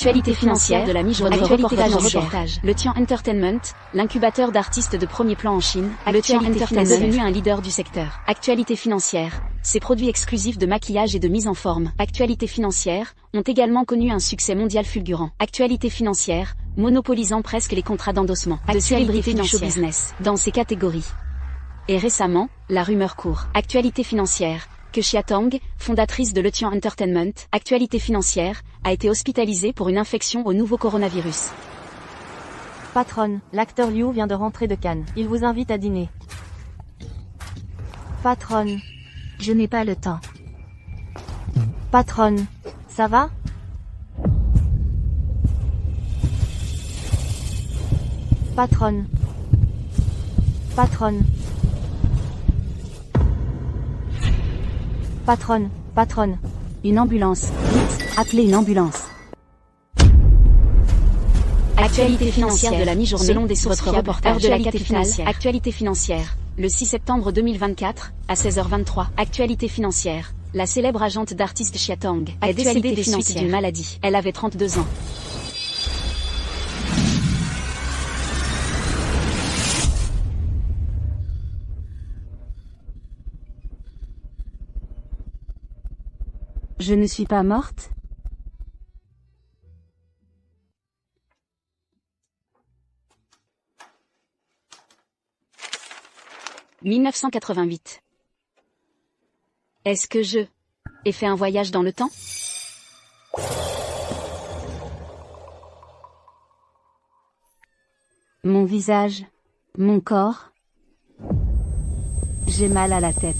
Actualité financière de la mi-journée. Reportage. Le Tian Entertainment, l'incubateur d'artistes de premier plan en Chine. Le Tian Entertainment est devenu un leader du secteur. Actualité financière. Ses produits exclusifs de maquillage et de mise en forme. Actualité financière ont également connu un succès mondial fulgurant. Actualité financière, monopolisant presque les contrats d'endossement de célébrités du show business dans ces catégories. Et récemment, la rumeur court. Actualité financière. Que Xia Tong, fondatrice de Le Tian Entertainment, Actualité financière, a été hospitalisée pour une infection au nouveau coronavirus. Patronne, l'acteur Liu vient de rentrer de Cannes. Il vous invite à dîner. Patronne, je n'ai pas le temps. Patronne, ça va? Patronne. Patronne. Patronne, patronne. Une ambulance. Vite, appelez une ambulance. Actualité financière de la mi-journée selon des sources fiables. Heure de la capitale. Actualité financière. Le 6 septembre 2024, à 16h23. Actualité financière. La célèbre agente d'artiste Xia Tong est décédée des suites d'une maladie. Elle avait 32 ans. Je ne suis pas morte? « 1988. Est-ce que je ai fait un voyage dans le temps? Mon visage, mon corps. J'ai mal à la tête.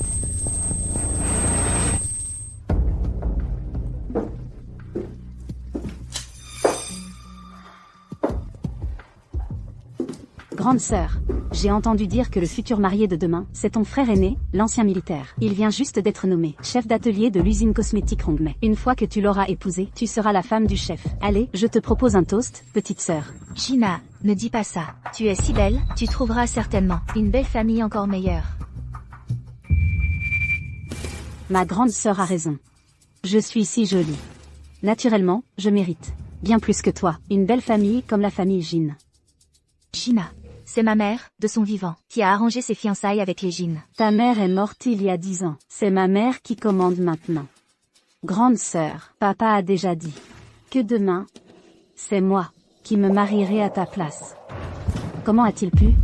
Grande sœur, j'ai entendu dire que le futur marié de demain, c'est ton frère aîné, l'ancien militaire. Il vient juste d'être nommé chef d'atelier de l'usine cosmétique Rongmei. Une fois que tu l'auras épousé, tu seras la femme du chef. Allez, je te propose un toast, petite sœur. Gina, ne dis pas ça. Tu es si belle, tu trouveras certainement une belle famille encore meilleure. Ma grande sœur a raison. Je suis si jolie. Naturellement, je mérite, bien plus que toi, une belle famille comme la famille Jin. Gina. C'est ma mère, de son vivant, qui a arrangé ses fiançailles avec les Jin. Ta mère est morte il y a 10 ans. C'est ma mère qui commande maintenant. Grande sœur, papa a déjà dit que demain, c'est moi qui me marierai à ta place. Comment a-t-il pu?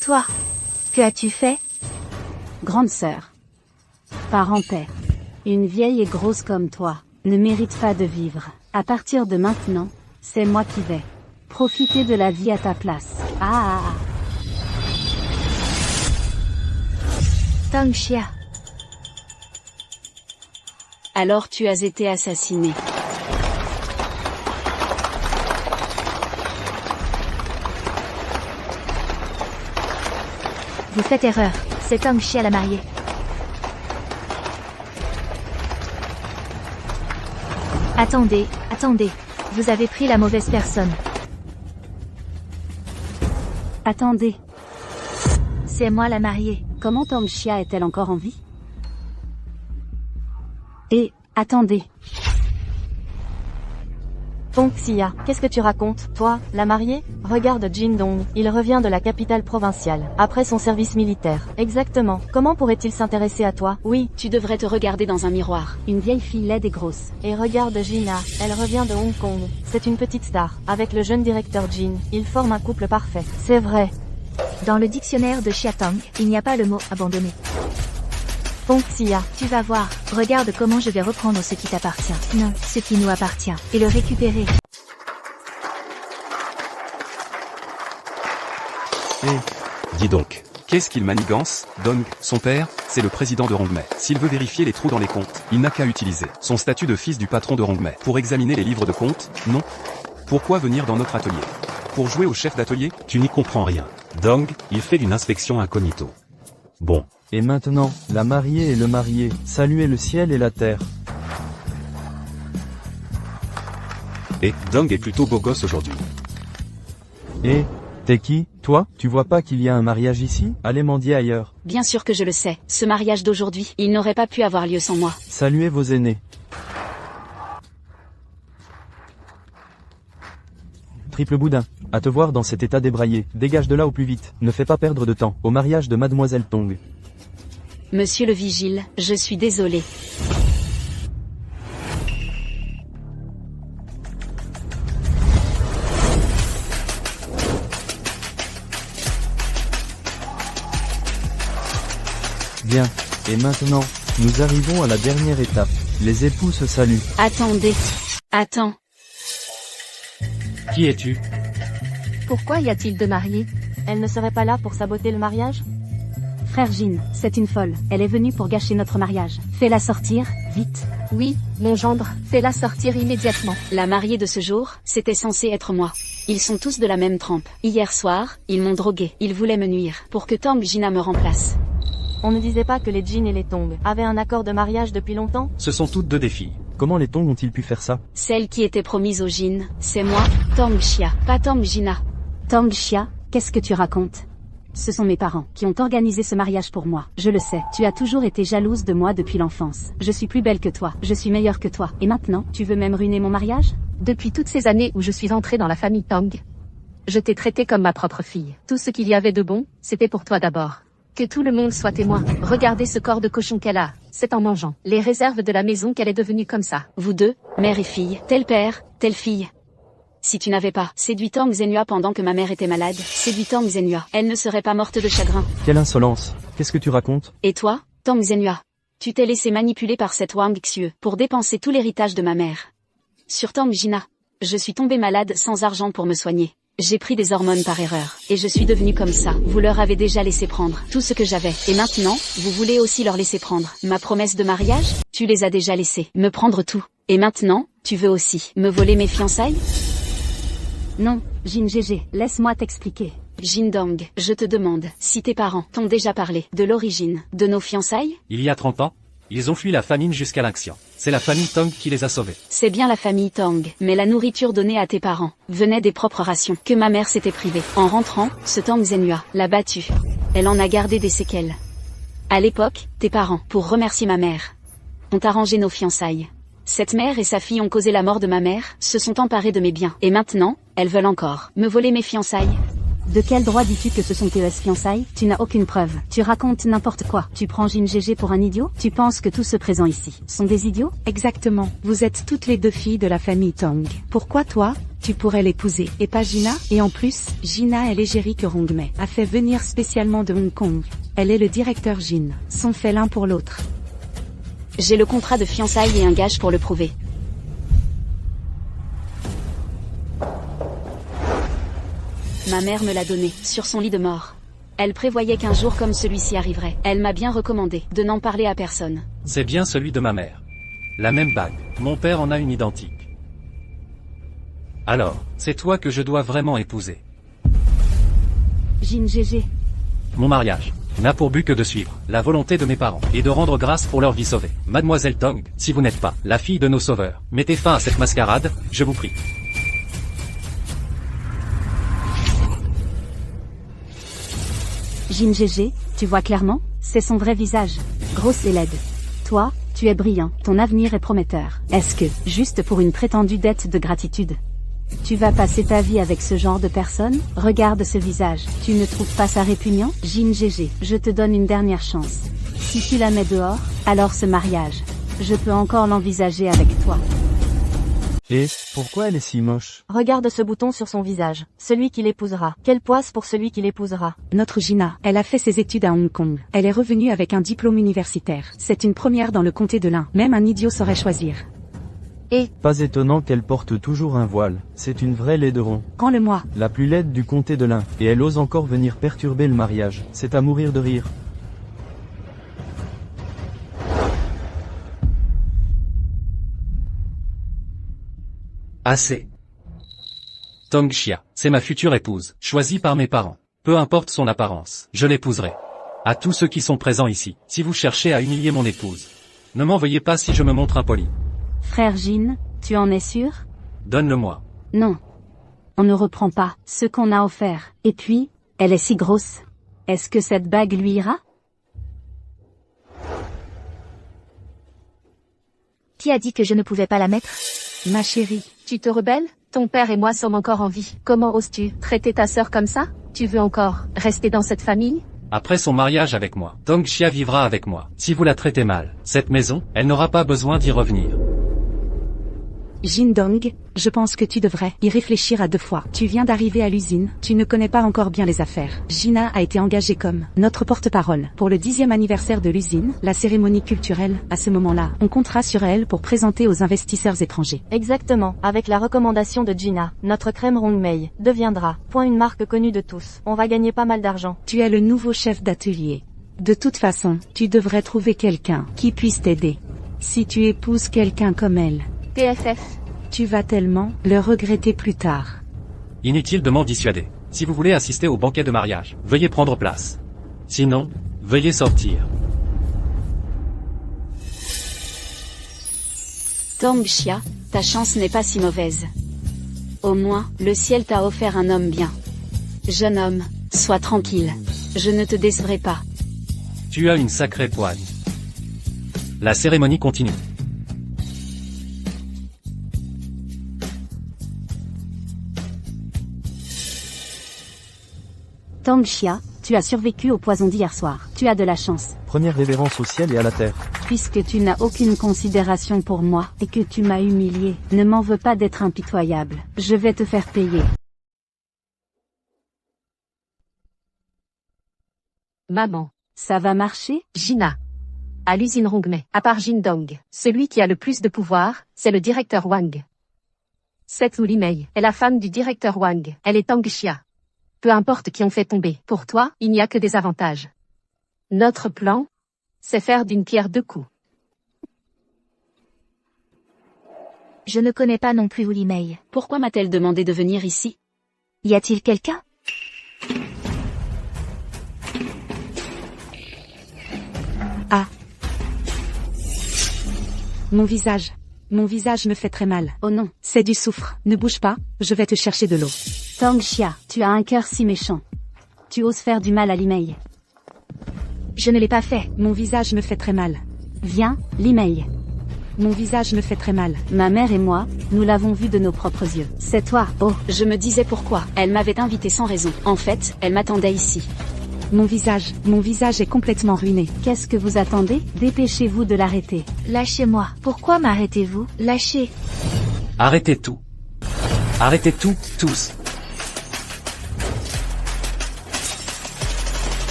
Toi, que as-tu fait? Grande sœur, pars en paix. Une vieille et grosse comme toi ne mérite pas de vivre. À partir de maintenant, c'est moi qui vais profiter de la vie à ta place. Tong Xia. Alors tu as été assassiné. Vous faites erreur, c'est Tong Xia la mariée. Attendez, vous avez pris la mauvaise personne. Attendez. C'est moi la mariée. Comment Tong Xia est-elle encore en vie? Et, attendez. Tong Xia, qu'est-ce que tu racontes, toi, la mariée? Regarde Jin Dong, il revient de la capitale provinciale, après son service militaire. Exactement, comment pourrait-il s'intéresser à toi? Oui, tu devrais te regarder dans un miroir. Une vieille fille laide et grosse. Et regarde Gina, elle revient de Hong Kong. C'est une petite star, avec le jeune directeur Jin, ils forment un couple parfait. C'est vrai. Dans le dictionnaire de Xia Tong, il n'y a pas le mot abandonné. Tong Xia, tu vas voir, regarde comment je vais reprendre ce qui t'appartient. Non, ce qui nous appartient, et le récupérer. Dis donc, qu'est-ce qu'il manigance? Dong, son père, c'est le président de Rongmei. S'il veut vérifier les trous dans les comptes, il n'a qu'à utiliser son statut de fils du patron de Rongmei. Pour examiner les livres de comptes, non. Pourquoi venir dans notre atelier? Pour jouer au chef d'atelier? Tu n'y comprends rien. Dong, il fait une inspection incognito. Bon. Et maintenant, la mariée et le marié, saluez le ciel et la terre. Et Dong est plutôt beau gosse aujourd'hui. Et, t'es qui, toi? Toi, tu vois pas qu'il y a un mariage ici? Allez mendier ailleurs. Bien sûr que je le sais, ce mariage d'aujourd'hui, il n'aurait pas pu avoir lieu sans moi. Saluez vos aînés. Triple boudin. À te voir dans cet état débraillé. Dégage de là au plus vite. Ne fais pas perdre de temps. Au mariage de Mademoiselle Tong. Monsieur le vigile, je suis désolé. Bien. Et maintenant, nous arrivons à la dernière étape. Les époux se saluent. Attendez. Attends. Qui es-tu? Pourquoi y a-t-il deux mariés? Elle ne serait pas là pour saboter le mariage? Frère Jin, c'est une folle. Elle est venue pour gâcher notre mariage. Fais-la sortir, vite. Oui, mon gendre, fais-la sortir immédiatement. La mariée de ce jour, c'était censé être moi. Ils sont tous de la même trempe. Hier soir, ils m'ont drogué. Ils voulaient me nuire, pour que Tang Jina me remplace. On ne disait pas que les Jin et les Tong avaient un accord de mariage depuis longtemps? Ce sont toutes deux des filles. Comment les Tong ont-ils pu faire ça? Celle qui était promise au Jin, c'est moi, Tang Xia, pas Tang Jina. Tang Xia, qu'est-ce que tu racontes? Ce sont mes parents qui ont organisé ce mariage pour moi. Je le sais, tu as toujours été jalouse de moi depuis l'enfance. Je suis plus belle que toi, je suis meilleure que toi. Et maintenant, tu veux même ruiner mon mariage? Depuis toutes ces années où je suis entrée dans la famille Tang, je t'ai traitée comme ma propre fille. Tout ce qu'il y avait de bon, c'était pour toi d'abord. Que tout le monde soit témoin. Regardez ce corps de cochon qu'elle a. C'est en mangeant les réserves de la maison qu'elle est devenue comme ça. Vous deux, mère et fille, tel père, telle fille. Si tu n'avais pas séduit Tang Zhenhua pendant que ma mère était malade, séduit Tang Zhenhua, elle ne serait pas morte de chagrin. Quelle insolence. Qu'est-ce que tu racontes? Et toi, Tang Zhenhua, tu t'es laissé manipuler par cette Wang Xiu pour dépenser tout l'héritage de ma mère. Sur Tang Jina, je suis tombée malade sans argent pour me soigner. J'ai pris des hormones par erreur, et je suis devenue comme ça. Vous leur avez déjà laissé prendre tout ce que j'avais. Et maintenant, vous voulez aussi leur laisser prendre ma promesse de mariage? Tu les as déjà laissés me prendre tout. Et maintenant, tu veux aussi me voler mes fiançailles? Non, Jin GG, laisse-moi t'expliquer. Jindong, je te demande si tes parents t'ont déjà parlé de l'origine de nos fiançailles? Il y a 30 ans, ils ont fui la famine jusqu'à l'Axian. C'est la famille Tong qui les a sauvés. C'est bien la famille Tang, mais la nourriture donnée à tes parents venait des propres rations que ma mère s'était privée. En rentrant, ce Tang Zhenhua l'a battue. Elle en a gardé des séquelles. À l'époque, tes parents, pour remercier ma mère, ont arrangé nos fiançailles. Cette mère et sa fille ont causé la mort de ma mère, se sont emparées de mes biens. Et maintenant, elles veulent encore me voler mes fiançailles. De quel droit dis-tu que ce sont tes fiançailles? Tu n'as aucune preuve. Tu racontes n'importe quoi. Tu prends Jin GG pour un idiot? Tu penses que tous ceux présents ici sont des idiots? Exactement. Vous êtes toutes les deux filles de la famille Tang. Pourquoi toi, tu pourrais l'épouser, et pas Gina? Et en plus, Gina est l'égérie que Rongmei a fait venir spécialement de Hong Kong. Elle est le directeur Jin. Sont faits l'un pour l'autre. J'ai le contrat de fiançailles et un gage pour le prouver. Ma mère me l'a donné, sur son lit de mort. Elle prévoyait qu'un jour comme celui-ci arriverait. Elle m'a bien recommandé de n'en parler à personne. C'est bien celui de ma mère. La même bague. Mon père en a une identique. Alors, c'est toi que je dois vraiment épouser. Jin GG. Mon mariage n'a pour but que de suivre la volonté de mes parents et de rendre grâce pour leur vie sauvée. Mademoiselle Tong, si vous n'êtes pas la fille de nos sauveurs, mettez fin à cette mascarade, je vous prie. Jin GG, tu vois clairement, c'est son vrai visage. Grosse et laide. Toi, tu es brillant, ton avenir est prometteur. Est-ce que, juste pour une prétendue dette de gratitude, tu vas passer ta vie avec ce genre de personne? Regarde ce visage, tu ne trouves pas ça répugnant? Jin GG, je te donne une dernière chance. Si tu la mets dehors, alors ce mariage, je peux encore l'envisager avec toi. Et, pourquoi elle est si moche? Regarde ce bouton sur son visage. Celui qui l'épousera. Quelle poisse pour celui qui l'épousera. Notre Gina, elle a fait ses études à Hong Kong. Elle est revenue avec un diplôme universitaire. C'est une première dans le comté de l'Ain. Même un idiot saurait choisir. Pas étonnant qu'elle porte toujours un voile. C'est une vraie laideron. Rends-le-moi. La plus laide du comté de l'Ain. Et elle ose encore venir perturber le mariage. C'est à mourir de rire. Assez. Tong Xia, c'est ma future épouse, choisie par mes parents. Peu importe son apparence, je l'épouserai. À tous ceux qui sont présents ici, si vous cherchez à humilier mon épouse, ne m'en veuillez pas si je me montre impoli. Frère Jin, tu en es sûr? Donne-le-moi. Non. On ne reprend pas ce qu'on a offert. Et puis, Elle est si grosse. Est-ce que cette bague lui ira? Qui a dit que je ne pouvais pas la mettre? Ma chérie. Tu te rebelles? Ton père et moi sommes encore en vie. Comment oses-tu traiter ta sœur comme ça? Tu veux encore rester dans cette famille? Après son mariage avec moi, Tong Xia vivra avec moi. Si vous la traitez mal, cette maison, elle n'aura pas besoin d'y revenir. Jindong, je pense que tu devrais y réfléchir à 2 fois. Tu viens d'arriver à l'usine, tu ne connais pas encore bien les affaires. Gina a été engagée comme notre porte-parole. Pour le 10e anniversaire de l'usine, la cérémonie culturelle, à ce moment-là, on comptera sur elle pour présenter aux investisseurs étrangers. Exactement, avec la recommandation de Gina, notre crème Rongmei deviendra une marque connue de tous. On va gagner pas mal d'argent. Tu es le nouveau chef d'atelier. De toute façon, tu devrais trouver quelqu'un qui puisse t'aider. Si tu épouses quelqu'un comme elle, PFF. tu vas tellement le regretter plus tard. Inutile de m'en dissuader. Si vous voulez assister au banquet de mariage, veuillez prendre place. Sinon, veuillez sortir. Tong Xia, ta chance n'est pas si mauvaise. Au moins, le ciel t'a offert un homme bien. Jeune homme, sois tranquille. Je ne te décevrai pas. Tu as une sacrée poigne. La cérémonie continue. Tong Xia, tu as survécu au poison d'hier soir. Tu as de la chance. Première révérence au ciel et à la terre. Puisque tu n'as aucune considération pour moi, et que tu m'as humilié, ne m'en veux pas d'être impitoyable. Je vais te faire payer. Maman. Ça va marcher? Gina. À l'usine Rongmei, à part Jindong, celui qui a le plus de pouvoir, c'est le directeur Wang. Cette Wu Limei est la femme du directeur Wang. Elle est Tong Xia. Peu importe qui on fait tomber. Pour toi, il n'y a que des avantages. Notre plan, c'est faire d'une pierre 2 coups. Je ne connais pas non plus Wu Limei. Pourquoi m'a-t-elle demandé de venir ici? Y a-t-il quelqu'un? Ah. Mon visage. Mon visage me fait très mal. Oh non. C'est du soufre. Ne bouge pas, je vais te chercher de l'eau. Tong Xia, tu as un cœur si méchant. Tu oses faire du mal à Limei. Je ne l'ai pas fait. Mon visage me fait très mal. Viens, Limei. Mon visage me fait très mal. Ma mère et moi, nous l'avons vu de nos propres yeux. C'est toi, oh. Je me disais pourquoi. Elle m'avait invité sans raison. En fait, elle m'attendait ici. Mon visage est complètement ruiné. Qu'est-ce que vous attendez? Dépêchez-vous de l'arrêter. Lâchez-moi. Pourquoi m'arrêtez-vous? Lâchez. Arrêtez tout. Arrêtez tout, tous.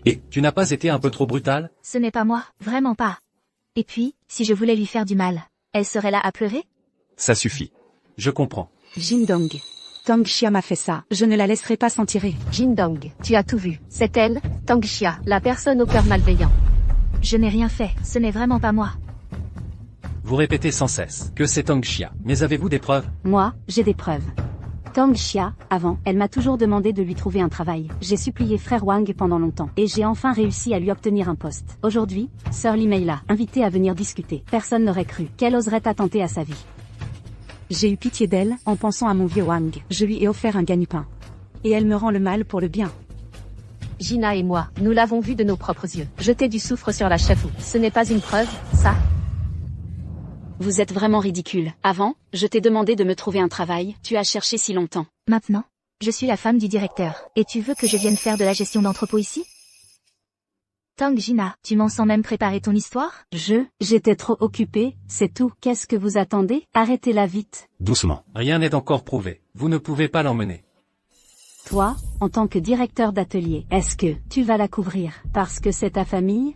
Et, tu n'as pas été un peu trop brutal? Ce n'est pas moi, vraiment pas. Et puis, si je voulais lui faire du mal, elle serait là à pleurer? Ça suffit. Je comprends. Jindong. Tong Xia m'a fait ça. Je ne la laisserai pas s'en tirer. Jindong, tu as tout vu. C'est elle, Tong Xia, la personne au cœur malveillant. Je n'ai rien fait, ce n'est vraiment pas moi. Vous répétez sans cesse que c'est Tong Xia. Mais avez-vous des preuves? Moi, j'ai des preuves. Tong Xia, avant, elle m'a toujours demandé de lui trouver un travail. J'ai supplié frère Wang pendant longtemps, et j'ai enfin réussi à lui obtenir un poste. Aujourd'hui, sœur Limei l'a invitée à venir discuter. Personne n'aurait cru qu'elle oserait attenter à sa vie. J'ai eu pitié d'elle, en pensant à mon vieux Wang. Je lui ai offert un gagne-pain. Et elle me rend le mal pour le bien. Gina et moi, nous l'avons vu de nos propres yeux. Jeter du soufre sur la chefou. Ce n'est pas une preuve, ça? Vous êtes vraiment ridicule. Avant, je t'ai demandé de me trouver un travail. Tu as cherché si longtemps. Maintenant, je suis la femme du directeur. Et tu veux que je vienne faire de la gestion d'entrepôt ici? Tong Gina, tu m'en sens même préparer ton histoire? J'étais trop occupée, c'est tout. Qu'est-ce que vous attendez? Arrêtez-la vite. Doucement. Rien n'est encore prouvé. Vous ne pouvez pas l'emmener. Toi, en tant que directeur d'atelier, est-ce que tu vas la couvrir parce que c'est ta famille?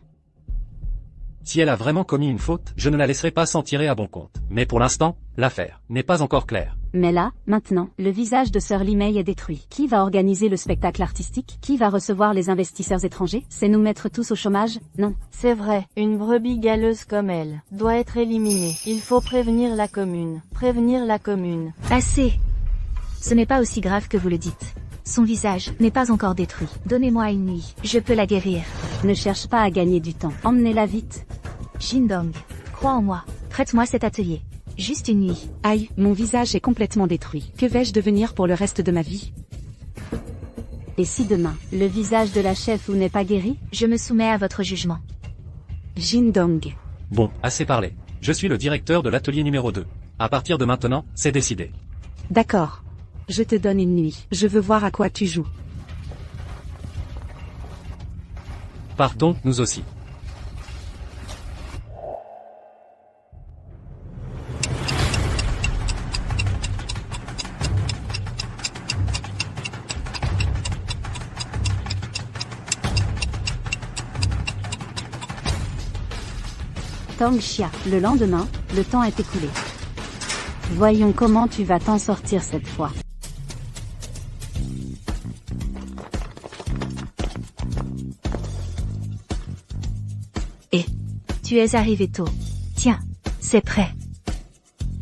Si elle a vraiment commis une faute, je ne la laisserai pas s'en tirer à bon compte. Mais pour l'instant, l'affaire n'est pas encore claire. Mais là, maintenant, le visage de sœur Limei est détruit. Qui va organiser le spectacle artistique? Qui va recevoir les investisseurs étrangers? C'est nous mettre tous au chômage? Non. C'est vrai, une brebis galeuse comme elle doit être éliminée. Il faut prévenir la commune. Prévenir la commune. Assez. Ce n'est pas aussi grave que vous le dites. Son visage n'est pas encore détruit. Donnez-moi une nuit, je peux la guérir. Ne cherche pas à gagner du temps. Emmenez-la vite. Jindong, crois en moi. Prête-moi cet atelier. juste une nuit. Aïe, mon visage est complètement détruit. Que vais-je devenir pour le reste de ma vie? Et si demain, le visage de la chef n'est pas guéri? Je me soumets à votre jugement. Jin Dong. Bon, assez parlé. Je suis le directeur de l'atelier numéro 2. À partir de maintenant, c'est décidé. D'accord. Je te donne une nuit. Je veux voir à quoi tu joues. Partons, nous aussi. Tong Xia, le lendemain, le temps est écoulé. Voyons comment tu vas t'en sortir cette fois. Tu es arrivé tôt. Tiens, c'est prêt.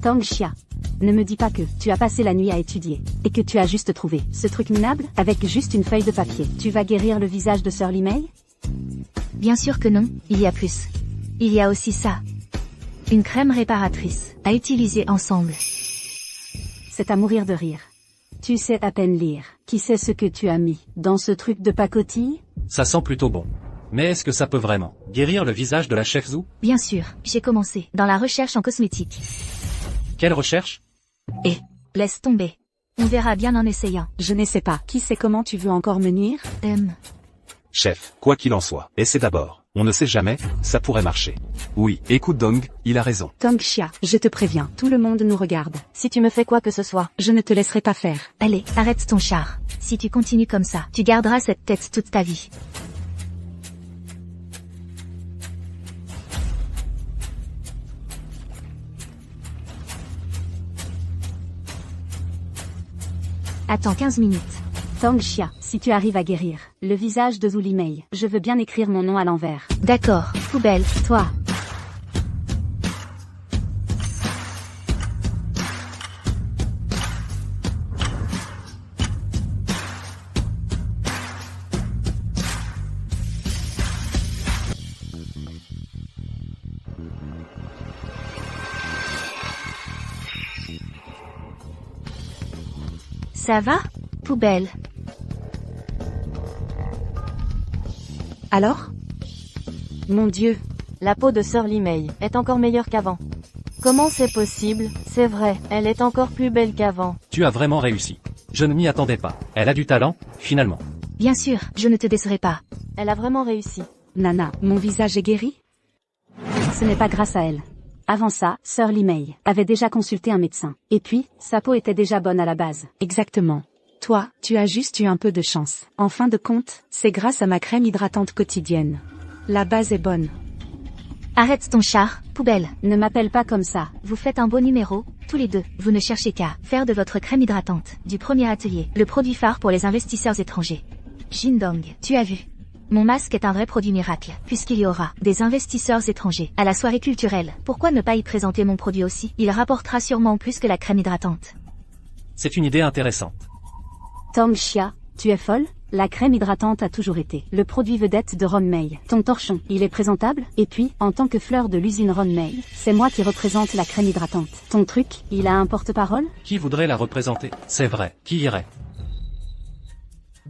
Tong Xia, ne me dis pas que tu as passé la nuit à étudier, et que tu as juste trouvé ce truc minable, avec juste une feuille de papier. Tu vas guérir le visage de Sir Li Mei? Bien sûr que non, il y a plus. Il y a aussi ça. Une crème réparatrice, à utiliser ensemble. C'est à mourir de rire. Tu sais à peine lire. Qui sait ce que tu as mis dans ce truc de pacotille? Ça sent plutôt bon. Mais est-ce que ça peut vraiment guérir le visage de la chef Zhu? Bien sûr, j'ai commencé dans la recherche en cosmétique. Quelle recherche? Et, laisse tomber. On verra bien en essayant. Je ne sais pas. Qui sait comment tu veux encore me nuire? Chef, quoi qu'il en soit, essaie d'abord. On ne sait jamais, ça pourrait marcher. Oui, écoute Dong, il a raison. Tong Xia, je te préviens, tout le monde nous regarde. Si tu me fais quoi que ce soit, je ne te laisserai pas faire. Allez, arrête ton char. Si tu continues comme ça, tu garderas cette tête toute ta vie. Attends 15 minutes. Tong Xia, si tu arrives à guérir le visage de Zhu Li Mei, je veux bien écrire mon nom à l'envers. D'accord, poubelle, toi. Ça va, poubelle? Alors? Mon Dieu. La peau de Sir Li Mei est encore meilleure qu'avant. Comment c'est possible? C'est vrai, elle est encore plus belle qu'avant. Tu as vraiment réussi. Je ne m'y attendais pas. Elle a du talent, finalement. Bien sûr, je ne te décerai pas. Elle a vraiment réussi. Nana, mon visage est guéri? Ce n'est pas grâce à elle. Avant ça, Sir Li Mei avait déjà consulté un médecin. Et puis, sa peau était déjà bonne à la base. Exactement. Toi, tu as juste eu un peu de chance. En fin de compte, c'est grâce à ma crème hydratante quotidienne. La base est bonne. Arrête ton char, poubelle. Ne m'appelle pas comme ça. Vous faites un beau numéro, tous les deux. Vous ne cherchez qu'à faire de votre crème hydratante du premier atelier le produit phare pour les investisseurs étrangers. Jin Dong, tu as vu? Mon masque est un vrai produit miracle, puisqu'il y aura des investisseurs étrangers à la soirée culturelle. Pourquoi ne pas y présenter mon produit aussi? Il rapportera sûrement plus que la crème hydratante. C'est une idée intéressante. Tong Xia, tu es folle? La crème hydratante a toujours été le produit vedette de Ron Mei. Ton torchon, il est présentable? Et puis, en tant que fleur de l'usine Ron Mei, c'est moi qui représente la crème hydratante. Ton truc, il a un porte-parole? Qui voudrait la représenter? C'est vrai, qui irait?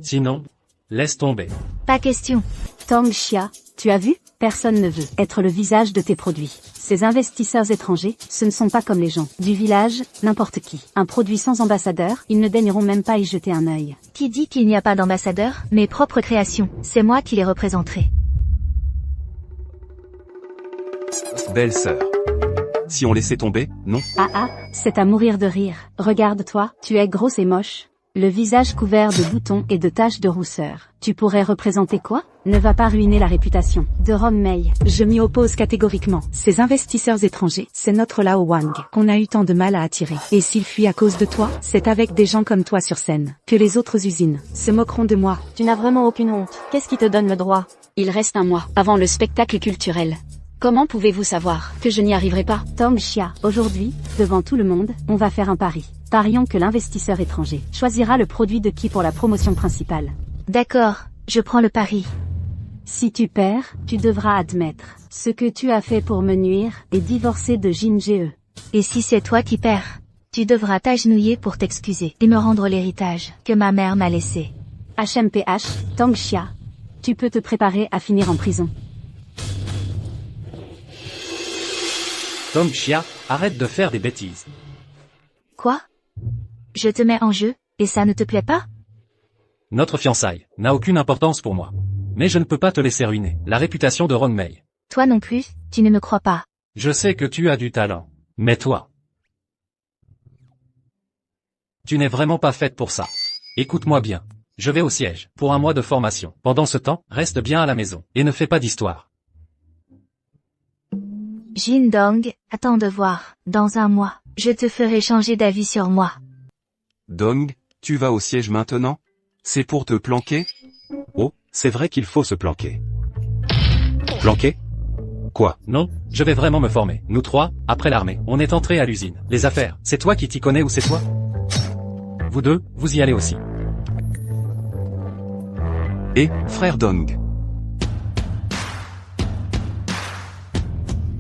Sinon, laisse tomber. Pas question. Tong Xia, tu as vu? Personne ne veut être le visage de tes produits. Ces investisseurs étrangers, ce ne sont pas comme les gens du village, n'importe qui. Un produit sans ambassadeur, ils ne daigneront même pas y jeter un œil. Qui dit qu'il n'y a pas d'ambassadeur? Mes propres créations, c'est moi qui les représenterai. Belle sœur. Si on laissait tomber, non? Ah, c'est à mourir de rire. Regarde-toi, tu es grosse et moche. Le visage couvert de boutons et de taches de rousseur. Tu pourrais représenter quoi? Ne va pas ruiner la réputation de Ron Mei. Je m'y oppose catégoriquement. Ces investisseurs étrangers, c'est notre Lao Wang qu'on a eu tant de mal à attirer. Et s'ils fuient à cause de toi, c'est avec des gens comme toi sur scène que les autres usines se moqueront de moi. Tu n'as vraiment aucune honte. Qu'est-ce qui te donne le droit? Il reste un mois avant le spectacle culturel. Comment pouvez-vous savoir que je n'y arriverai pas? Tong Xia, aujourd'hui, devant tout le monde, on va faire un pari. Parions que l'investisseur étranger choisira le produit de qui pour la promotion principale. D'accord, je prends le pari. Si tu perds, tu devras admettre ce que tu as fait pour me nuire et divorcer de Jin Ge. Et si c'est toi qui perds, tu devras t'agenouiller pour t'excuser et me rendre l'héritage que ma mère m'a laissé. HMPH, Tang Xia. Tu peux te préparer à finir en prison. Tong Xia, arrête de faire des bêtises. Quoi? Je te mets en jeu, et ça ne te plaît pas? Notre fiançaille n'a aucune importance pour moi. Mais je ne peux pas te laisser ruiner la réputation de Rongmei. Toi non plus, tu ne me crois pas. Je sais que tu as du talent. Mais toi, tu n'es vraiment pas faite pour ça. Écoute-moi bien. Je vais au siège pour un mois de formation. Pendant ce temps, reste bien à la maison et ne fais pas d'histoire. Jin Dong, attends de voir. Dans un mois, je te ferai changer d'avis sur moi. Dong, tu vas au siège maintenant? C'est pour te planquer? Oh, c'est vrai qu'il faut se planquer. Planquer? Quoi? Non, je vais vraiment me former. Nous trois, après l'armée, on est entrés à l'usine. Les affaires, c'est toi qui t'y connais ou c'est toi? Vous deux, vous y allez aussi. Et, frère Dong.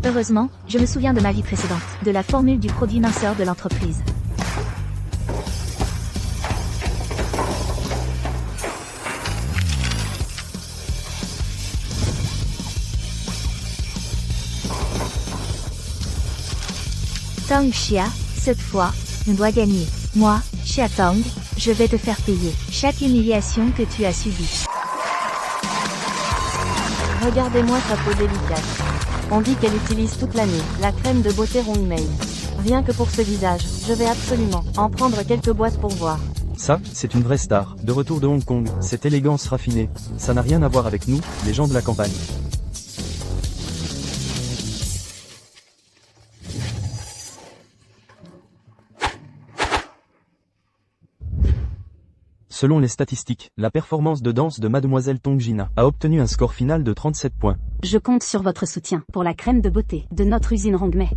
Heureusement, je me souviens de ma vie précédente, de la formule du produit minceur de l'entreprise. Tang Xia, cette fois, on doit gagner. Moi, Xia Tang, je vais te faire payer chaque humiliation que tu as subie. Regardez-moi sa peau délicate. On dit qu'elle utilise toute l'année la crème de beauté Rongmei. Rien que pour ce visage, je vais absolument en prendre quelques boîtes pour voir. Ça, c'est une vraie star. De retour de Hong Kong, cette élégance raffinée. Ça n'a rien à voir avec nous, les gens de la campagne. Selon les statistiques, la performance de danse de Mademoiselle Tong Gina a obtenu un score final de 37 points. Je compte sur votre soutien pour la crème de beauté de notre usine Rongmei.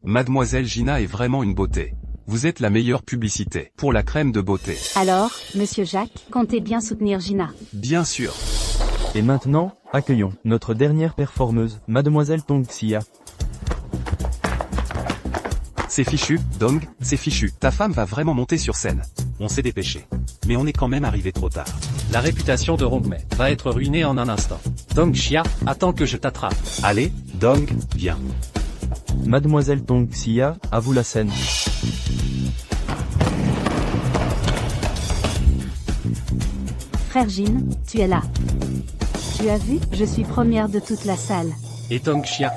Mademoiselle Gina est vraiment une beauté. Vous êtes la meilleure publicité pour la crème de beauté. Alors, Monsieur Jacques, comptez bien soutenir Gina. Bien sûr. Et maintenant, accueillons notre dernière performeuse, Mademoiselle Tong Xia. C'est fichu, Dong, c'est fichu. Ta femme va vraiment monter sur scène. On s'est dépêché. Mais on est quand même arrivé trop tard. La réputation de Rongmei va être ruinée en un instant. Tong Xia, attends que je t'attrape. Allez, Dong, viens. Mademoiselle Tong Xia, à vous la scène. Frère Jin, tu es là. Tu as vu, je suis première de toute la salle. Et Tong Xia?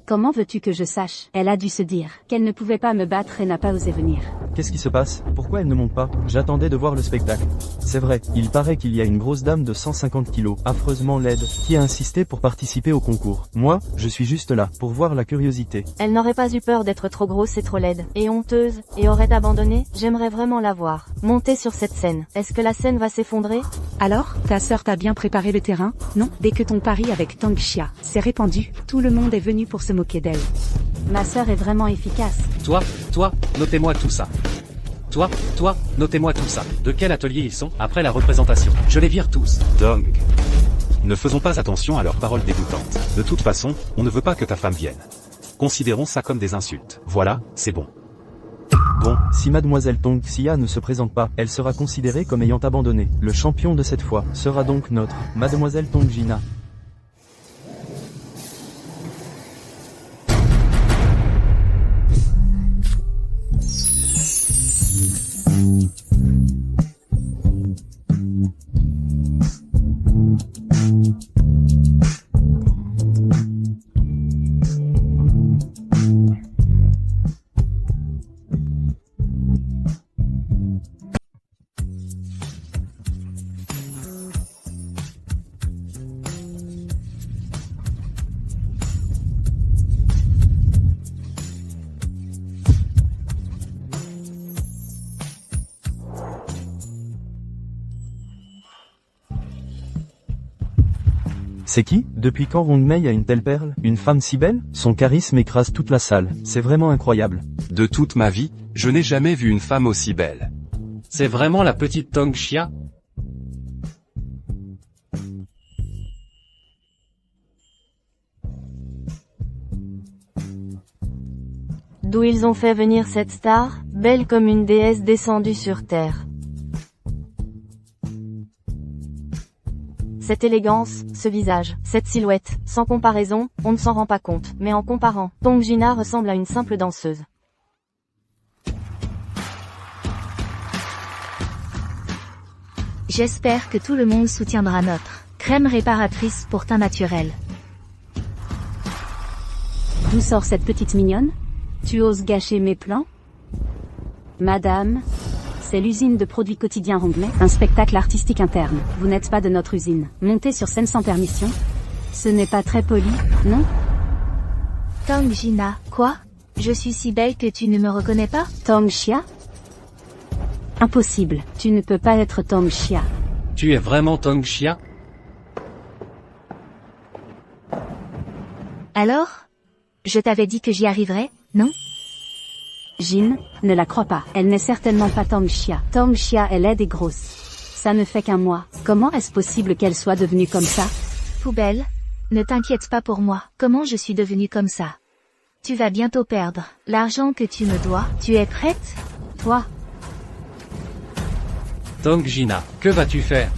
Comment veux-tu que je sache? Elle a dû se dire qu'elle ne pouvait pas me battre et n'a pas osé venir. Qu'est-ce qui se passe? Pourquoi elle ne monte pas? J'attendais de voir le spectacle. C'est vrai, il paraît qu'il y a une grosse dame de 150 kilos, affreusement laide, qui a insisté pour participer au concours. Moi, je suis juste là, pour voir la curiosité. Elle n'aurait pas eu peur d'être trop grosse et trop laide, et honteuse, et aurait abandonné? J'aimerais vraiment la voir monter sur cette scène. Est-ce que la scène va s'effondrer? Alors, ta sœur t'a bien préparé le terrain? Non, dès que ton pari avec Tang Xia s'est répandu, tout le monde est venu pour se moquer d'elle. Ma sœur est vraiment efficace. Toi, notez-moi tout ça. Toi, notez-moi tout ça. De quel atelier ils sont après la représentation? Je les vire tous. Dong. Ne faisons pas attention à leurs paroles dégoûtantes. De toute façon, on ne veut pas que ta femme vienne. Considérons ça comme des insultes. Voilà, c'est bon. Bon, si Mademoiselle Tong Xia ne se présente pas, elle sera considérée comme ayant abandonné. Le champion de cette fois sera donc notre Mademoiselle Tong Gina. C'est qui? Depuis quand Rongmei a une telle perle? Une femme si belle? Son charisme écrase toute la salle. C'est vraiment incroyable. De toute ma vie, je n'ai jamais vu une femme aussi belle. C'est vraiment la petite Tong Xia? d'où ils ont fait venir cette star, belle comme une déesse descendue sur terre. Cette élégance, ce visage, cette silhouette, sans comparaison, on ne s'en rend pas compte, mais en comparant, Tong Gina ressemble à une simple danseuse. J'espère que tout le monde soutiendra notre crème réparatrice pour teint naturel. D'où sort cette petite mignonne? Tu oses gâcher mes plans? Madame, c'est l'usine de produits quotidiens Rongmei, un spectacle artistique interne. Vous n'êtes pas de notre usine. Montez sur scène sans permission? Ce n'est pas très poli, non? Tong Gina, quoi? Je suis si belle que tu ne me reconnais pas? Tong Xia? Impossible, tu ne peux pas être Tong Xia. Tu es vraiment Tong Xia? Alors? Je t'avais dit que j'y arriverais, non? Jin, ne la crois pas. Elle n'est certainement pas Tong Xia. Tong Xia est laide et grosse. Ça ne fait qu'un mois. Comment est-ce possible qu'elle soit devenue comme ça? Poubelle. Ne t'inquiète pas pour moi. Comment je suis devenue comme ça? Tu vas bientôt perdre l'argent que tu me dois. Tu es prête? Toi? Tong Gina, que vas-tu faire?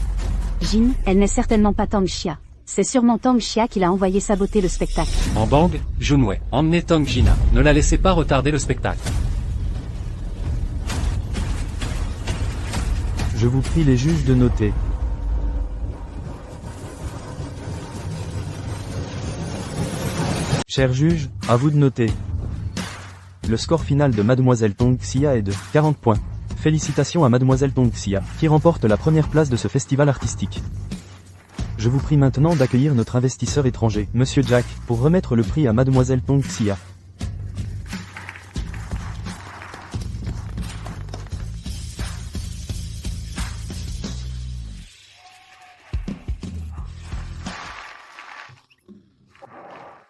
Jin, elle n'est certainement pas Tong Xia. C'est sûrement Tong Xia qui l'a envoyé saboter le spectacle. En Bang, Junwei, emmenez Tong Gina. Ne la laissez pas retarder le spectacle. Je vous prie les juges de noter. Chers juges, à vous de noter. Le score final de Mademoiselle Tong Xia est de 40 points. Félicitations à Mademoiselle Tong Xia, qui remporte la première place de ce festival artistique. Je vous prie maintenant d'accueillir notre investisseur étranger, Monsieur Jack, pour remettre le prix à Mademoiselle Tong Xia.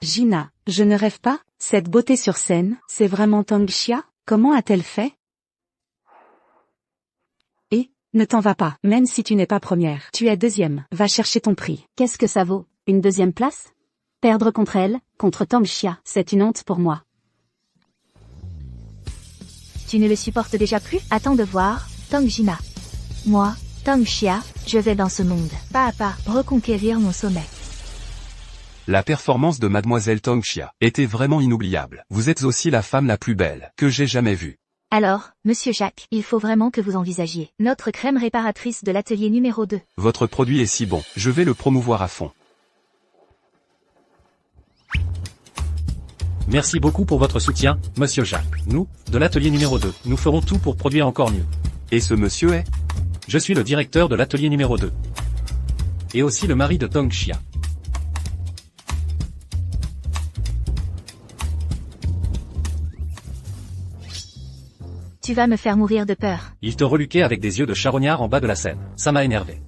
Gina, je ne rêve pas? Cette beauté sur scène, c'est vraiment Tong Xia? Comment a-t-elle fait? Et, ne t'en va pas, même si tu n'es pas première. Tu es deuxième, va chercher ton prix. Qu'est-ce que ça vaut? Une deuxième place? Perdre contre elle, contre Tong Xia, c'est une honte pour moi. Tu ne le supportes déjà plus? Attends de voir, Tong Gina. Moi, Tong Xia, je vais dans ce monde, pas à pas, reconquérir mon sommet. La performance de Mademoiselle Tong Xia était vraiment inoubliable. Vous êtes aussi la femme la plus belle que j'ai jamais vue. Alors, Monsieur Jacques, il faut vraiment que vous envisagiez notre crème réparatrice de l'atelier numéro 2. Votre produit est si bon, je vais le promouvoir à fond. Merci beaucoup pour votre soutien, Monsieur Jacques. Nous, de l'atelier numéro 2, nous ferons tout pour produire encore mieux. Et ce monsieur est? Je suis le directeur de l'atelier numéro 2. Et aussi le mari de Tong Xia. Tu vas me faire mourir de peur. Il te reluquait avec des yeux de charognard en bas de la scène. Ça m'a énervé.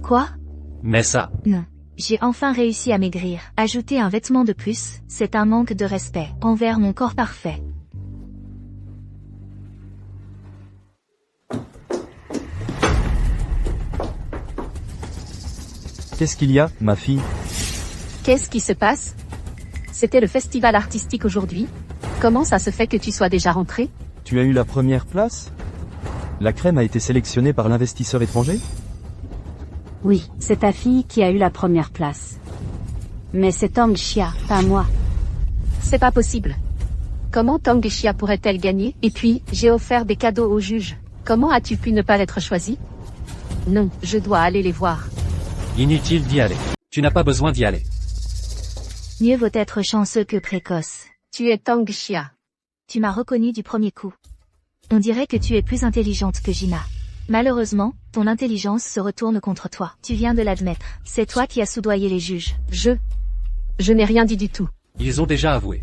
Quoi? Mais ça... Non. J'ai enfin réussi à maigrir. Ajouter un vêtement de plus, c'est un manque de respect envers mon corps parfait. Qu'est-ce qu'il y a, ma fille? Qu'est-ce qui se passe? C'était le festival artistique aujourd'hui. Comment ça se fait que tu sois déjà rentré? Tu as eu la première place? La crème a été sélectionnée par l'investisseur étranger? Oui, c'est ta fille qui a eu la première place. Mais c'est Tong Xia, pas moi. C'est pas possible. Comment Tong Xia pourrait-elle gagner? Et puis, j'ai offert des cadeaux aux juges. Comment as-tu pu ne pas l'être choisi? Non, je dois aller les voir. Inutile d'y aller. Tu n'as pas besoin d'y aller. Mieux vaut être chanceux que précoce. Tu es Tong Xia. Tu m'as reconnu du premier coup. On dirait que tu es plus intelligente que Gina. Malheureusement, ton intelligence se retourne contre toi. Tu viens de l'admettre. C'est toi qui as soudoyé les juges. Je n'ai rien dit du tout. Ils ont déjà avoué.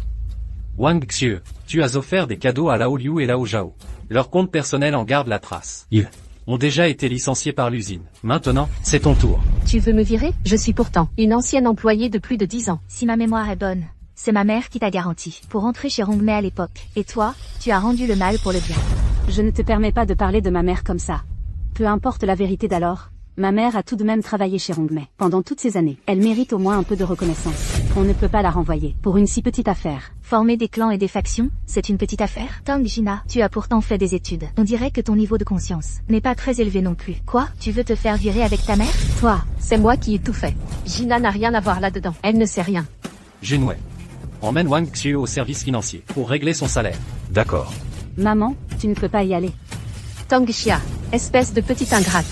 Wang Xiu, tu as offert des cadeaux à Lao Liu et Lao Zhao. Leur compte personnel en garde la trace. Ils ont déjà été licenciés par l'usine. Maintenant, c'est ton tour. Tu veux me virer? Je suis pourtant une ancienne employée de plus de 10 ans. Si ma mémoire est bonne, c'est ma mère qui t'a garanti pour entrer chez Rongmei à l'époque. Et toi, tu as rendu le mal pour le bien. Je ne te permets pas de parler de ma mère comme ça. Peu importe la vérité d'alors, Ma mère a tout de même travaillé chez Rongmei pendant toutes ces années. Elle mérite au moins un peu de reconnaissance. On ne peut pas la renvoyer pour une si petite affaire. Former des clans et des factions, c'est une petite affaire. Tang Gina, tu as pourtant fait des études. On dirait que ton niveau de conscience n'est pas très élevé non plus. Quoi? Tu veux te faire virer avec ta mère? Toi, c'est moi qui ai tout fait. Gina n'a rien à voir là-dedans. Elle ne sait rien. Junwei. Emmène Wang Xiu au service financier pour régler son salaire. D'accord. Maman, tu ne peux pas y aller. Tang Xia, espèce de petite ingrate.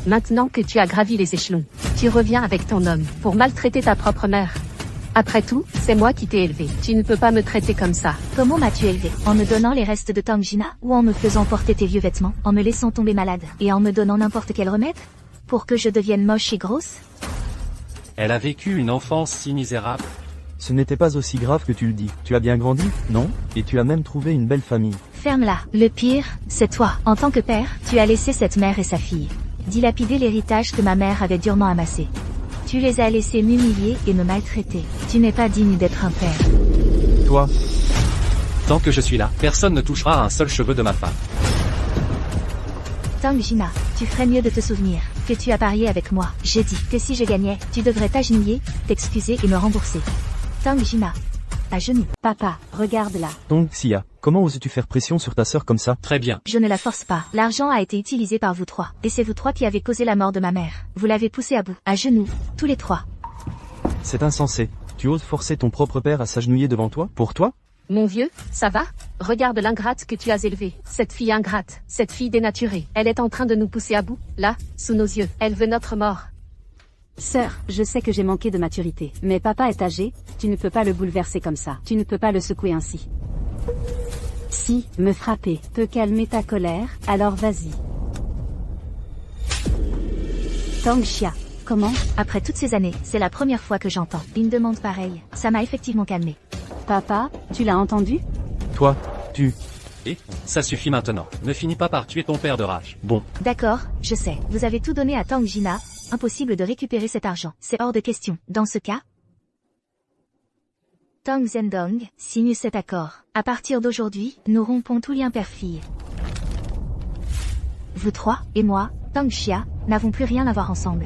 Maintenant que tu as gravi les échelons, tu reviens avec ton homme pour maltraiter ta propre mère. Après tout, c'est moi qui t'ai élevé. Tu ne peux pas me traiter comme ça. Comment m'as-tu élevé? En me donnant les restes de Tang Gina? Ou en me faisant porter tes vieux vêtements? En me laissant tomber malade? Et en me donnant n'importe quel remède? Pour que je devienne moche et grosse? Elle a vécu une enfance si misérable. Ce n'était pas aussi grave que tu le dis. Tu as bien grandi, non? Et tu as même trouvé une belle famille. Ferme-la. Le pire, c'est toi. En tant que père, tu as laissé cette mère et sa fille dilapider l'héritage que ma mère avait durement amassé. Tu les as laissés m'humilier et me maltraiter. Tu n'es pas digne d'être un père. Toi, Tant que je suis là, personne ne touchera à un seul cheveu de ma femme. Tang Gina, tu ferais mieux de te souvenir que tu as parié avec moi. J'ai dit que si je gagnais, tu devrais t'agenouiller, t'excuser et me rembourser. Tang Gina, à genoux. Papa, regarde-la. donc Xia, comment oses-tu faire pression sur ta sœur comme ça? Très bien. Je ne la force pas. L'argent a été utilisé par vous trois. Et c'est vous trois qui avez causé la mort de ma mère. Vous l'avez poussée à bout. À genoux. Tous les trois. C'est insensé. Tu oses forcer ton propre père à s'agenouiller devant toi? Pour toi? Mon vieux, ça va? Regarde l'ingrate que tu as élevée. Cette fille ingrate, cette fille dénaturée. Elle est en train de nous pousser à bout, là, sous nos yeux. Elle veut notre mort. Sœur, je sais que j'ai manqué de maturité, mais papa est âgé, tu ne peux pas le bouleverser comme ça. Tu ne peux pas le secouer ainsi. Si, me frapper peut calmer ta colère, alors vas-y. Tang Xia, comment? Après toutes ces années, c'est la première fois que j'entends une demande pareille. Ça m'a effectivement calmé. Papa, tu l'as entendu? Toi, tu... Et ça suffit maintenant. Ne finis pas par tuer ton père de rage. Bon, D'accord, je sais. Vous avez tout donné à Tang Gina. Impossible de récupérer cet argent. C'est hors de question. Dans ce cas, Tang Zhendong signe cet accord. À partir d'aujourd'hui, nous rompons tout lien père-fille. Vous trois, et moi, Tang Xia, n'avons plus rien à voir ensemble.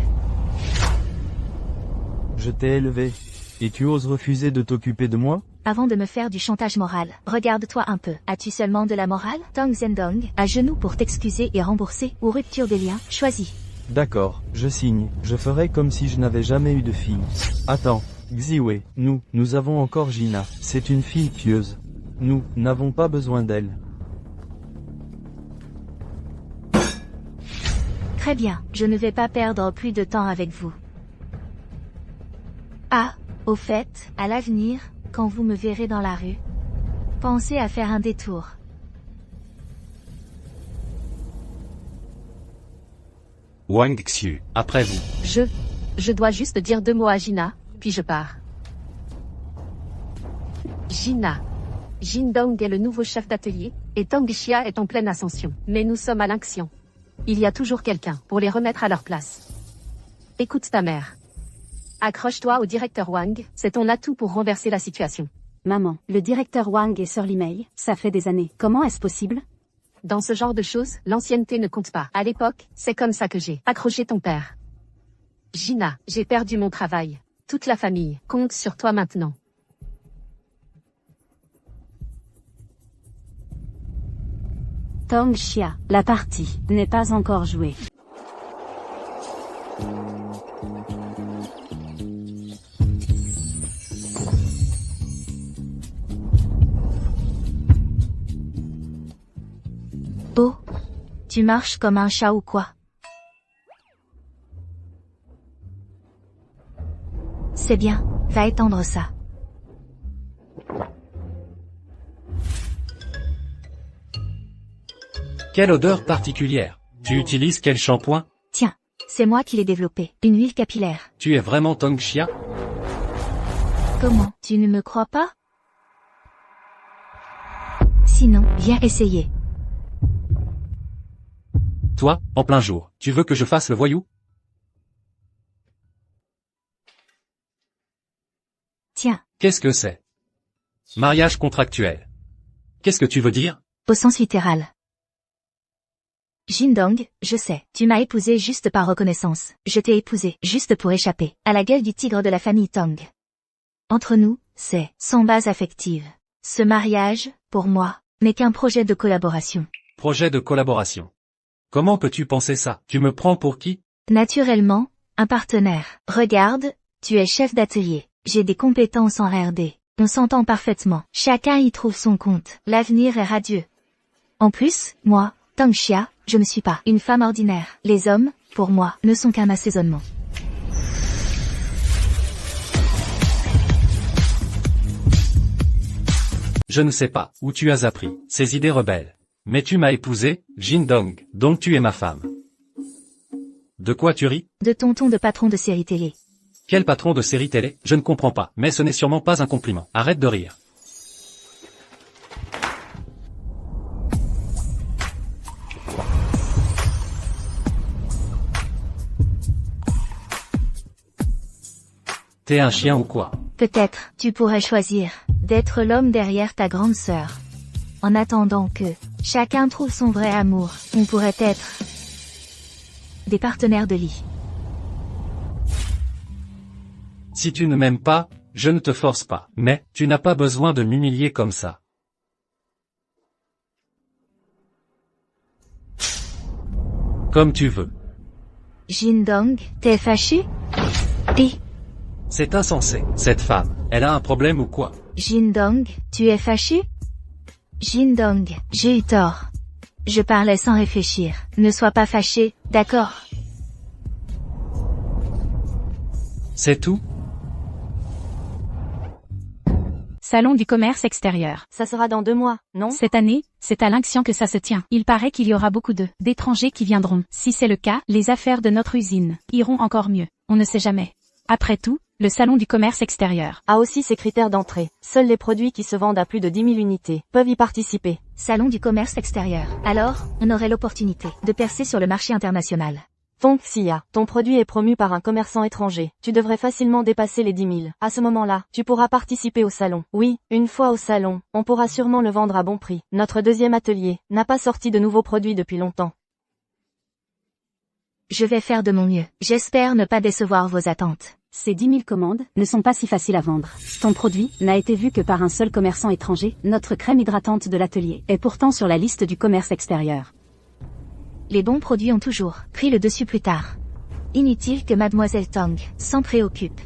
je t'ai élevé. Et tu oses refuser de t'occuper de moi? Avant de me faire du chantage moral, regarde-toi un peu. As-tu seulement de la morale? Tang Zhendong, à genoux pour t'excuser et rembourser, ou rupture des liens, choisis. D'accord, je signe. Je ferai comme si je n'avais jamais eu de fille. Attends, Xiwei, nous avons encore Gina. C'est une fille pieuse. Nous n'avons pas besoin d'elle. Très bien, je ne vais pas perdre plus de temps avec vous. Ah, au fait, à l'avenir, quand vous me verrez dans la rue, pensez à faire un détour. Wang Xiu. Après vous. Je dois juste dire 2 mots à Gina, puis je pars. Gina. Jindong est le nouveau chef d'atelier, et Tang Xia est en pleine ascension. Mais nous sommes à l'Inxian. Il y a toujours quelqu'un pour les remettre à leur place. Écoute ta mère. Accroche-toi au directeur Wang, c'est ton atout pour renverser la situation. Maman, le directeur Wang et Sir Limei, ça fait des années. Comment est-ce possible? Dans ce genre de choses, l'ancienneté ne compte pas. À l'époque, c'est comme ça que j'ai accroché ton père. Gina, j'ai perdu mon travail. Toute la famille compte sur toi maintenant. Tang Xia, la partie n'est pas encore jouée. Oh, tu marches comme un chat ou quoi? C'est bien, va étendre ça. Quelle odeur particulière. Tu utilises quel shampoing? Tiens, c'est moi qui l'ai développé, une huile capillaire. Tu es vraiment Tang Xia? Comment? Tu ne me crois pas? Sinon, viens essayer. Toi, en plein jour, tu veux que je fasse le voyou? Tiens, Qu'est-ce que c'est? Mariage contractuel. Qu'est-ce que tu veux dire? au sens littéral. Jindong, je sais, tu m'as épousé juste par reconnaissance. Je t'ai épousé juste pour échapper à la gueule du tigre de la famille Tang. Entre nous, c'est sans base affective. Ce mariage, pour moi, n'est qu'un projet de collaboration. Projet de collaboration. Comment peux-tu penser ça? Tu me prends pour qui? Naturellement, un partenaire. Regarde, tu es chef d'atelier. J'ai des compétences en R&D. On s'entend parfaitement. Chacun y trouve son compte. L'avenir est radieux. En plus, moi, Tang Xia, je ne suis pas une femme ordinaire. Les hommes, pour moi, ne sont qu'un assaisonnement. Je ne sais pas où tu as appris ces idées rebelles. Mais tu m'as épousé, Jindong, donc tu es ma femme. De quoi tu ris? De ton ton de patron de série télé. Quel patron de série télé? Je ne comprends pas, mais ce n'est sûrement pas un compliment. Arrête de rire. T'es un chien ou quoi? Peut-être, tu pourrais choisir d'être l'homme derrière ta grande sœur. En attendant que chacun trouve son vrai amour, on pourrait être des partenaires de lit. Si tu ne m'aimes pas, je ne te force pas. Mais, tu n'as pas besoin de m'humilier comme ça. Comme tu veux. Jindong, t'es fâché? Ti. C'est insensé. Cette femme, elle a un problème ou quoi? Jindong, tu es fâché? Jindong, j'ai eu tort. Je parlais sans réfléchir. Ne sois pas fâché, d'accord? C'est tout? Salon du commerce extérieur. Ça sera dans 2 mois, non? Cette année, c'est à Linxian que ça se tient. Il paraît qu'il y aura beaucoup d'étrangers qui viendront. Si c'est le cas, les affaires de notre usine iront encore mieux. On ne sait jamais. Après tout, le salon du commerce extérieur a aussi ses critères d'entrée. Seuls les produits qui se vendent à plus de 10 000 unités peuvent y participer. Salon du commerce extérieur. Alors, on aurait l'opportunité de percer sur le marché international. Tong Xia, ton produit est promu par un commerçant étranger. Tu devrais facilement dépasser les 10 000. À ce moment-là, tu pourras participer au salon. Oui, une fois au salon, on pourra sûrement le vendre à bon prix. Notre deuxième atelier n'a pas sorti de nouveaux produits depuis longtemps. Je vais faire de mon mieux. J'espère ne pas décevoir vos attentes. Ces 10 000 commandes ne sont pas si faciles à vendre. Ton produit n'a été vu que par un seul commerçant étranger. Notre crème hydratante de l'atelier est pourtant sur la liste du commerce extérieur. Les bons produits ont toujours pris le dessus plus tard. Inutile que Mademoiselle Tang s'en préoccupe.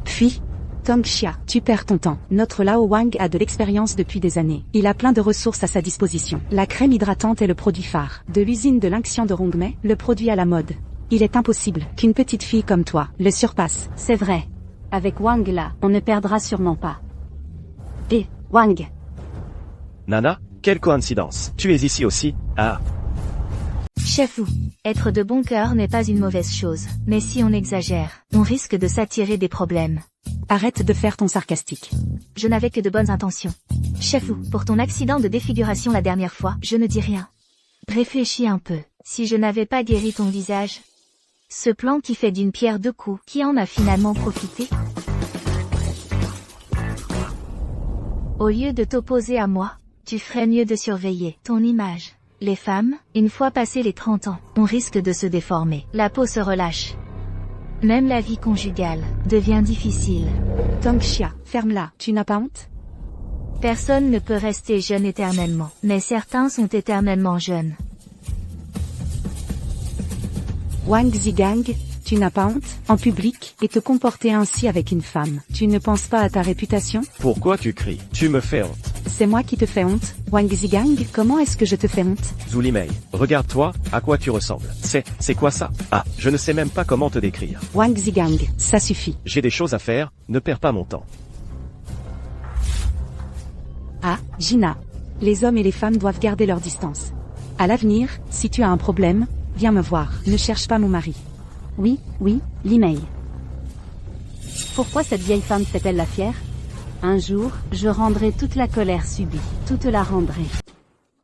Puis, Tang Xia, tu perds ton temps. Notre Lao Wang a de l'expérience depuis des années. Il a plein de ressources à sa disposition. La crème hydratante est le produit phare de l'usine de Linxian de Rongmei, le produit à la mode. Il est impossible qu'une petite fille comme toi le surpasse. C'est vrai. Avec Wang là, on ne perdra sûrement pas. Et, Wang. Nana, quelle coïncidence. Tu es ici aussi? Ah. Chef Wu, être de bon cœur n'est pas une mauvaise chose. Mais si on exagère, on risque de s'attirer des problèmes. Arrête de faire ton sarcastique. Je n'avais que de bonnes intentions. Chef Wu, pour ton accident de défiguration la dernière fois, je ne dis rien. Réfléchis un peu. Si je n'avais pas guéri ton visage... Ce plan qui fait d'une pierre 2 coups, qui en a finalement profité? Au lieu de t'opposer à moi, tu ferais mieux de surveiller ton image. Les femmes, une fois passé les 30 ans, on risque de se déformer. La peau se relâche. Même la vie conjugale devient difficile. Tang Xia, ferme-la. Tu n'as pas honte? Personne ne peut rester jeune éternellement, mais certains sont éternellement jeunes. Wang Zigang, tu n'as pas honte, en public, et te comporter ainsi avec une femme. Tu ne penses pas à ta réputation? Pourquoi tu cries? Tu me fais honte. C'est moi qui te fais honte. Wang Zigang, comment est-ce que je te fais honte? Zuli Mei, regarde-toi, à quoi tu ressembles. C'est quoi ça? Ah, je ne sais même pas comment te décrire. Wang Zigang, ça suffit. J'ai des choses à faire, ne perds pas mon temps. Ah, Gina. Les hommes et les femmes doivent garder leur distance. À l'avenir, si tu as un problème, viens me voir. Ne cherche pas mon mari. Oui, Li Mei. Pourquoi cette vieille femme fait-elle la fière? Un jour, je rendrai toute la colère subie. Toute la rendrai.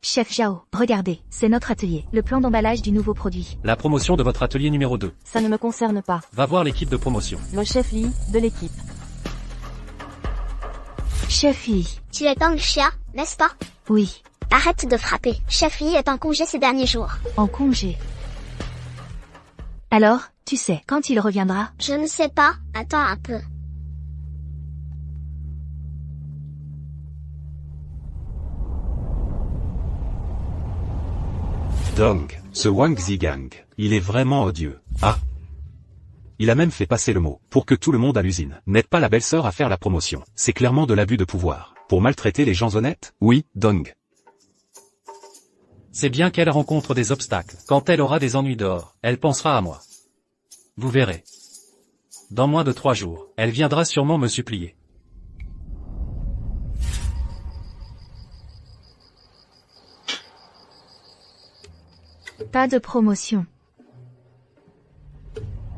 Chef Zhao, regardez, c'est notre atelier. Le plan d'emballage du nouveau produit. La promotion de votre atelier numéro 2. Ça ne me concerne pas. Va voir l'équipe de promotion. Le chef Li, de l'équipe. Chef Li. Tu es Tang Xia, n'est-ce pas? Oui. Arrête de frapper. Chef Yi est en congé ces derniers jours. En congé. Alors, tu sais, quand il reviendra? Je ne sais pas. Attends un peu. Dong, ce Wang Zigang, il est vraiment odieux. Ah. Il a même fait passer le mot, pour que tout le monde à l'usine n'aide pas la belle-sœur à faire la promotion. C'est clairement de l'abus de pouvoir. Pour maltraiter les gens honnêtes? Oui, Dong. C'est bien qu'elle rencontre des obstacles. Quand elle aura des ennuis dehors, elle pensera à moi. Vous verrez. Dans moins de 3 jours, elle viendra sûrement me supplier. Pas de promotion.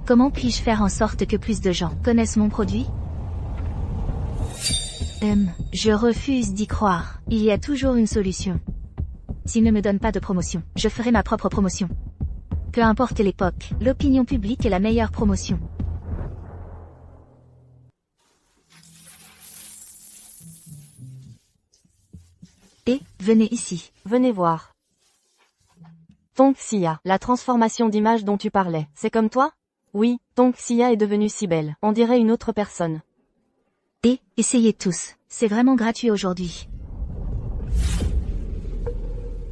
Comment puis-je faire en sorte que plus de gens connaissent mon produit? Je refuse d'y croire. Il y a toujours une solution. S'il ne me donne pas de promotion, je ferai ma propre promotion. Peu importe l'époque, l'opinion publique est la meilleure promotion. Et, venez ici. Venez voir. Tong Xia, la transformation d'image dont tu parlais, c'est comme toi? Oui, Tong Xia est devenue si belle, on dirait une autre personne. Et, essayez tous, c'est vraiment gratuit aujourd'hui.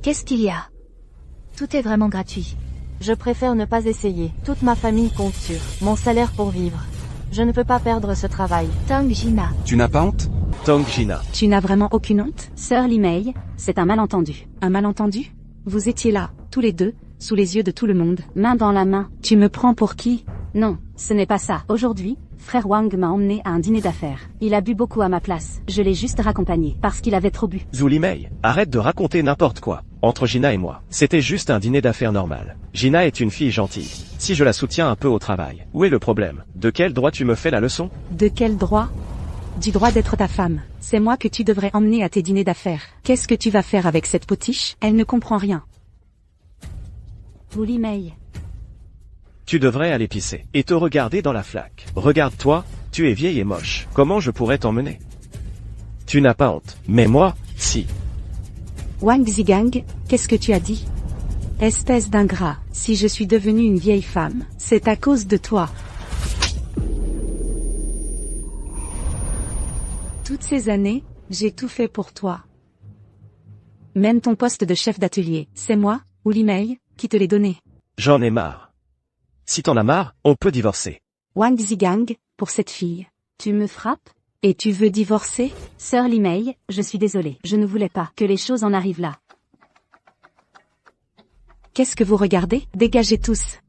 Qu'est-ce qu'il y a? Tout est vraiment gratuit. Je préfère ne pas essayer, toute ma famille compte sur mon salaire pour vivre. Je ne peux pas perdre ce travail. Tong Gina. Tu n'as pas honte? Tong Gina. Tu n'as vraiment aucune honte? Sœur Li Mei, c'est un malentendu. Un malentendu? Vous étiez là, tous les deux, sous les yeux de tout le monde, main dans la main. Tu me prends pour qui? Non, ce n'est pas ça. Aujourd'hui, frère Wang m'a emmené à un dîner d'affaires. Il a bu beaucoup à ma place. Je l'ai juste raccompagné, parce qu'il avait trop bu. Zhu Li Mei, arrête de raconter n'importe quoi. Entre Gina et moi, c'était juste un dîner d'affaires normal. Gina est une fille gentille. Si je la soutiens un peu au travail, où est le problème? De quel droit tu me fais la leçon? De quel droit? Du droit d'être ta femme. C'est moi que tu devrais emmener à tes dîners d'affaires. Qu'est-ce que tu vas faire avec cette potiche? Elle ne comprend rien. Vous Li Mei. Tu devrais aller pisser et te regarder dans la flaque. Regarde-toi, tu es vieille et moche. Comment je pourrais t'emmener? Tu n'as pas honte. Mais moi, si. Wang Zigang, qu'est-ce que tu as dit? Espèce d'ingrat, si je suis devenue une vieille femme, c'est à cause de toi. Toutes ces années, j'ai tout fait pour toi. Même ton poste de chef d'atelier, c'est moi, ou Li Mei, qui te l'ai donné. J'en ai marre. Si t'en as marre, on peut divorcer. Wang Zigang, pour cette fille. Tu me frappes? Et tu veux divorcer? Sœur Li Mei, je suis désolée. Je ne voulais pas que les choses en arrivent là. Qu'est-ce que vous regardez? Dégagez tous.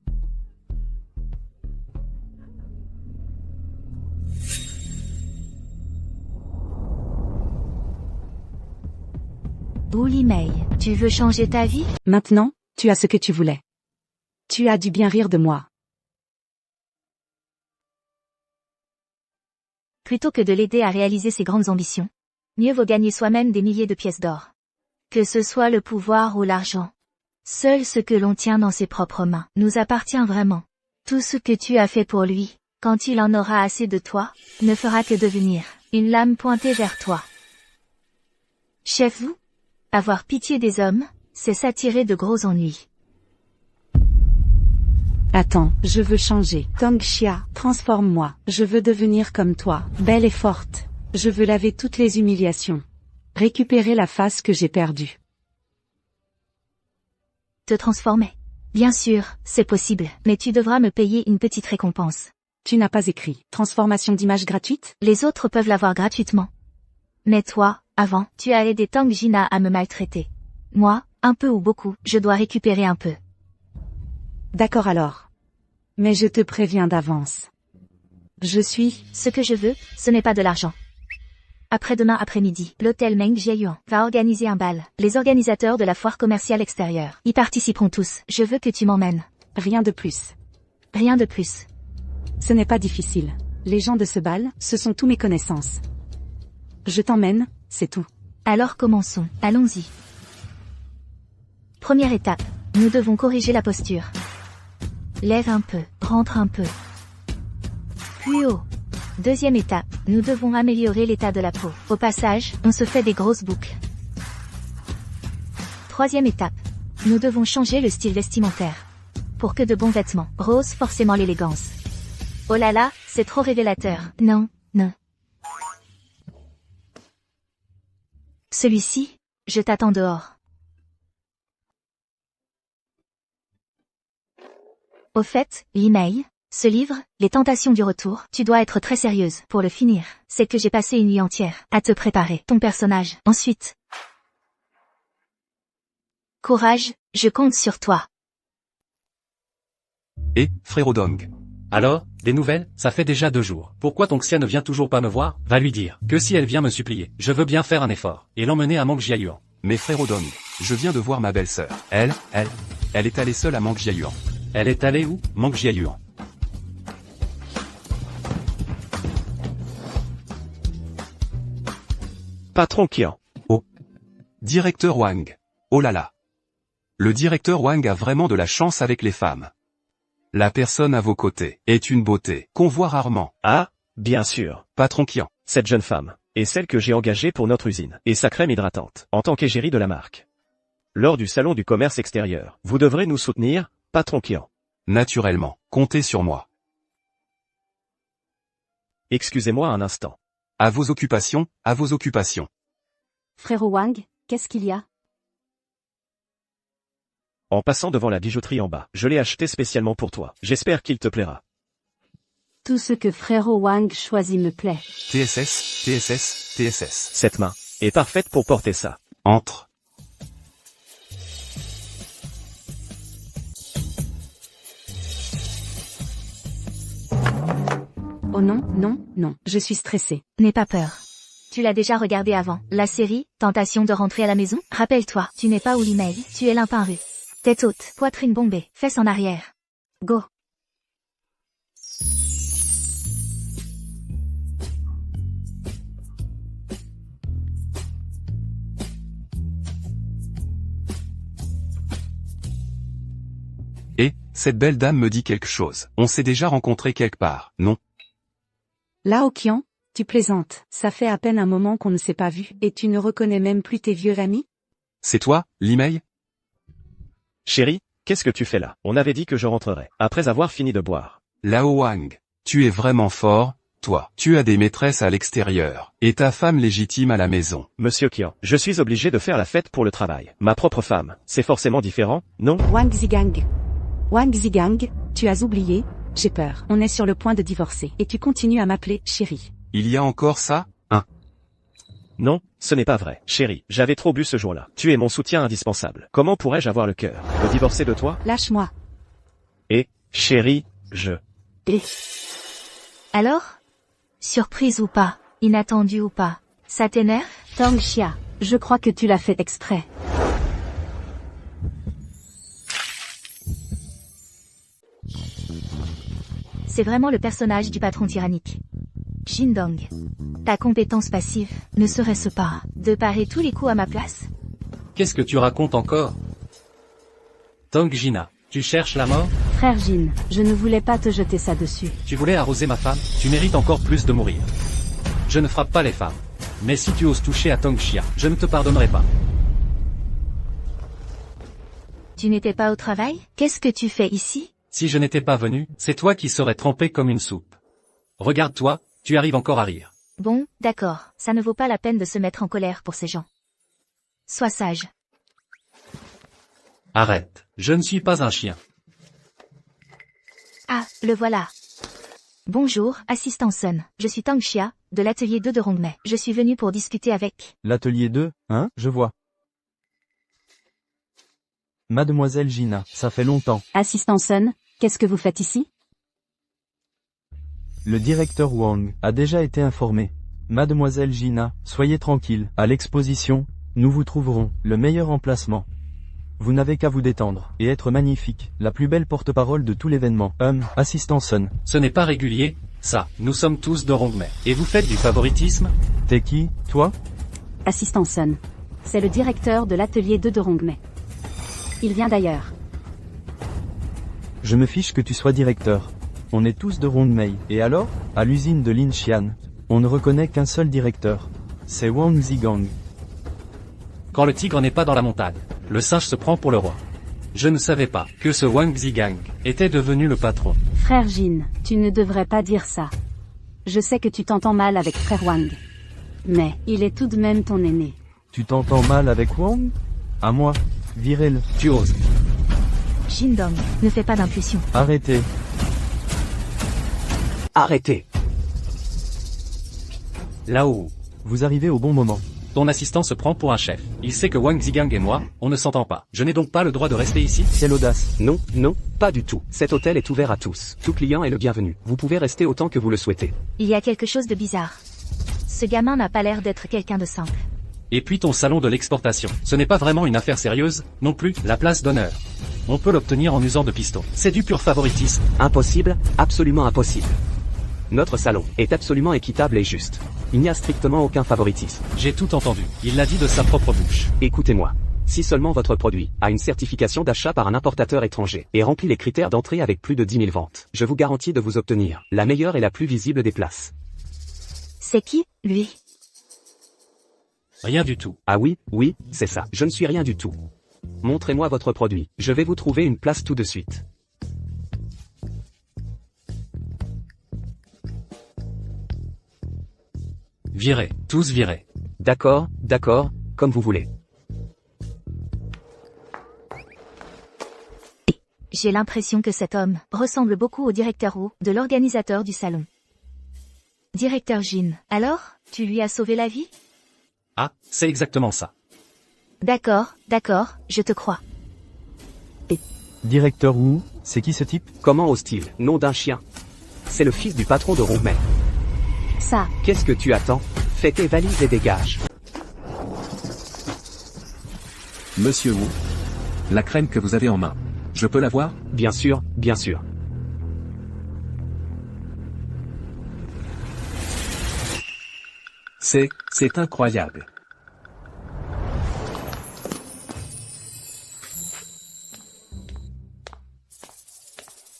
Zhu Li Mei, tu veux changer ta vie? Maintenant, tu as ce que tu voulais. Tu as dû bien rire de moi. Plutôt que de l'aider à réaliser ses grandes ambitions, mieux vaut gagner soi-même des milliers de pièces d'or. Que ce soit le pouvoir ou l'argent. Seul ce que l'on tient dans ses propres mains nous appartient vraiment. Tout ce que tu as fait pour lui, quand il en aura assez de toi, ne fera que devenir une lame pointée vers toi. Chef Wu, avoir pitié des hommes, c'est s'attirer de gros ennuis. Attends, je veux changer. Tong Xia, transforme-moi. Je veux devenir comme toi, belle et forte. Je veux laver toutes les humiliations. Récupérer la face que j'ai perdue. Te transformer. Bien sûr, c'est possible, mais tu devras me payer une petite récompense. Tu n'as pas écrit transformation d'image gratuite? Les autres peuvent l'avoir gratuitement. Mais toi, avant, tu as aidé Tong Gina à me maltraiter. Moi, un peu ou beaucoup, je dois récupérer un peu. D'accord alors. Mais je te préviens d'avance. Je suis... Ce que je veux, ce n'est pas de l'argent. Après-demain après-midi, l'hôtel Meng Jiayuan va organiser un bal. Les organisateurs de la foire commerciale extérieure y participeront tous. Je veux que tu m'emmènes. Rien de plus. Rien de plus. Ce n'est pas difficile. Les gens de ce bal, ce sont tous mes connaissances. Je t'emmène, c'est tout. Alors commençons. Allons-y. Première étape. Nous devons corriger la posture. Lève un peu, rentre un peu. Plus haut. Deuxième étape, nous devons améliorer l'état de la peau. Au passage, on se fait des grosses boucles. Troisième étape. Nous devons changer le style vestimentaire. Pour que de bons vêtements. Rose, forcément l'élégance. Oh là là, c'est trop révélateur. Non, non. Celui-ci, je t'attends dehors. Au fait, l'email, ce livre, Les Tentations du Retour, tu dois être très sérieuse pour le finir. C'est que j'ai passé une nuit entière à te préparer ton personnage. Ensuite. Courage, je compte sur toi. Et, frérot Dong. Alors, des nouvelles? Ça fait déjà 2 jours. Pourquoi Tonxia ne vient toujours pas me voir? Va lui dire que si elle vient me supplier, je veux bien faire un effort et l'emmener à Mangjiayuan. Mais frérot Dong, je viens de voir ma belle-sœur. Elle est allée seule à Mangjiayuan. Elle est allée où? Mangjiayuan. Patron Qian. Oh. Directeur Wang. Oh là là. Le directeur Wang a vraiment de la chance avec les femmes. La personne à vos côtés est une beauté qu'on voit rarement. Ah, bien sûr. Patron Qian. Cette jeune femme est celle que j'ai engagée pour notre usine et sa crème hydratante en tant qu'égérie de la marque. Lors du salon du commerce extérieur, vous devrez nous soutenir, patron Qian. Naturellement, comptez sur moi. Excusez-moi un instant. À vos occupations, à vos occupations. Frérot Wang, qu'est-ce qu'il y a? En passant devant la bijouterie en bas, je l'ai acheté spécialement pour toi. J'espère qu'il te plaira. Tout ce que frérot Wang choisit me plaît. TSS. Cette main est parfaite pour porter ça. Entre. Oh non, non, non, je suis stressée. N'aie pas peur. Tu l'as déjà regardé avant. La série, Tentation de rentrer à la maison? Rappelle-toi, tu n'es pas Oulimail, tu es Limpinru. Tête haute, poitrine bombée, fesses en arrière. Go. Et, cette belle dame me dit quelque chose. On s'est déjà rencontrés quelque part, non? Lao Qian, tu plaisantes. Ça fait à peine un moment qu'on ne s'est pas vu, et tu ne reconnais même plus tes vieux amis? C'est toi, l'email? Chérie, qu'est-ce que tu fais là? On avait dit que je rentrerais, après avoir fini de boire. Lao Wang, tu es vraiment fort, toi. Tu as des maîtresses à l'extérieur, et ta femme légitime à la maison. Monsieur Qian, je suis obligé de faire la fête pour le travail. Ma propre femme, c'est forcément différent, non? Wang Zigang. Wang Zigang, tu as oublié? J'ai peur. On est sur le point de divorcer, et tu continues à m'appeler chérie. Il y a encore ça? Non, ce n'est pas vrai. Chérie, j'avais trop bu ce jour-là. Tu es mon soutien indispensable. Comment pourrais-je avoir le cœur de divorcer de toi? Lâche-moi. Et, chérie, je... Alors? Surprise ou pas? Inattendu ou pas? Ça t'énerve? Tongxia, je crois que tu l'as fait exprès. C'est vraiment le personnage du patron tyrannique. Jindong. Ta compétence passive, ne serait-ce pas de parer tous les coups à ma place? Qu'est-ce que tu racontes encore? Tongjina, tu cherches la mort? Frère Jin, je ne voulais pas te jeter ça dessus. Tu voulais arroser ma femme? Tu mérites encore plus de mourir. Je ne frappe pas les femmes. Mais si tu oses toucher à Tongxia, je ne te pardonnerai pas. Tu n'étais pas au travail? Qu'est-ce que tu fais ici? Si je n'étais pas venu, c'est toi qui serais trempé comme une soupe. Regarde-toi, tu arrives encore à rire. Bon, d'accord, ça ne vaut pas la peine de se mettre en colère pour ces gens. Sois sage. Arrête, je ne suis pas un chien. Ah, le voilà. Bonjour, assistant Sun. Je suis Tongxia, de l'atelier 2 de Rongmei. Je suis venu pour discuter avec... L'atelier 2, hein, je vois. Mademoiselle Gina, ça fait longtemps. Assistant Sun, qu'est-ce que vous faites ici? Le directeur Wang a déjà été informé. Mademoiselle Gina, soyez tranquille. À l'exposition, nous vous trouverons le meilleur emplacement. Vous n'avez qu'à vous détendre et être magnifique, la plus belle porte-parole de tout l'événement. Assistant Sun. Ce n'est pas régulier, ça. Nous sommes tous de Rongmei. Et vous faites du favoritisme? T'es qui, toi? Assistant Sun. C'est le directeur de l'atelier 2 de Rongmei. Il vient d'ailleurs. Je me fiche que tu sois directeur. On est tous de Rongmei. Et alors? À l'usine de Linshan, on ne reconnaît qu'un seul directeur. C'est Wang Zigang. Quand le tigre n'est pas dans la montagne, Le singe se prend pour le roi. Je ne savais pas que ce Wang Zigang était devenu le patron. Frère Jin, tu ne devrais pas dire ça. Je sais que tu t'entends mal avec frère Wang. Mais, il est tout de même ton aîné. Tu t'entends mal avec Wang? À moi. Virez-le. Tu oses. Jindong, ne fais pas d'impulsion. Arrêtez. Arrêtez. Là-haut. Vous arrivez au bon moment. Ton assistant se prend pour un chef. Il sait que Wang Zigang et moi, on ne s'entend pas. Je n'ai donc pas le droit de rester ici? Quelle audace. Non, non, pas du tout. Cet hôtel est ouvert à tous. Tout client est le bienvenu. Vous pouvez rester autant que vous le souhaitez. Il y a quelque chose de bizarre. Ce gamin n'a pas l'air d'être quelqu'un de simple. Et puis ton salon de l'exportation. Ce n'est pas vraiment une affaire sérieuse, non plus, la place d'honneur. On peut l'obtenir en usant de pistons. C'est du pur favoritisme. Impossible, absolument impossible. Notre salon est absolument équitable et juste. Il n'y a strictement aucun favoritisme. J'ai tout entendu. Il l'a dit de sa propre bouche. Écoutez-moi. Si seulement votre produit a une certification d'achat par un importateur étranger et remplit les critères d'entrée avec plus de 10 000 ventes, je vous garantis de vous obtenir la meilleure et la plus visible des places. C'est qui, lui? Rien du tout. Ah oui, oui, c'est ça. Je ne suis rien du tout. Montrez-moi votre produit. Je vais vous trouver une place tout de suite. Virez. Tous virez. D'accord, d'accord, comme vous voulez. J'ai l'impression que cet homme ressemble beaucoup au directeur Wu, de l'organisateur du salon. Directeur Jin, alors, tu lui as sauvé la vie? Ah, c'est exactement ça. D'accord, d'accord, je te crois. Directeur Wu, c'est qui ce type? Comment ose-t-il? Nom d'un chien. C'est le fils du patron de Rongmei. Ça. Qu'est-ce que tu attends? Fais tes valises et dégage. Monsieur Wu. La crème que vous avez en main. Je peux la voir? Bien sûr, bien sûr. C'est incroyable.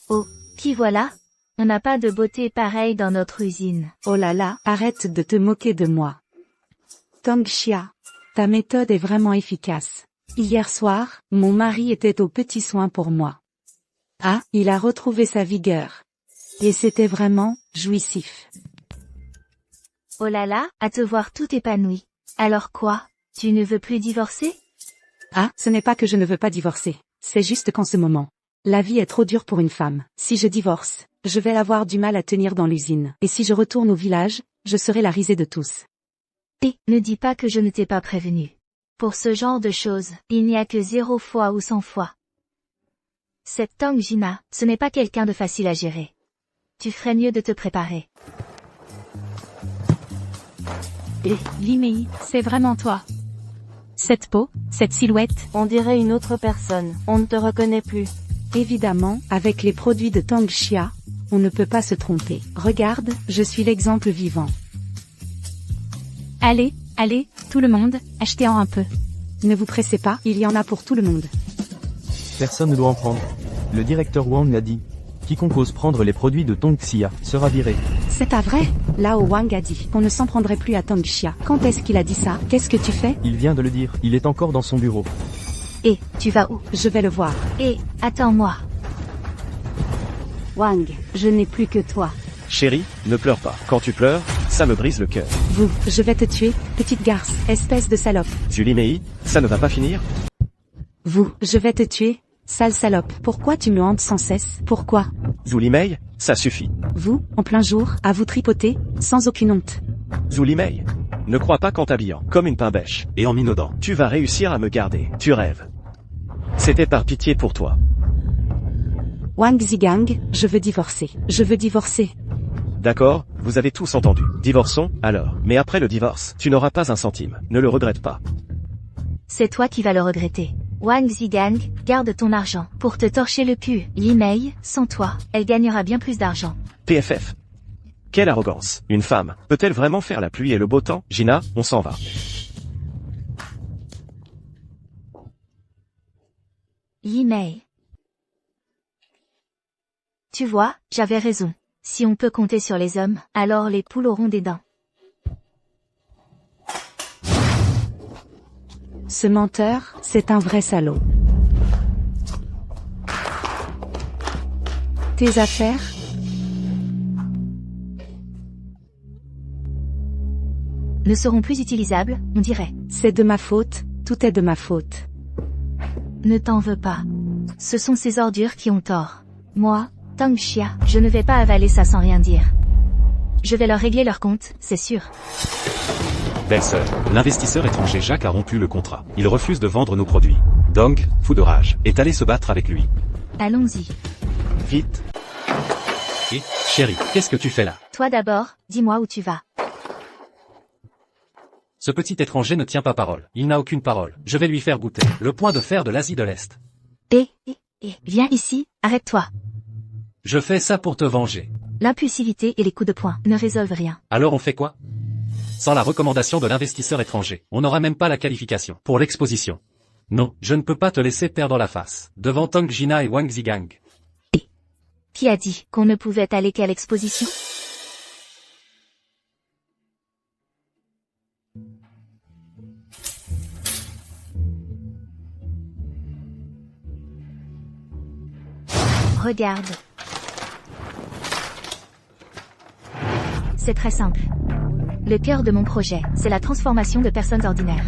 Oh, qui voilà? On n'a pas de beauté pareille dans notre usine. Oh là là, arrête de te moquer de moi. Tong Xia, ta méthode est vraiment efficace. Hier soir, mon mari était aux petits soins pour moi. Ah, il a retrouvé sa vigueur. Et c'était vraiment jouissif. Oh là là, à te voir tout épanoui. Alors quoi? Tu ne veux plus divorcer? Ah, ce n'est pas que je ne veux pas divorcer. C'est juste qu'en ce moment, la vie est trop dure pour une femme. Si je divorce, je vais avoir du mal à tenir dans l'usine. Et si je retourne au village, je serai la risée de tous. Et ne dis pas que je ne t'ai pas prévenu. Pour ce genre de choses, il n'y a que 0 fois ou 100 fois. Cette Tang Jina, ce n'est pas quelqu'un de facile à gérer. Tu ferais mieux de te préparer. Et, Limei, c'est vraiment toi. Cette peau, cette silhouette. On dirait une autre personne. On ne te reconnaît plus. Évidemment, avec les produits de Tang Xia, on ne peut pas se tromper. Regarde, je suis l'exemple vivant. Allez, allez, tout le monde, achetez-en un peu. Ne vous pressez pas, il y en a pour tout le monde. Personne ne doit en prendre. Le directeur Wang l'a dit. Quiconque ose prendre les produits de Tong Xia sera viré. C'est pas vrai? Lao Wang a dit qu'on ne s'en prendrait plus à Tang Xia. Quand est-ce qu'il a dit ça? Qu'est-ce que tu fais? Il vient de le dire. Il est encore dans son bureau. Et, tu vas où? Je vais le voir. Et, attends-moi. Wang, je n'ai plus que toi. Chérie, ne pleure pas. Quand tu pleures, ça me brise le cœur. Vous, je vais te tuer, petite garce, espèce de salope. Julie Mei, ça ne va pas finir? Vous, je vais te tuer, sale salope. Pourquoi tu me hantes sans cesse? Pourquoi? Zuli Mei, ça suffit. Vous, en plein jour, à vous tripoter, sans aucune honte. Zuli Mei, ne crois pas qu'en t'habillant comme une pain-bêche Et en minaudant. tu vas réussir à me garder. Tu rêves. C'était par pitié pour toi. Wang Zigang, je veux divorcer. Je veux divorcer. D'accord, vous avez tous entendu. Divorçons, alors. Mais après le divorce, tu n'auras pas un centime. Ne le regrette pas. C'est toi qui vas le regretter. Wang Zigang, garde ton argent pour te torcher le cul. Limei, sans toi, elle gagnera bien plus d'argent. PFF. Quelle arrogance. Une femme, peut-elle vraiment faire la pluie et le beau temps? Gina, on s'en va. Limei. Tu vois, j'avais raison. Si on peut compter sur les hommes, alors les poules auront des dents. Ce menteur, c'est un vrai salaud. Tes affaires? Ne seront plus utilisables, on dirait. C'est de ma faute, tout est de ma faute. Ne t'en veux pas. Ce sont ces ordures qui ont tort. Moi, Tang Xia, je ne vais pas avaler ça sans rien dire. Je vais leur régler leur compte, c'est sûr. Belle-sœur, l'investisseur étranger Jacques a rompu le contrat. Il refuse de vendre nos produits. Dong, fou de rage, est allé se battre avec lui. Allons-y. Vite. Et, chérie, qu'est-ce que tu fais là? Toi d'abord, dis-moi où tu vas. Ce petit étranger ne tient pas parole. Il n'a aucune parole. Je vais lui faire goûter le point de fer de l'Asie de l'Est. Viens ici, arrête-toi. Je fais ça pour te venger. L'impulsivité et les coups de poing ne résolvent rien. Alors on fait quoi? Sans la recommandation de l'investisseur étranger, on n'aura même pas la qualification pour l'exposition. Non, je ne peux pas te laisser perdre la face devant Tang Jina et Wang Zigang. Qui a dit qu'on ne pouvait aller qu'à l'exposition? Regarde. C'est très simple. Le cœur de mon projet, c'est la transformation de personnes ordinaires.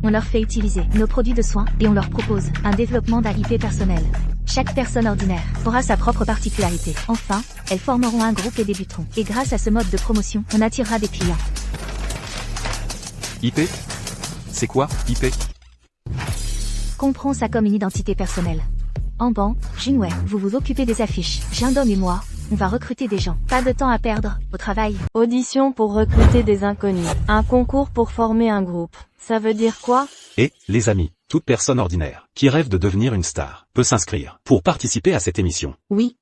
On leur fait utiliser nos produits de soins et on leur propose un développement d'un IP personnel. Chaque personne ordinaire aura sa propre particularité. Enfin, elles formeront un groupe et débuteront. Et grâce à ce mode de promotion, on attirera des clients. IP? C'est quoi, IP? Comprends ça comme une identité personnelle. En ban, Junwei, vous vous occupez des affiches. Jindong et moi, on va recruter des gens. Pas de temps à perdre, au travail. Audition pour recruter des inconnus. Un concours pour former un groupe. Ça veut dire quoi? Et, les amis, toute personne ordinaire qui rêve de devenir une star peut s'inscrire pour participer à cette émission. Oui,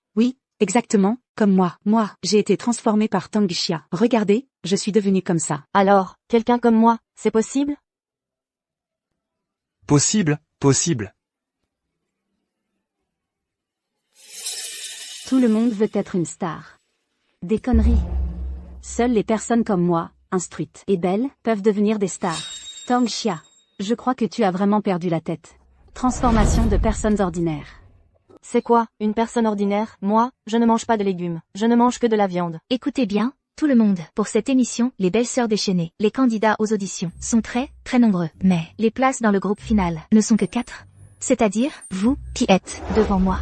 exactement, comme moi. Moi, j'ai été transformé par Tang Xia. Regardez, je suis devenu comme ça. Alors, quelqu'un comme moi, c'est possible? Possible. Tout le monde veut être une star. Des conneries. Seules les personnes comme moi, instruites et belles, peuvent devenir des stars. Tang Xia, je crois que tu as vraiment perdu la tête. Transformation de personnes ordinaires. C'est quoi, une personne ordinaire? Moi, je ne mange pas de légumes. Je ne mange que de la viande. Écoutez bien, tout le monde, pour cette émission, les belles sœurs déchaînées, les candidats aux auditions, sont très, très nombreux. Mais, les places dans le groupe final ne sont que 4. C'est-à-dire, vous, qui êtes devant moi.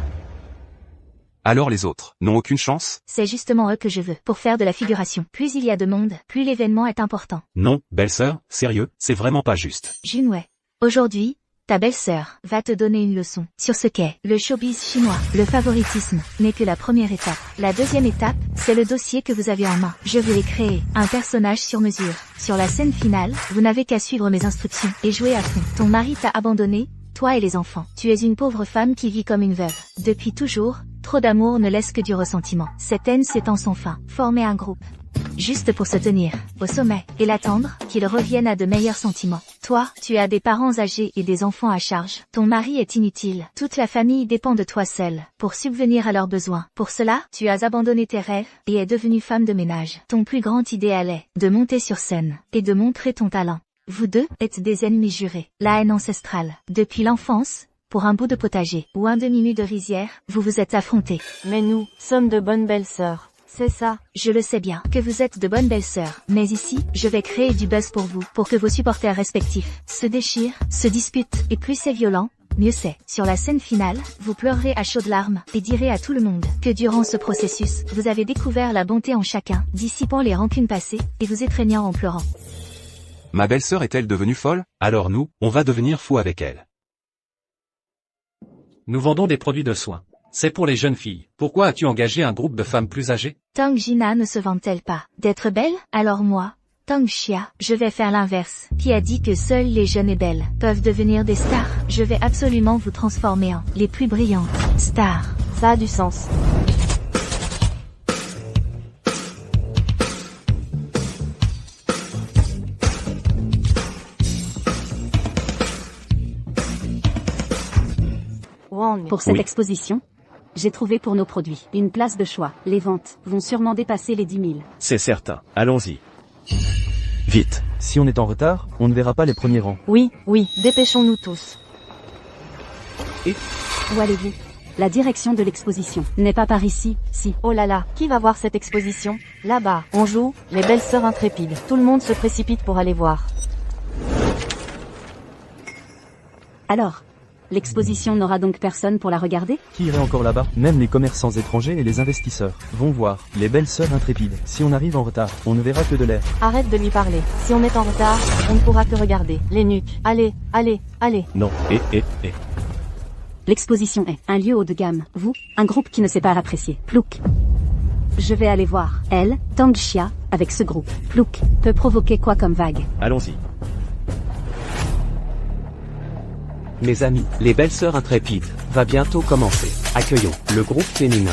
Alors les autres n'ont aucune chance? C'est justement eux que je veux, pour faire de la figuration. Plus il y a de monde, plus l'événement est important. Non, belle-sœur, sérieux, c'est vraiment pas juste. Junwei, aujourd'hui, ta belle-sœur va te donner une leçon sur ce qu'est le showbiz chinois. Le favoritisme n'est que la première étape. La deuxième étape, c'est le dossier que vous avez en main. Je vous ai créé un personnage sur mesure. Sur la scène finale, vous n'avez qu'à suivre mes instructions et jouer à fond. Ton mari t'a abandonné, toi et les enfants. Tu es une pauvre femme qui vit comme une veuve. Depuis toujours, trop d'amour ne laisse que du ressentiment. Cette haine s'étend sans fin. Former un groupe. Juste pour se tenir au sommet et l'attendre qu'il revienne à de meilleurs sentiments. Toi, tu as des parents âgés et des enfants à charge. Ton mari est inutile. Toute la famille dépend de toi seule pour subvenir à leurs besoins. Pour cela, tu as abandonné tes rêves et es devenue femme de ménage. Ton plus grand idéal est de monter sur scène et de montrer ton talent. Vous deux êtes des ennemis jurés. La haine ancestrale. Depuis l'enfance, pour un bout de potager ou un demi-mu de rizière, vous vous êtes affrontés. Mais nous sommes de bonnes belles sœurs. C'est ça. Je le sais bien, que vous êtes de bonnes belles sœurs. Mais ici, je vais créer du buzz pour vous, pour que vos supporters respectifs se déchirent, se disputent, et plus c'est violent, mieux c'est. Sur la scène finale, vous pleurerez à chaudes larmes, et direz à tout le monde que durant ce processus, vous avez découvert la bonté en chacun, dissipant les rancunes passées, et vous étreignant en pleurant. Ma belle-sœur est-elle devenue folle? Alors nous, on va devenir fous avec elle. Nous vendons des produits de soins. C'est pour les jeunes filles. Pourquoi as-tu engagé un groupe de femmes plus âgées? Tang Jina ne se vante-t-elle pas d'être belle? Alors moi, Tang Xia, je vais faire l'inverse. Qui a dit que seules les jeunes et belles peuvent devenir des stars? Je vais absolument vous transformer en les plus brillantes stars. Ça a du sens. Pour cette exposition, j'ai trouvé pour nos produits une place de choix. Les ventes vont sûrement dépasser les 10 000. C'est certain. Allons-y. Vite. Si on est en retard, on ne verra pas les premiers rangs. Oui, oui, dépêchons-nous tous. Où allez-vous? La direction de l'exposition. N'est pas par ici, si. Oh là là, qui va voir cette exposition? Là-bas, on joue, les belles sœurs intrépides. Tout le monde se précipite pour aller voir. Alors, l'exposition n'aura donc personne pour la regarder? Qui irait encore là-bas? Même les commerçants étrangers et les investisseurs vont voir les belles sœurs intrépides. Si on arrive en retard, on ne verra que de l'air. Arrête de lui parler. Si on est en retard, on ne pourra que regarder. Les nuques. Allez, allez, allez. Non, L'exposition est un lieu haut de gamme. Vous, un groupe qui ne sait pas l'apprécier. Plouk. Je vais aller voir. Elle, Tangxia, avec ce groupe. Plouk, peut provoquer quoi comme vague? Allons-y. Mes amis, les belles sœurs intrépides, va bientôt commencer. Accueillons le groupe féminin.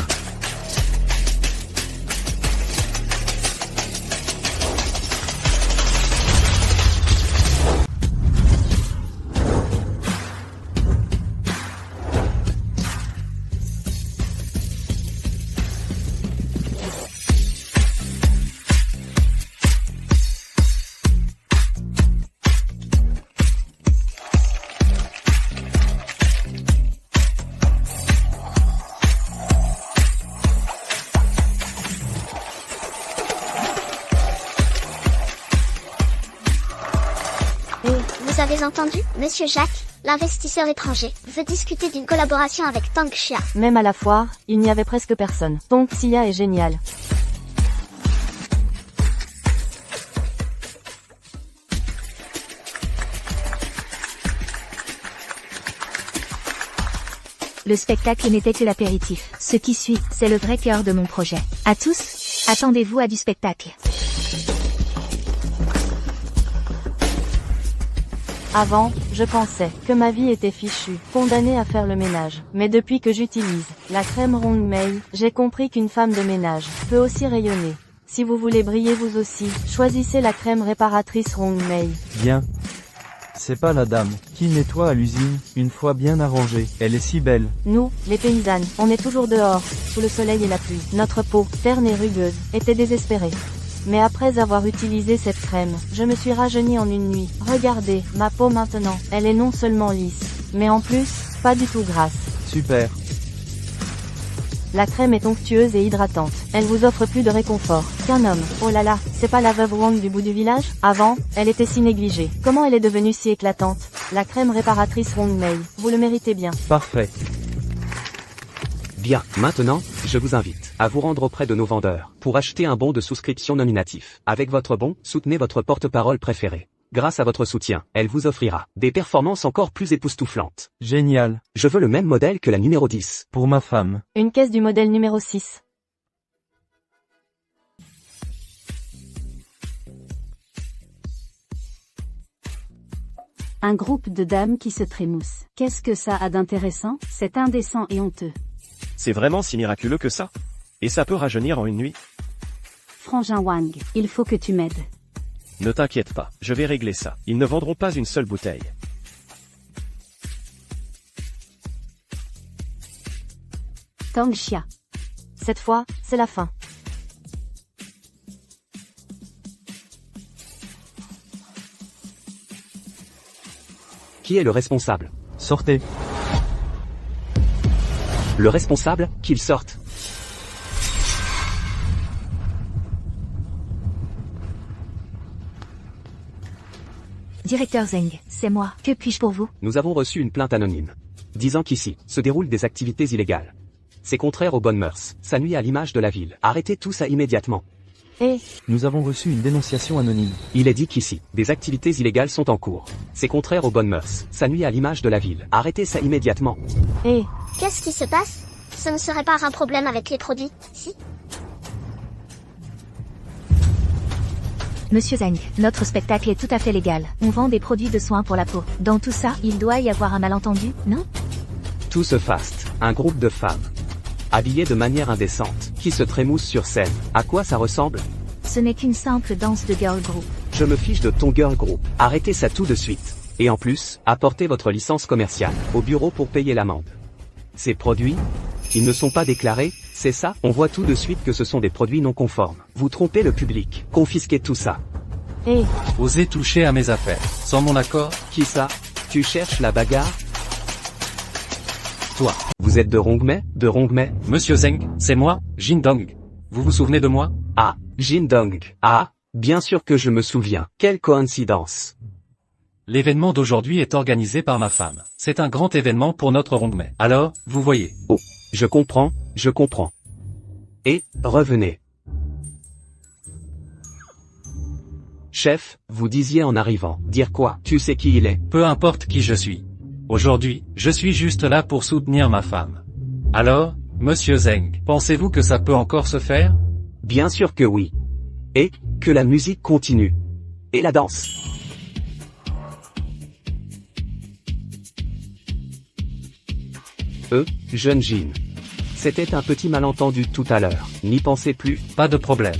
Vous avez entendu, Monsieur Jacques, l'investisseur étranger, veut discuter d'une collaboration avec Tangxia. Même à la foire, il n'y avait presque personne. Tangxia est génial. Le spectacle n'était que l'apéritif. Ce qui suit, c'est le vrai cœur de mon projet. À tous, attendez-vous à du spectacle. Avant, je pensais que ma vie était fichue, condamnée à faire le ménage. Mais depuis que j'utilise la crème Rongmei, j'ai compris qu'une femme de ménage peut aussi rayonner. Si vous voulez briller vous aussi, choisissez la crème réparatrice Rongmei. Bien. C'est pas la dame qui nettoie à l'usine, une fois bien arrangée. Elle est si belle. Nous, les paysannes, on est toujours dehors, sous le soleil et la pluie. Notre peau, terne et rugueuse, était désespérée. Mais après avoir utilisé cette crème, je me suis rajeunie en une nuit. Regardez, ma peau maintenant, elle est non seulement lisse, mais en plus, pas du tout grasse. Super. La crème est onctueuse et hydratante. Elle vous offre plus de réconfort qu'un homme. Oh là là, c'est pas la veuve Wang du bout du village? Avant, elle était si négligée. Comment elle est devenue si éclatante? La crème réparatrice Rongmei, vous le méritez bien. Parfait. Bien, maintenant, je vous invite à vous rendre auprès de nos vendeurs pour acheter un bon de souscription nominatif. Avec votre bon, soutenez votre porte-parole préférée. Grâce à votre soutien, elle vous offrira des performances encore plus époustouflantes. Génial. Je veux le même modèle que la numéro 10. Pour ma femme. Une caisse du modèle numéro 6. Un groupe de dames qui se trémoussent. Qu'est-ce que ça a d'intéressant? C'est indécent et honteux. C'est vraiment si miraculeux que ça? Et ça peut rajeunir en une nuit? Frangin Wang, il faut que tu m'aides. Ne t'inquiète pas, je vais régler ça. Ils ne vendront pas une seule bouteille. Tangxia. Cette fois, c'est la fin. Qui est le responsable? Sortez. Le responsable, qu'il sorte. Directeur Zeng, c'est moi. Que puis-je pour vous? Nous avons reçu une plainte anonyme, disant qu'ici se déroulent des activités illégales. C'est contraire aux bonnes mœurs, ça nuit à l'image de la ville. Arrêtez tout ça immédiatement. Nous avons reçu une dénonciation anonyme. Il est dit qu'ici, des activités illégales sont en cours. C'est contraire aux bonnes mœurs, ça nuit à l'image de la ville. Arrêtez ça immédiatement. Qu'est-ce qui se passe? Ce ne serait pas un problème avec les produits, si? Monsieur Zeng, notre spectacle est tout à fait légal. On vend des produits de soins pour la peau. Dans tout ça, il doit y avoir un malentendu, non? Tout se faste, un groupe de femmes, habillées de manière indécente, qui se trémoussent sur scène. À quoi ça ressemble? Ce n'est qu'une simple danse de girl group. Je me fiche de ton girl group. Arrêtez ça tout de suite. Et en plus, apportez votre licence commerciale au bureau pour payer l'amende. Ces produits, ils ne sont pas déclarés, c'est ça? On voit tout de suite que ce sont des produits non conformes. Vous trompez le public. Confisquez tout ça. Hé, Osez toucher à mes affaires. Sans mon accord, Qui ça? Tu cherches la bagarre? toi. Vous êtes de Rongmei? De Rongmei? Monsieur Zeng, c'est moi, Jin Dong. Vous vous souvenez de moi? Ah, Jin Dong. Ah, bien sûr que je me souviens. Quelle coïncidence. L'événement d'aujourd'hui est organisé par ma femme. C'est un grand événement pour notre Rongmei. Alors, vous voyez. Oh, je comprends, je comprends. Et, revenez. Chef, vous disiez en arrivant, dire quoi? Tu sais qui il est? Peu importe qui je suis. Aujourd'hui, je suis juste là pour soutenir ma femme. Alors, monsieur Zeng, pensez-vous que ça peut encore se faire? Bien sûr que oui. Et, que la musique continue. Et la danse. Jeune Jin. C'était un petit malentendu tout à l'heure. N'y pensez plus? Pas de problème.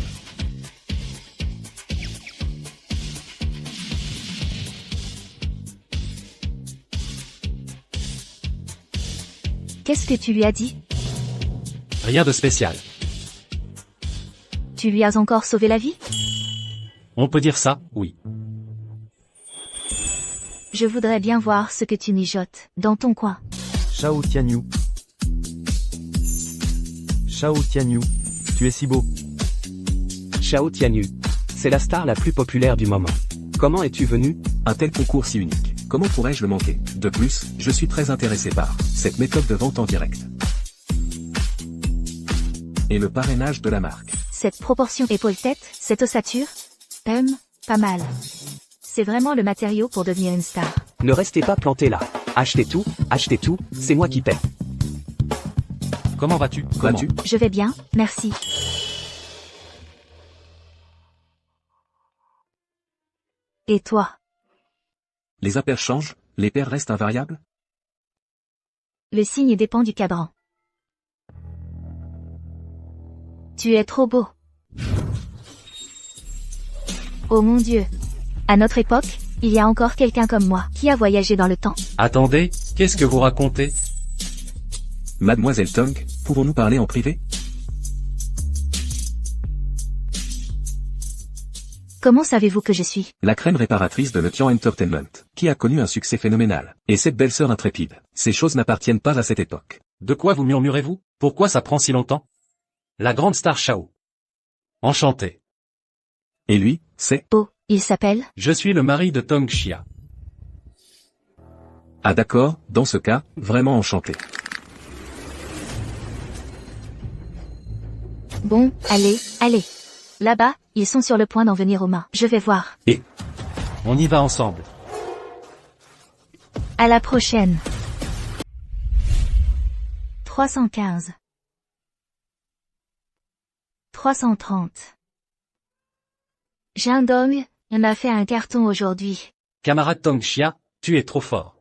Qu'est-ce que tu lui as dit? Rien de spécial. Tu lui as encore sauvé la vie? On peut dire ça, oui. Je voudrais bien voir ce que tu mijotes, dans ton coin. Shao Tianyu. Shao Tianyu. Tu es si beau. Shao Tianyu. C'est la star la plus populaire du moment. Comment es-tu venu? Un tel concours si unique. Comment pourrais-je le manquer? De plus, je suis très intéressé par cette méthode de vente en direct. Et le parrainage de la marque. Cette proportion épaule-tête, cette ossature? Pas mal. C'est vraiment le matériau pour devenir une star. Ne restez pas planté là. Achetez tout, c'est moi qui paie. Comment vas-tu? Comment? Je vais bien, merci. Et toi? Les impaires changent, les paires restent invariables? Le signe dépend du cadran. Tu es trop beau. Oh mon Dieu. À notre époque, il y a encore quelqu'un comme moi qui a voyagé dans le temps. Attendez, qu'est-ce que vous racontez? Mademoiselle Tong, pouvons-nous parler en privé? Comment savez-vous que je suis? La crème réparatrice de Le Tian Entertainment, qui a connu un succès phénoménal. Et cette belle sœur intrépide. Ces choses n'appartiennent pas à cette époque. De quoi vous murmurez-vous? Pourquoi ça prend si longtemps? La grande star Shao. Enchanté. Et lui, c'est? Oh, il s'appelle? Je suis le mari de Tong Xia. Ah d'accord, dans ce cas, vraiment enchanté. Bon, allez. Là-bas, ils sont sur le point d'en venir aux mains. Je vais voir. Et on y va ensemble. À la prochaine. 315. 330. Jindong, on a fait un carton aujourd'hui. Camarade Tong Xia, tu es trop fort.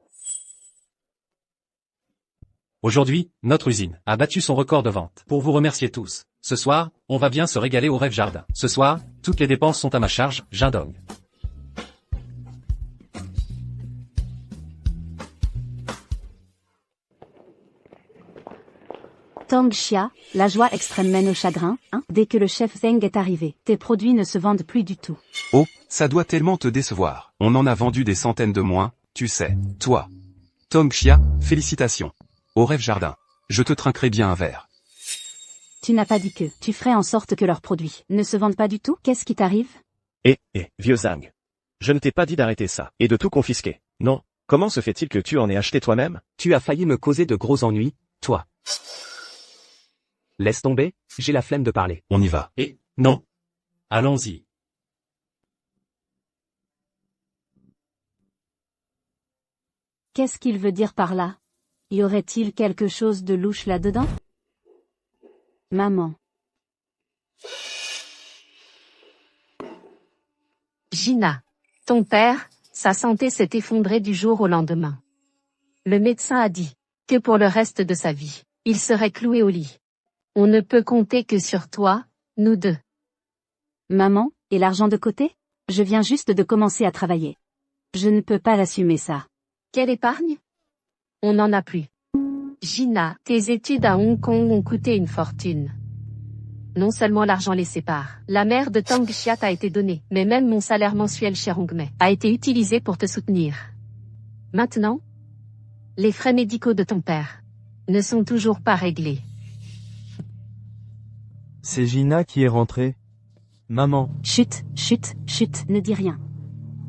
Aujourd'hui, notre usine a battu son record de vente. Pour vous remercier tous, ce soir, on va bien se régaler au Rêve Jardin. Ce soir, toutes les dépenses sont à ma charge, Jindong. Tong Xia, la joie extrême mène au chagrin, dès que le chef Zeng est arrivé. Tes produits ne se vendent plus du tout. Oh, ça doit tellement te décevoir. On en a vendu des centaines de moins, tu sais. Toi. Tong Xia, félicitations. Au Rêve Jardin. Je te trinquerai bien un verre. Tu n'as pas dit que tu ferais en sorte que leurs produits ne se vendent pas du tout? Qu'est-ce qui t'arrive? Vieux Zhang. Je ne t'ai pas dit d'arrêter ça, et de tout confisquer. Non. Comment se fait-il que tu en aies acheté toi-même? Tu as failli me causer de gros ennuis, toi. Laisse tomber, j'ai la flemme de parler. On y va. Et non. Allons-y. Qu'est-ce qu'il veut dire par là? Y aurait-il quelque chose de louche là-dedans? Maman. Gina. Ton père, sa santé s'est effondrée du jour au lendemain. Le médecin a dit que pour le reste de sa vie, il serait cloué au lit. On ne peut compter que sur toi, nous deux. Maman, et l'argent de côté? Je viens juste de commencer à travailler. Je ne peux pas l'assumer ça. Quelle épargne? On n'en a plus. Gina, tes études à Hong Kong ont coûté une fortune. Non seulement l'argent les sépare, la mère de Tang Xia t'a été donnée, mais même mon salaire mensuel chez Hongmei a été utilisé pour te soutenir. Maintenant, les frais médicaux de ton père ne sont toujours pas réglés. C'est Gina qui est rentrée. Maman. Chut, chut, chut, ne dis rien.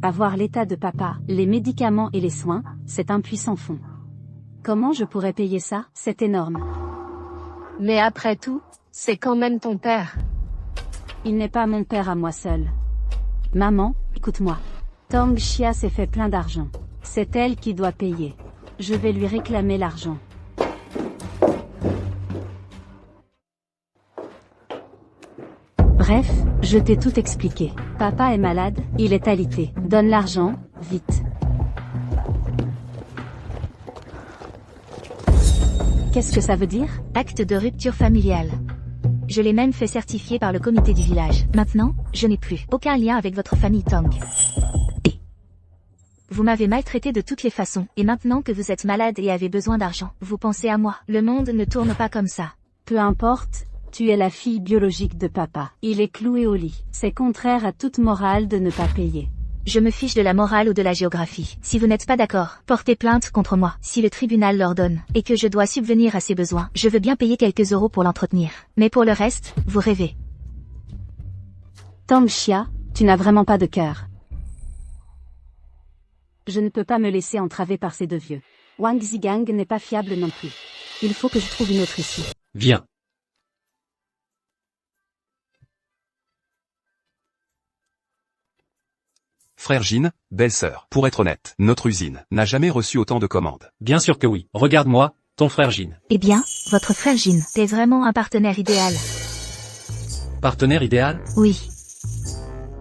Avoir l'état de papa, les médicaments et les soins, c'est un puissant fond. Comment je pourrais payer ça? C'est énorme. Mais après tout, c'est quand même ton père. Il n'est pas mon père à moi seul. Maman, écoute-moi. Tang Xia s'est fait plein d'argent. C'est elle qui doit payer. Je vais lui réclamer l'argent. Bref, je t'ai tout expliqué. Papa est malade, il est alité. Donne l'argent, vite. Qu'est-ce que ça veut dire? Acte de rupture familiale. Je l'ai même fait certifier par le comité du village. Maintenant, je n'ai plus aucun lien avec votre famille Tang. Vous m'avez maltraité de toutes les façons, et maintenant que vous êtes malade et avez besoin d'argent, vous pensez à moi. Le monde ne tourne pas comme ça. Peu importe, tu es la fille biologique de papa. Il est cloué au lit. C'est contraire à toute morale de ne pas payer. Je me fiche de la morale ou de la géographie. Si vous n'êtes pas d'accord, portez plainte contre moi. Si le tribunal l'ordonne, et que je dois subvenir à ses besoins, je veux bien payer quelques euros pour l'entretenir. Mais pour le reste, vous rêvez. Tang Xia, tu n'as vraiment pas de cœur. Je ne peux pas me laisser entraver par ces deux vieux. Wang Zigang n'est pas fiable non plus. Il faut que je trouve une autre issue. Viens. Frère Jin, belle-sœur, pour être honnête, notre usine n'a jamais reçu autant de commandes. Bien sûr que oui. Regarde-moi, ton frère Jin. Eh bien, votre frère Jin, t'es vraiment un partenaire idéal. Partenaire idéal? Oui.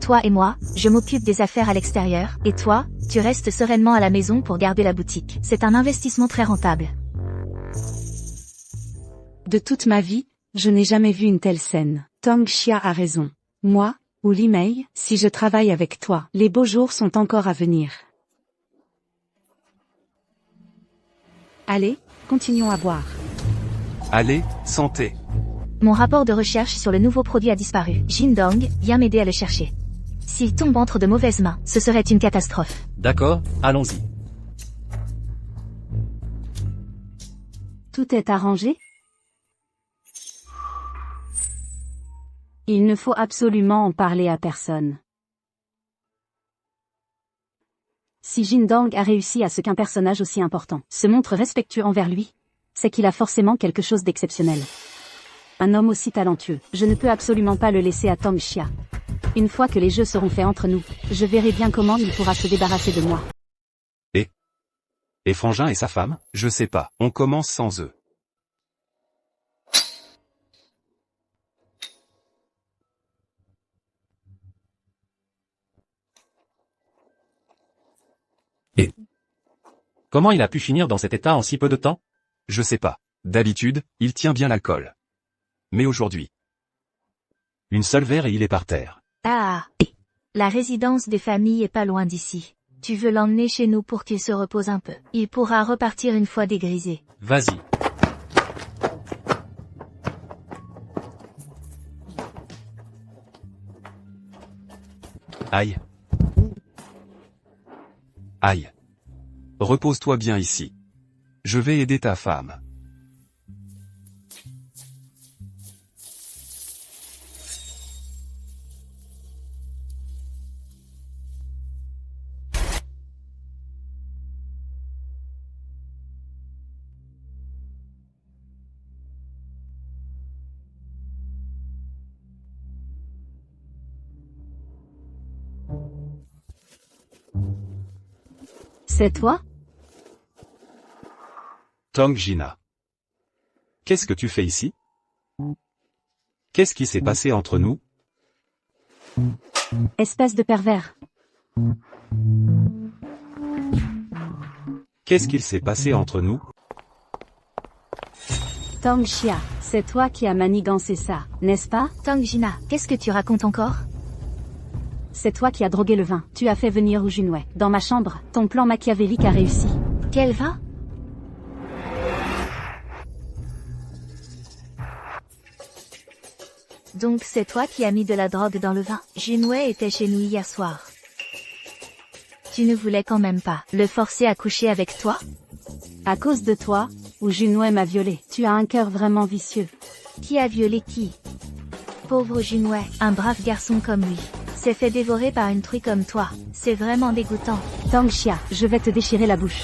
Toi et moi, je m'occupe des affaires à l'extérieur, et toi, tu restes sereinement à la maison pour garder la boutique. C'est un investissement très rentable. De toute ma vie, je n'ai jamais vu une telle scène. Tang Xia a raison. Moi, ou Li Mei, si je travaille avec toi, les beaux jours sont encore à venir. Allez, continuons à boire. Allez, santé. Mon rapport de recherche sur le nouveau produit a disparu. Jindong, viens m'aider à le chercher. S'il tombe entre de mauvaises mains, ce serait une catastrophe. D'accord, allons-y. Tout est arrangé? Il ne faut absolument en parler à personne. Si Jindong a réussi à ce qu'un personnage aussi important se montre respectueux envers lui, c'est qu'il a forcément quelque chose d'exceptionnel. Un homme aussi talentueux, je ne peux absolument pas le laisser à Tang Xia. Une fois que les jeux seront faits entre nous, je verrai bien comment il pourra se débarrasser de moi. Et Frangin et sa femme? Je sais pas, on commence sans eux. Comment il a pu finir dans cet état en si peu de temps? Je sais pas. D'habitude, il tient bien l'alcool. Mais aujourd'hui. Une seule verre et il est par terre. Ah, la résidence des familles est pas loin d'ici. Tu veux l'emmener chez nous pour qu'il se repose un peu. Il pourra repartir une fois dégrisé. Vas-y. Aïe. Aïe. Repose-toi bien ici. Je vais aider ta femme. C'est toi? Tang Gina. Qu'est-ce que tu fais ici? Qu'est-ce qui s'est passé entre nous? Espèce de pervers. Qu'est-ce qu'il s'est passé entre nous? Tang Xia, c'est toi qui as manigancé ça, n'est-ce pas? Tang Gina, qu'est-ce que tu racontes encore? C'est toi qui as drogué le vin. Tu as fait venir Wu Junwei dans ma chambre. Ton plan machiavélique a réussi. Quel vin? Donc c'est toi qui as mis de la drogue dans le vin. Junwei était chez nous hier soir. Tu ne voulais quand même pas le forcer à coucher avec toi? À cause de toi, ou Junwei m'a violée. Tu as un cœur vraiment vicieux. Qui a violé qui? Pauvre Junwei, un brave garçon comme lui, s'est fait dévorer par une truie comme toi. C'est vraiment dégoûtant. Tang Xia, je vais te déchirer la bouche.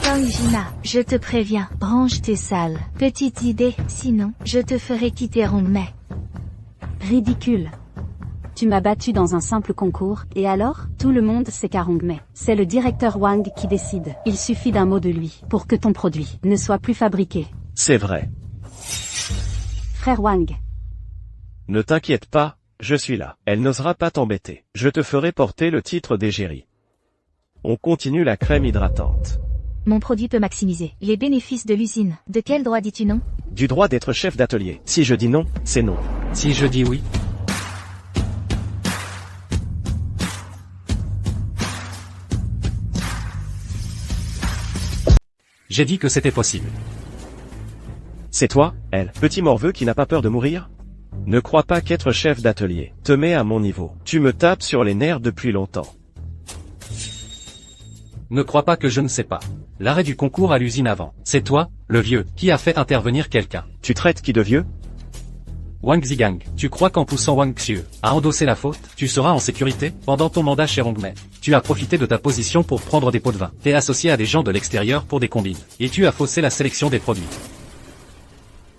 Tang Jina, je te préviens, range tes sales petites idées, sinon, je te ferai quitter Rongmei. Ridicule. Tu m'as battu dans un simple concours, et alors? Tout le monde sait qu'à Rongmei, c'est le directeur Wang qui décide. Il suffit d'un mot de lui, pour que ton produit ne soit plus fabriqué. C'est vrai. Frère Wang. Ne t'inquiète pas, je suis là. Elle n'osera pas t'embêter. Je te ferai porter le titre d'égérie. On continue la crème hydratante. Mon produit peut maximiser les bénéfices de l'usine. De quel droit dis-tu non? Du droit d'être chef d'atelier. Si je dis non, c'est non. Si je dis oui. J'ai dit que c'était possible. C'est toi, elle, petit morveux qui n'a pas peur de mourir? Ne crois pas qu'être chef d'atelier te met à mon niveau. Tu me tapes sur les nerfs depuis longtemps. Ne crois pas que je ne sais pas. L'arrêt du concours à l'usine avant. C'est toi, le vieux, qui a fait intervenir quelqu'un. Tu traites qui de vieux? Wang Zigang, tu crois qu'en poussant Wang Xiu à endosser la faute, tu seras en sécurité? Pendant ton mandat chez Rongmei, tu as profité de ta position pour prendre des pots de vin. T'es associé à des gens de l'extérieur pour des combines. Et tu as faussé la sélection des produits.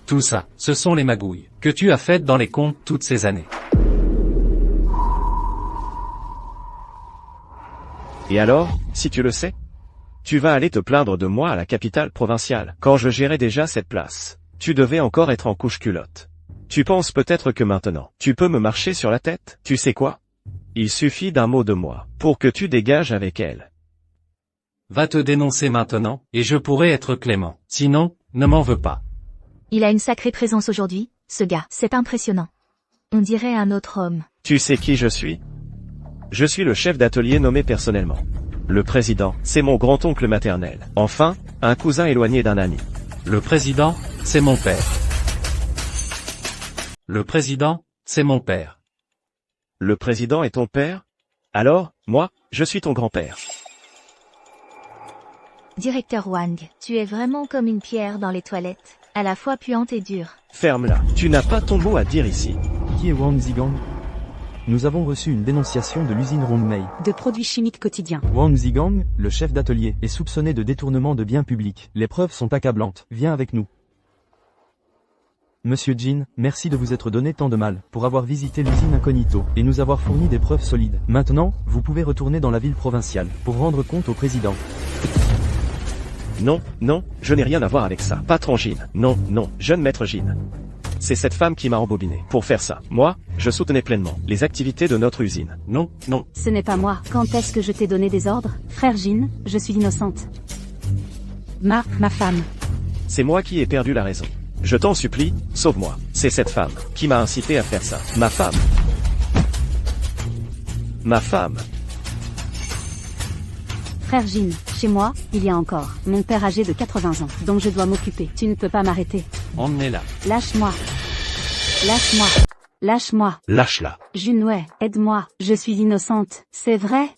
Tout ça, ce sont les magouilles que tu as faites dans les comptes toutes ces années. Et alors, si tu le sais? Tu vas aller te plaindre de moi à la capitale provinciale, quand je gérais déjà cette place. Tu devais encore être en couche-culotte. Tu penses peut-être que maintenant, tu peux me marcher sur la tête? Tu sais quoi? Il suffit d'un mot de moi, pour que tu dégages avec elle. Va te dénoncer maintenant, et je pourrai être clément. Sinon, ne m'en veux pas. Il a une sacrée présence aujourd'hui, ce gars. C'est impressionnant. On dirait un autre homme. Tu sais qui je suis? Je suis le chef d'atelier nommé personnellement. Le président, c'est mon grand-oncle maternel. Enfin, un cousin éloigné d'un ami. Le président, c'est mon père. Le président, c'est mon père. Le président est ton père? Alors, moi, je suis ton grand-père. Directeur Wang, tu es vraiment comme une pierre dans les toilettes, à la fois puante et dure. Ferme-la, tu n'as pas ton mot à dire ici. Qui est Wang Zigang? Nous avons reçu une dénonciation de l'usine Rongmei. De produits chimiques quotidiens. Wang Zigang, le chef d'atelier, est soupçonné de détournement de biens publics. Les preuves sont accablantes. Viens avec nous. Monsieur Jin, merci de vous être donné tant de mal, pour avoir visité l'usine incognito, et nous avoir fourni des preuves solides. Maintenant, vous pouvez retourner dans la ville provinciale, pour rendre compte au président. Non, non, je n'ai rien à voir avec ça. Patron Jin. Non, non, jeune maître Jin. C'est cette femme qui m'a embobiné. Pour faire ça, moi, je soutenais pleinement les activités de notre usine. Non, non. Ce n'est pas moi. Quand est-ce que je t'ai donné des ordres? Frère Jin, je suis innocente. Ma femme. C'est moi qui ai perdu la raison. Je t'en supplie, sauve-moi. C'est cette femme qui m'a incité à faire ça. Ma femme. Ma femme. Frère Jin, chez moi, il y a encore mon père âgé de 80 ans, dont je dois m'occuper. Tu ne peux pas m'arrêter. On est là. Lâche-moi. Lâche-moi. Lâche-moi. Lâche-la. Junwei, aide-moi. Je suis innocente. C'est vrai?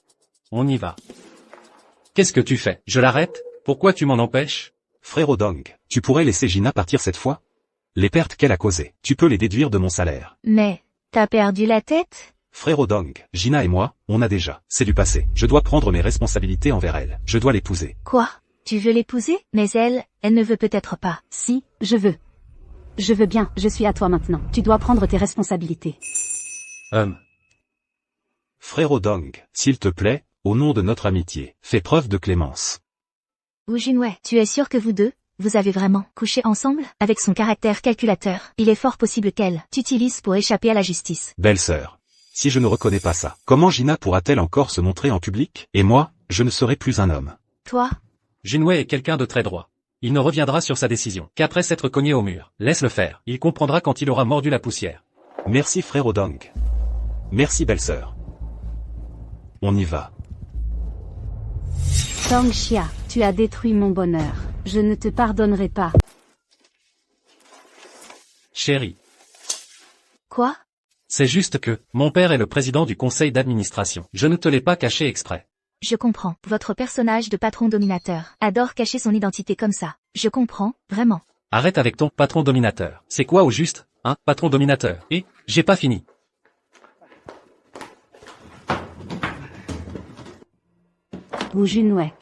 On y va. Qu'est-ce que tu fais? Je l'arrête? Pourquoi tu m'en empêches? Frérot Dong, tu pourrais laisser Gina partir cette fois? Les pertes qu'elle a causées, tu peux les déduire de mon salaire. Mais, t'as perdu la tête? Frérot Dong, Gina et moi, on a déjà, c'est du passé. Je dois prendre mes responsabilités envers elle. Je dois l'épouser. Quoi? Tu veux l'épouser? Mais elle ne veut peut-être pas. Si, je veux. Je veux bien, je suis à toi maintenant. Tu dois prendre tes responsabilités. Frérot Dong, s'il te plaît, au nom de notre amitié, fais preuve de clémence. Wu Junwei, tu es sûr que vous avez vraiment couché ensemble? Avec son caractère calculateur, il est fort possible qu'elle t'utilise pour échapper à la justice. Belle-sœur. Si je ne reconnais pas ça, comment Gina pourra-t-elle encore se montrer en public? Et moi, je ne serai plus un homme. Toi? Junwei est quelqu'un de très droit. Il ne reviendra sur sa décision qu'après s'être cogné au mur. Laisse-le faire. Il comprendra quand il aura mordu la poussière. Merci frérot Dong. Merci belle-sœur. On y va. Tang Xia, tu as détruit mon bonheur. Je ne te pardonnerai pas. Chérie. Quoi? C'est juste que, mon père est le président du conseil d'administration. Je ne te l'ai pas caché exprès. Je comprends. Votre personnage de patron dominateur adore cacher son identité comme ça. Je comprends, vraiment. Arrête avec ton patron dominateur. C'est quoi au juste, hein, patron dominateur? Et, j'ai pas fini. Ou Junwei.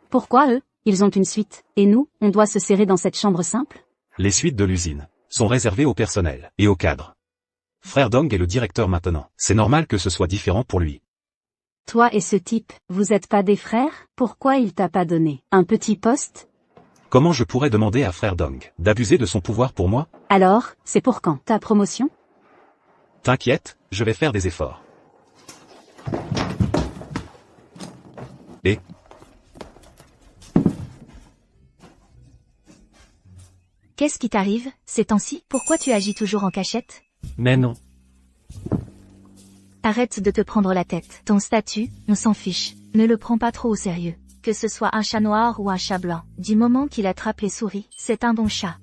Pourquoi eux? Ils ont une suite. Et nous, on doit se serrer dans cette chambre simple? Les suites de l'usine sont réservées au personnel et aux cadres. Frère Dong est le directeur maintenant. C'est normal que ce soit différent pour lui. Toi et ce type, vous êtes pas des frères? Pourquoi il t'a pas donné un petit poste? Comment je pourrais demander à Frère Dong d'abuser de son pouvoir pour moi? Alors, c'est pour quand ta promotion? T'inquiète, je vais faire des efforts. Et Qu'est-ce qui t'arrive, ces temps-ci? Pourquoi tu agis toujours en cachette? Mais non. Arrête de te prendre la tête. Ton statut, on s'en fiche. Ne le prends pas trop au sérieux. Que ce soit un chat noir ou un chat blanc. Du moment qu'il attrape les souris, c'est un bon chat.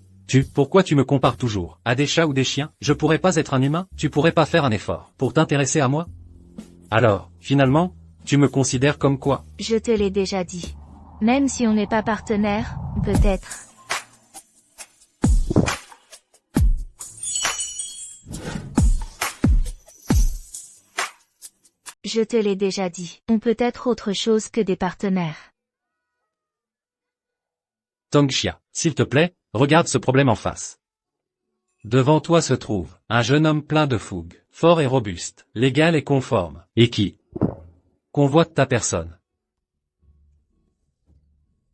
Pourquoi tu me compares toujours à des chats ou des chiens? Je pourrais pas être un humain? Tu pourrais pas faire un effort pour t'intéresser à moi? Alors, finalement, tu me considères comme quoi? Je te l'ai déjà dit. Même si on n'est pas partenaire, peut-être. Je te l'ai déjà dit, on peut être autre chose que des partenaires. Tongxia, s'il te plaît, regarde ce problème en face. Devant toi se trouve un jeune homme plein de fougue, fort et robuste, légal et conforme, et qui convoite ta personne.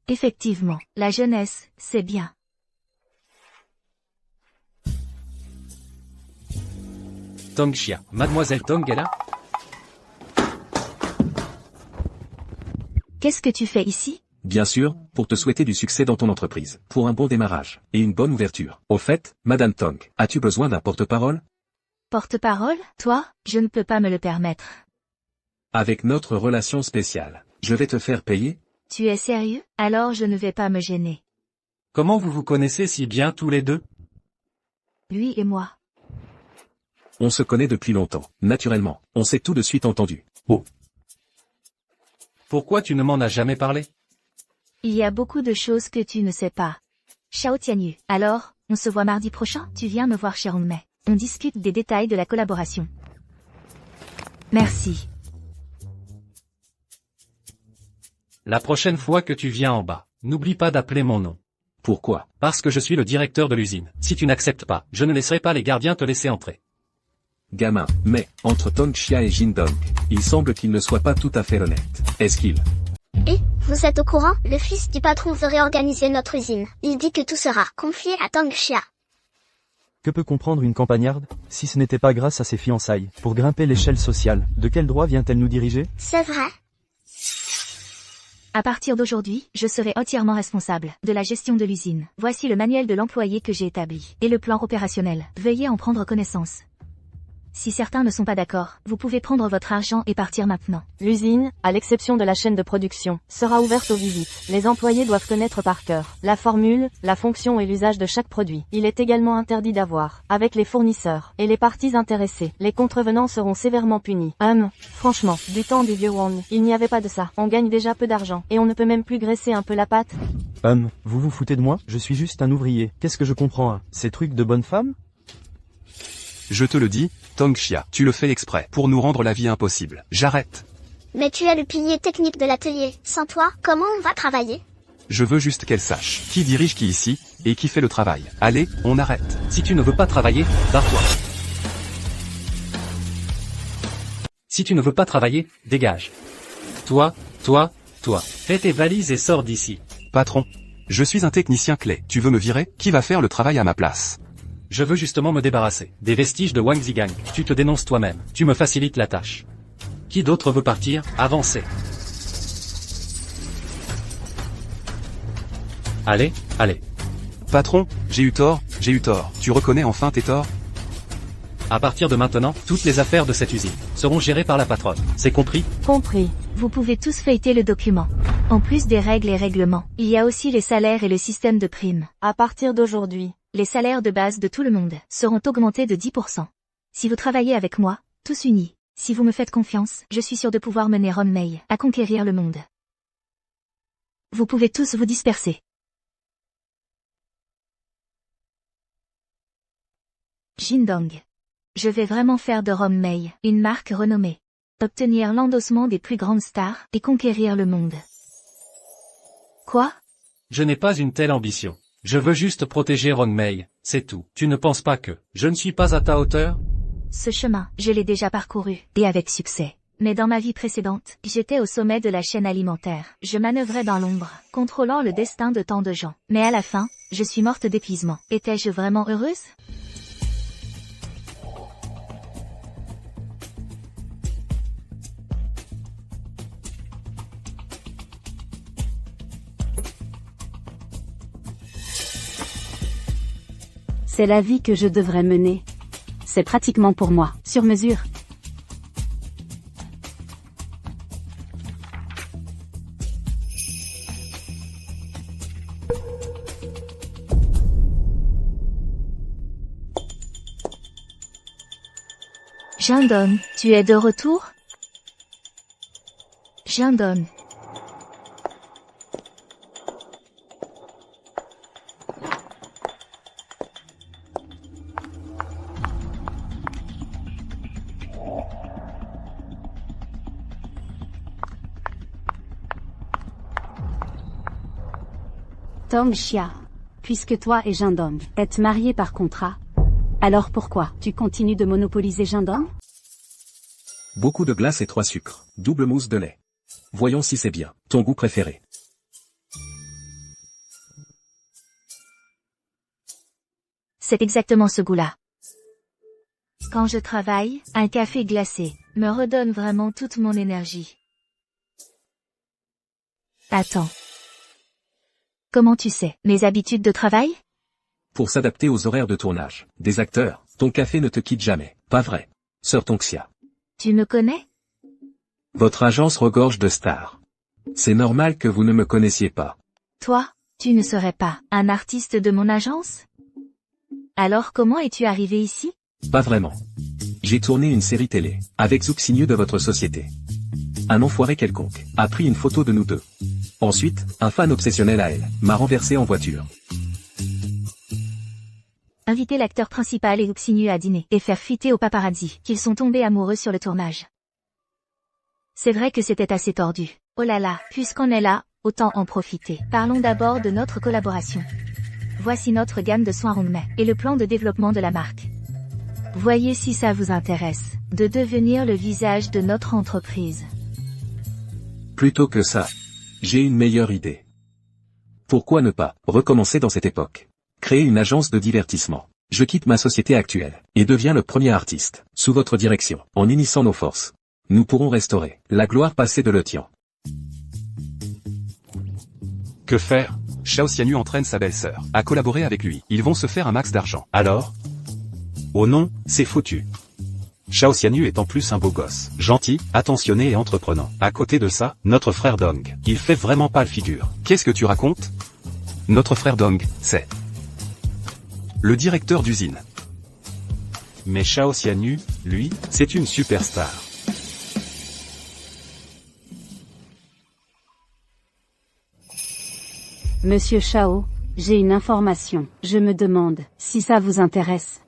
Effectivement, la jeunesse, c'est bien. Tongxia, mademoiselle Tong est là? Qu'est-ce que tu fais ici? Bien sûr, pour te souhaiter du succès dans ton entreprise, pour un bon démarrage, et une bonne ouverture. Au fait, Madame Tong, as-tu besoin d'un porte-parole? Porte-parole? Toi? Je ne peux pas me le permettre. Avec notre relation spéciale, je vais te faire payer? Tu es sérieux? Alors je ne vais pas me gêner. Comment vous vous connaissez si bien tous les deux? Lui et moi. On se connaît depuis longtemps, naturellement, on s'est tout de suite entendu. Oh. Pourquoi tu ne m'en as jamais parlé? Il y a beaucoup de choses que tu ne sais pas. Xiao Tianyu. Alors, on se voit mardi prochain? Tu viens me voir chez Hongmei. On discute des détails de la collaboration. Merci. La prochaine fois que tu viens en bas, n'oublie pas d'appeler mon nom. Pourquoi? Parce que je suis le directeur de l'usine. Si tu n'acceptes pas, je ne laisserai pas les gardiens te laisser entrer. Gamin, mais, entre Tongxia et Jindong, il semble qu'il ne soit pas tout à fait honnête. Est-ce qu'il? Et, vous êtes au courant? Le fils du patron veut réorganiser notre usine. Il dit que tout sera confié à Tongxia. Que peut comprendre une campagnarde, si ce n'était pas grâce à ses fiançailles, pour grimper l'échelle sociale? De quel droit vient-elle nous diriger? C'est vrai. À partir d'aujourd'hui, je serai entièrement responsable de la gestion de l'usine. Voici le manuel de l'employé que j'ai établi, et le plan opérationnel. Veuillez en prendre connaissance. Si certains ne sont pas d'accord, vous pouvez prendre votre argent et partir maintenant. L'usine, à l'exception de la chaîne de production, sera ouverte aux visites. Les employés doivent connaître par cœur la formule, la fonction et l'usage de chaque produit. Il est également interdit d'avoir, avec les fournisseurs et les parties intéressées. Les contrevenants seront sévèrement punis. Franchement, du temps du vieux Wang, il n'y avait pas de ça. On gagne déjà peu d'argent, et on ne peut même plus graisser un peu la pâte. Vous vous foutez de moi? Je suis juste un ouvrier. Qu'est-ce que je comprends à ces trucs de bonne femme? Je te le dis, Tongxia, tu le fais exprès pour nous rendre la vie impossible. J'arrête. Mais tu es le pilier technique de l'atelier. Sans toi, comment on va travailler? Je veux juste qu'elle sache qui dirige qui ici, et qui fait le travail. Allez, on arrête. Si tu ne veux pas travailler, barre-toi. Si tu ne veux pas travailler, dégage. Toi. Fais tes valises et sors d'ici. Patron, je suis un technicien clé. Tu veux me virer? Qui va faire le travail à ma place? Je veux justement me débarrasser des vestiges de Wang Zigang. Tu te dénonces toi-même. Tu me facilites la tâche. Qui d'autre veut partir? Avancez. Allez. Patron, j'ai eu tort. Tu reconnais enfin tes torts? À partir de maintenant, toutes les affaires de cette usine seront gérées par la patronne. C'est compris? Compris. Vous pouvez tous feuilleter le document. En plus des règles et règlements, il y a aussi les salaires et le système de primes. À partir d'aujourd'hui, les salaires de base de tout le monde seront augmentés de 10%. Si vous travaillez avec moi, tous unis, si vous me faites confiance, je suis sûr de pouvoir mener Rongmei à conquérir le monde. Vous pouvez tous vous disperser. Jindong. Je vais vraiment faire de Rongmei une marque renommée. Obtenir l'endossement des plus grandes stars et conquérir le monde. Quoi? Je n'ai pas une telle ambition. Je veux juste protéger Rongmei, c'est tout. Tu ne penses pas que je ne suis pas à ta hauteur? Ce chemin, je l'ai déjà parcouru, et avec succès. Mais dans ma vie précédente, j'étais au sommet de la chaîne alimentaire. Je manœuvrais dans l'ombre, contrôlant le destin de tant de gens. Mais à la fin, je suis morte d'épuisement. Étais-je vraiment heureuse? C'est la vie que je devrais mener. C'est pratiquement pour moi, sur mesure. Jindong, tu es de retour? Jindong. Tong Xia. Puisque toi et Jindong êtes mariés par contrat, alors pourquoi tu continues de monopoliser Jindong? Beaucoup de glace et 3 sucres, double mousse de lait. Voyons si c'est bien, ton goût préféré. C'est exactement ce goût-là. Quand je travaille, un café glacé me redonne vraiment toute mon énergie. Attends. Comment tu sais mes habitudes de travail? Pour s'adapter aux horaires de tournage, des acteurs, ton café ne te quitte jamais, pas vrai, Sœur Tongxia. Tu me connais? Votre agence regorge de stars. C'est normal que vous ne me connaissiez pas. Toi, tu ne serais pas un artiste de mon agence? Alors comment es-tu arrivé ici? Pas vraiment. J'ai tourné une série télé, avec Zuxinyu de votre société. Un enfoiré quelconque a pris une photo de nous deux. Ensuite, un fan obsessionnel à elle m'a renversé en voiture. Inviter l'acteur principal et Zuxinyu à dîner et faire fuiter aux paparazzi qu'ils sont tombés amoureux sur le tournage. C'est vrai que c'était assez tordu. Oh là là, puisqu'on est là, autant en profiter. Parlons d'abord de notre collaboration. Voici notre gamme de soins Rongmei et le plan de développement de la marque. Voyez si ça vous intéresse, de devenir le visage de notre entreprise. Plutôt que ça, j'ai une meilleure idée. Pourquoi ne pas recommencer dans cette époque? Créer une agence de divertissement. Je quitte ma société actuelle et deviens le premier artiste, sous votre direction, en unissant nos forces. Nous pourrons restaurer la gloire passée de Letian. Que faire? Xiao Xianyu entraîne sa belle-sœur à collaborer avec lui. Ils vont se faire un max d'argent. Alors? Oh non, c'est foutu. Xiao Xianyu est en plus un beau gosse, gentil, attentionné et entreprenant. À côté de ça, notre frère Dong, il fait vraiment pas le figure. Qu'est-ce que tu racontes? Notre frère Dong, c'est le directeur d'usine. Mais Xiao Xianyu, lui, c'est une superstar. Monsieur Chao, j'ai une information. Je me demande si ça vous intéresse.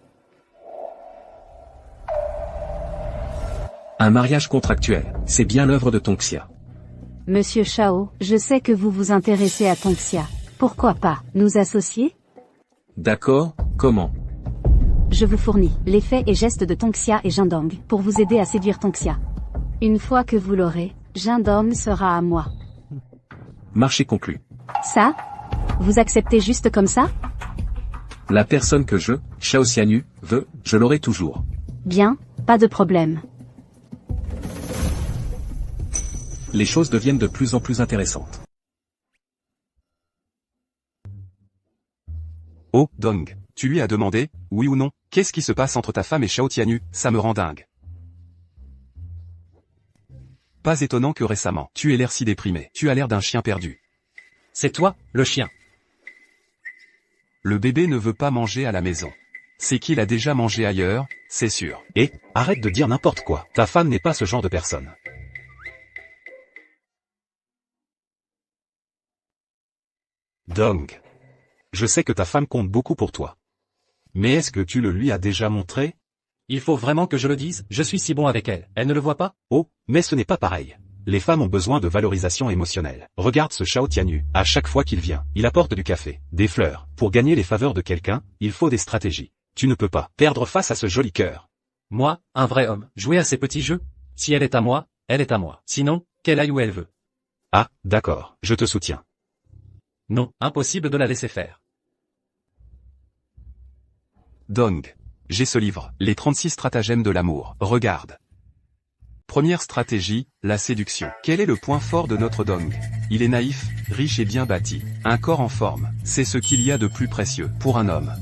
Un mariage contractuel, c'est bien l'œuvre de Tongxia. Monsieur Chao, je sais que vous vous intéressez à Tongxia. Pourquoi pas nous associer? D'accord, comment? Je vous fournis les faits et gestes de Tongxia et Jindong pour vous aider à séduire Tongxia. Une fois que vous l'aurez, Jindong sera à moi. Marché conclu. Ça? Vous acceptez juste comme ça? La personne que je, Xiao Xianyu, veux, je l'aurai toujours. Bien, pas de problème. Les choses deviennent de plus en plus intéressantes. Oh, Dong, tu lui as demandé, oui ou non, qu'est-ce qui se passe entre ta femme et Xiao Xianyu? Ça me rend dingue. Pas étonnant que récemment, tu aies l'air si déprimé. Tu as l'air d'un chien perdu. C'est toi, le chien. Le bébé ne veut pas manger à la maison. C'est qu'il a déjà mangé ailleurs, c'est sûr. Et, arrête de dire n'importe quoi. Ta femme n'est pas ce genre de personne. Dong. Je sais que ta femme compte beaucoup pour toi. Mais est-ce que tu le lui as déjà montré? Il faut vraiment que je le dise, je suis si bon avec elle. Elle ne le voit pas? Oh, mais ce n'est pas pareil. Les femmes ont besoin de valorisation émotionnelle. Regarde ce Shao Tianyu. À chaque fois qu'il vient, il apporte du café, des fleurs. Pour gagner les faveurs de quelqu'un, il faut des stratégies. Tu ne peux pas perdre face à ce joli cœur. Moi, un vrai homme, jouer à ces petits jeux? Si elle est à moi, elle est à moi. Sinon, qu'elle aille où elle veut. Ah, d'accord, je te soutiens. Non, impossible de la laisser faire. Dong. J'ai ce livre, Les 36 stratagèmes de l'amour. Regarde. Première stratégie, la séduction. Quel est le point fort de notre Dong? Il est naïf, riche et bien bâti. Un corps en forme, c'est ce qu'il y a de plus précieux pour un homme.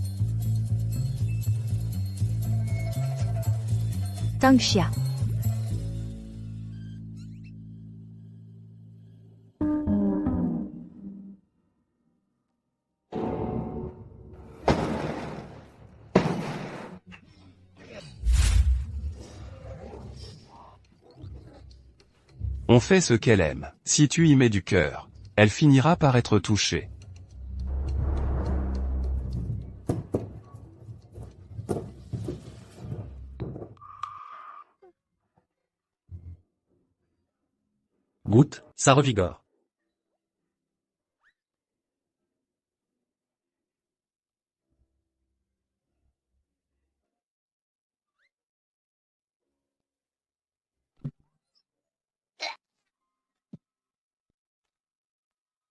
Tong Xia. On fait ce qu'elle aime. Si tu y mets du cœur, elle finira par être touchée. Goûte, ça revigore.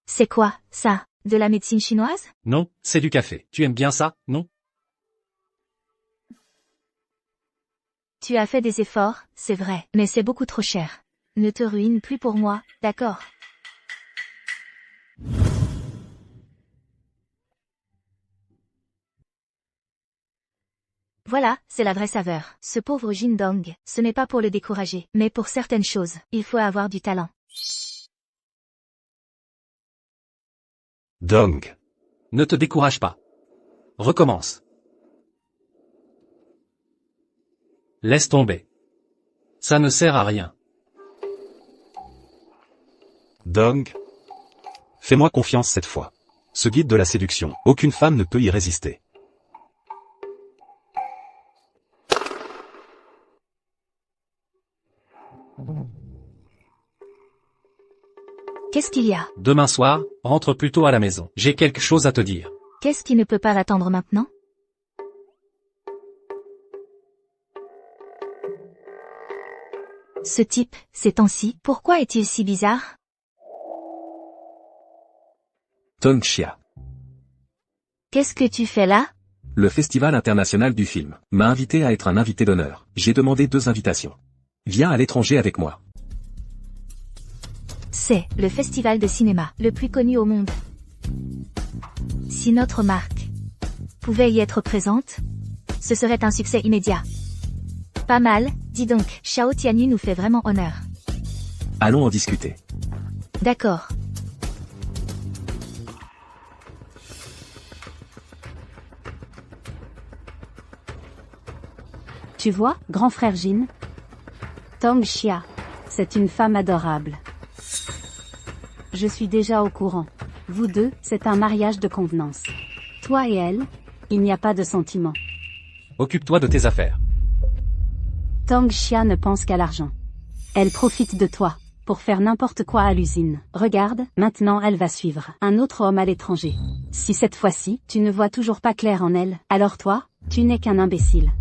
C'est quoi, ça? De la médecine chinoise? Non, c'est du café. Tu aimes bien ça, non? Tu as fait des efforts, c'est vrai, mais c'est beaucoup trop cher. Ne te ruine plus pour moi, d'accord? Voilà, c'est la vraie saveur. Ce pauvre Jindong, ce n'est pas pour le décourager, mais pour certaines choses, il faut avoir du talent. Dong. Ne te décourage pas. Recommence. Laisse tomber. Ça ne sert à rien. Dong. Fais-moi confiance cette fois. Ce guide de la séduction, aucune femme ne peut y résister. Qu'est-ce qu'il y a? Demain soir, rentre plutôt à la maison. J'ai quelque chose à te dire. Qu'est-ce qui ne peut pas l'attendre maintenant? Ce type, ces temps-ci, pourquoi est-il si bizarre? Tong Xia. Qu'est-ce que tu fais là? Le Festival international du film m'a invité à être un invité d'honneur. J'ai demandé 2 invitations. Viens à l'étranger avec moi. C'est le festival de cinéma le plus connu au monde. Si notre marque pouvait y être présente, ce serait un succès immédiat. Pas mal, dis donc, Shao Tianyu nous fait vraiment honneur. Allons en discuter. D'accord. Tu vois, grand frère Jin? Tong Xia. C'est une femme adorable. Je suis déjà au courant. Vous deux, c'est un mariage de convenance. Toi et elle, il n'y a pas de sentiment. Occupe-toi de tes affaires. Tong Xia ne pense qu'à l'argent. Elle profite de toi, pour faire n'importe quoi à l'usine. Regarde, maintenant elle va suivre un autre homme à l'étranger. Si cette fois-ci, tu ne vois toujours pas clair en elle, alors toi, tu n'es qu'un imbécile.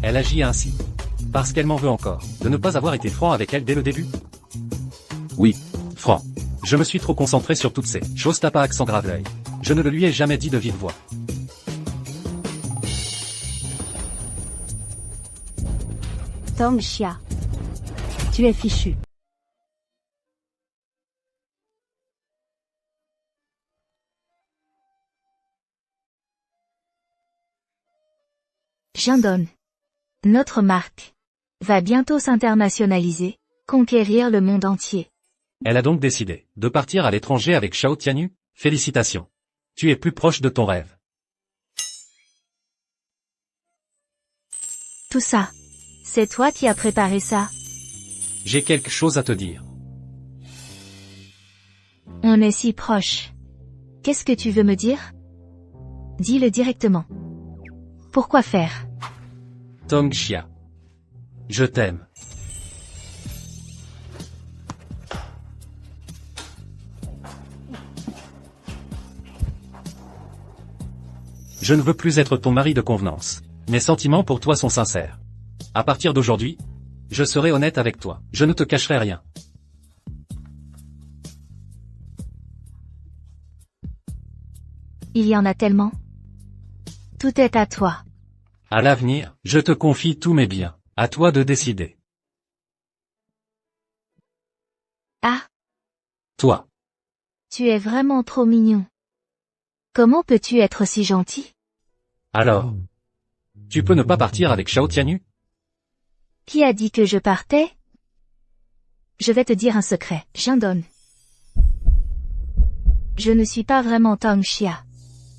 Elle agit ainsi. Parce qu'elle m'en veut encore, de ne pas avoir été franc avec elle dès le début. Oui. Franc. Je me suis trop concentré sur toutes ces choses. T'as pas accent grave l'œil. Je ne le lui ai jamais dit de vive voix. Tong Xia. Tu es fichu. Jindong. Notre marque va bientôt s'internationaliser, conquérir le monde entier. Elle a donc décidé de partir à l'étranger avec Shao Tianyu. Félicitations. Tu es plus proche de ton rêve. tout ça? C'est toi qui as préparé ça? J'ai quelque chose à te dire. On est si proches. Qu'est-ce que tu veux me dire? Dis-le directement. Pourquoi faire? Tong Xia. Je t'aime. Je ne veux plus être ton mari de convenance. Mes sentiments pour toi sont sincères. À partir d'aujourd'hui, je serai honnête avec toi. Je ne te cacherai rien. Il y en a tellement. Tout est à toi. À l'avenir, je te confie tous mes biens. À toi de décider. Ah, Toi. tu es vraiment trop mignon. Comment peux-tu être si gentil? Alors, tu peux ne pas partir avec Shao Tianyu? Qui a dit que je partais? Je vais te dire un secret, Jindong. Je ne suis pas vraiment Tong Xia.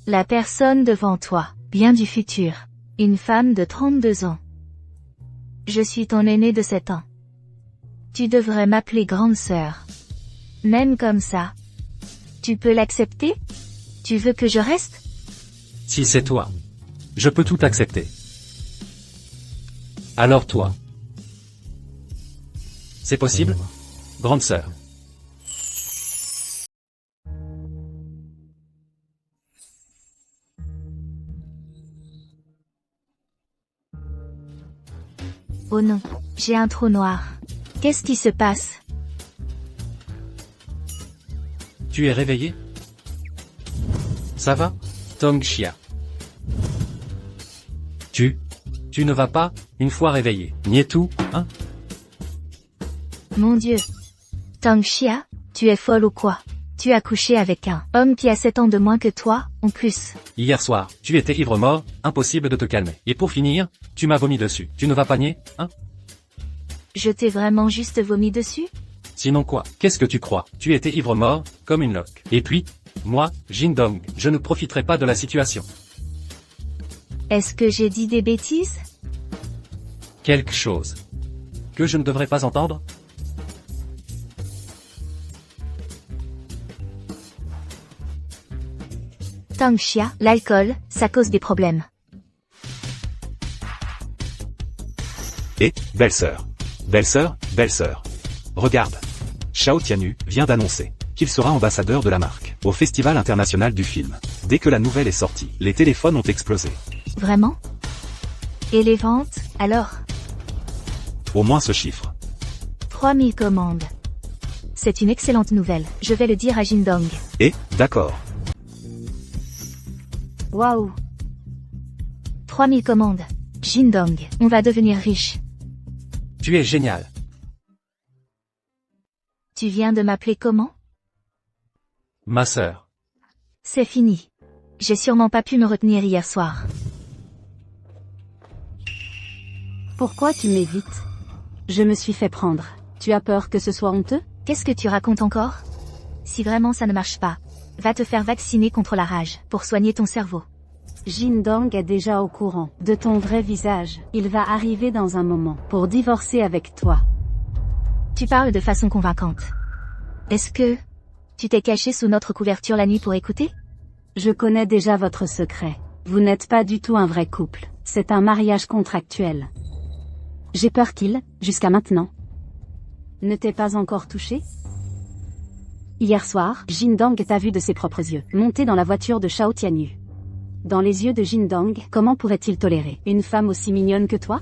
La personne devant toi, bien du futur. Une femme de 32 ans. Je suis ton aîné de 7 ans. Tu devrais m'appeler grande sœur. Même comme ça. Tu peux l'accepter? Tu veux que je reste? Si c'est toi, je peux tout accepter. Alors toi. C'est possible? Grande sœur. Oh non, j'ai un trou noir. Qu'est-ce qui se passe? Tu es réveillé? Ça va? Tong Xia. Tu ne vas pas, une fois réveillé. Ni tout, hein? Mon Dieu. Tong Xia, tu es folle ou quoi? Tu as couché avec un homme qui a 7 ans de moins que toi, en plus. Hier soir, tu étais ivre mort, impossible de te calmer. Et pour finir, tu m'as vomi dessus. Tu ne vas pas nier, hein? Je t'ai vraiment juste vomi dessus? Sinon quoi? Qu'est-ce que tu crois? Tu étais ivre mort, comme une loque. Et puis, moi, Jindong, je ne profiterai pas de la situation. Est-ce que j'ai dit des bêtises? Quelque chose que je ne devrais pas entendre? Tong Xia, l'alcool, ça cause des problèmes. Et, belle-sœur. Belle-sœur, belle-sœur. Regarde. Shao Tianyu vient d'annoncer qu'il sera ambassadeur de la marque au Festival international du film. Dès que la nouvelle est sortie, les téléphones ont explosé. Vraiment? Et les ventes, alors? Au moins ce chiffre. 3000 commandes. C'est une excellente nouvelle, je vais le dire à Jindong. Et, d'accord. Waouh! 3000 commandes. Jindong, on va devenir riche. Tu es génial. Tu viens de m'appeler comment? Ma sœur. C'est fini. J'ai sûrement pas pu me retenir hier soir. Pourquoi tu m'évites? Je me suis fait prendre. Tu as peur que ce soit honteux? Qu'est-ce que tu racontes encore? Si vraiment ça ne marche pas, va te faire vacciner contre la rage, pour soigner ton cerveau. Jindong est déjà au courant de ton vrai visage. Il va arriver dans un moment pour divorcer avec toi. Tu parles de façon convaincante. Est-ce que tu t'es caché sous notre couverture la nuit pour écouter? Je connais déjà votre secret. Vous n'êtes pas du tout un vrai couple. C'est un mariage contractuel. J'ai peur qu'il, jusqu'à maintenant, ne t'ait pas encore touché? Hier soir, Jindong t'a vu de ses propres yeux, monter dans la voiture de Shao Tianyu. Dans les yeux de Jindong, comment pourrait-il tolérer une femme aussi mignonne que toi?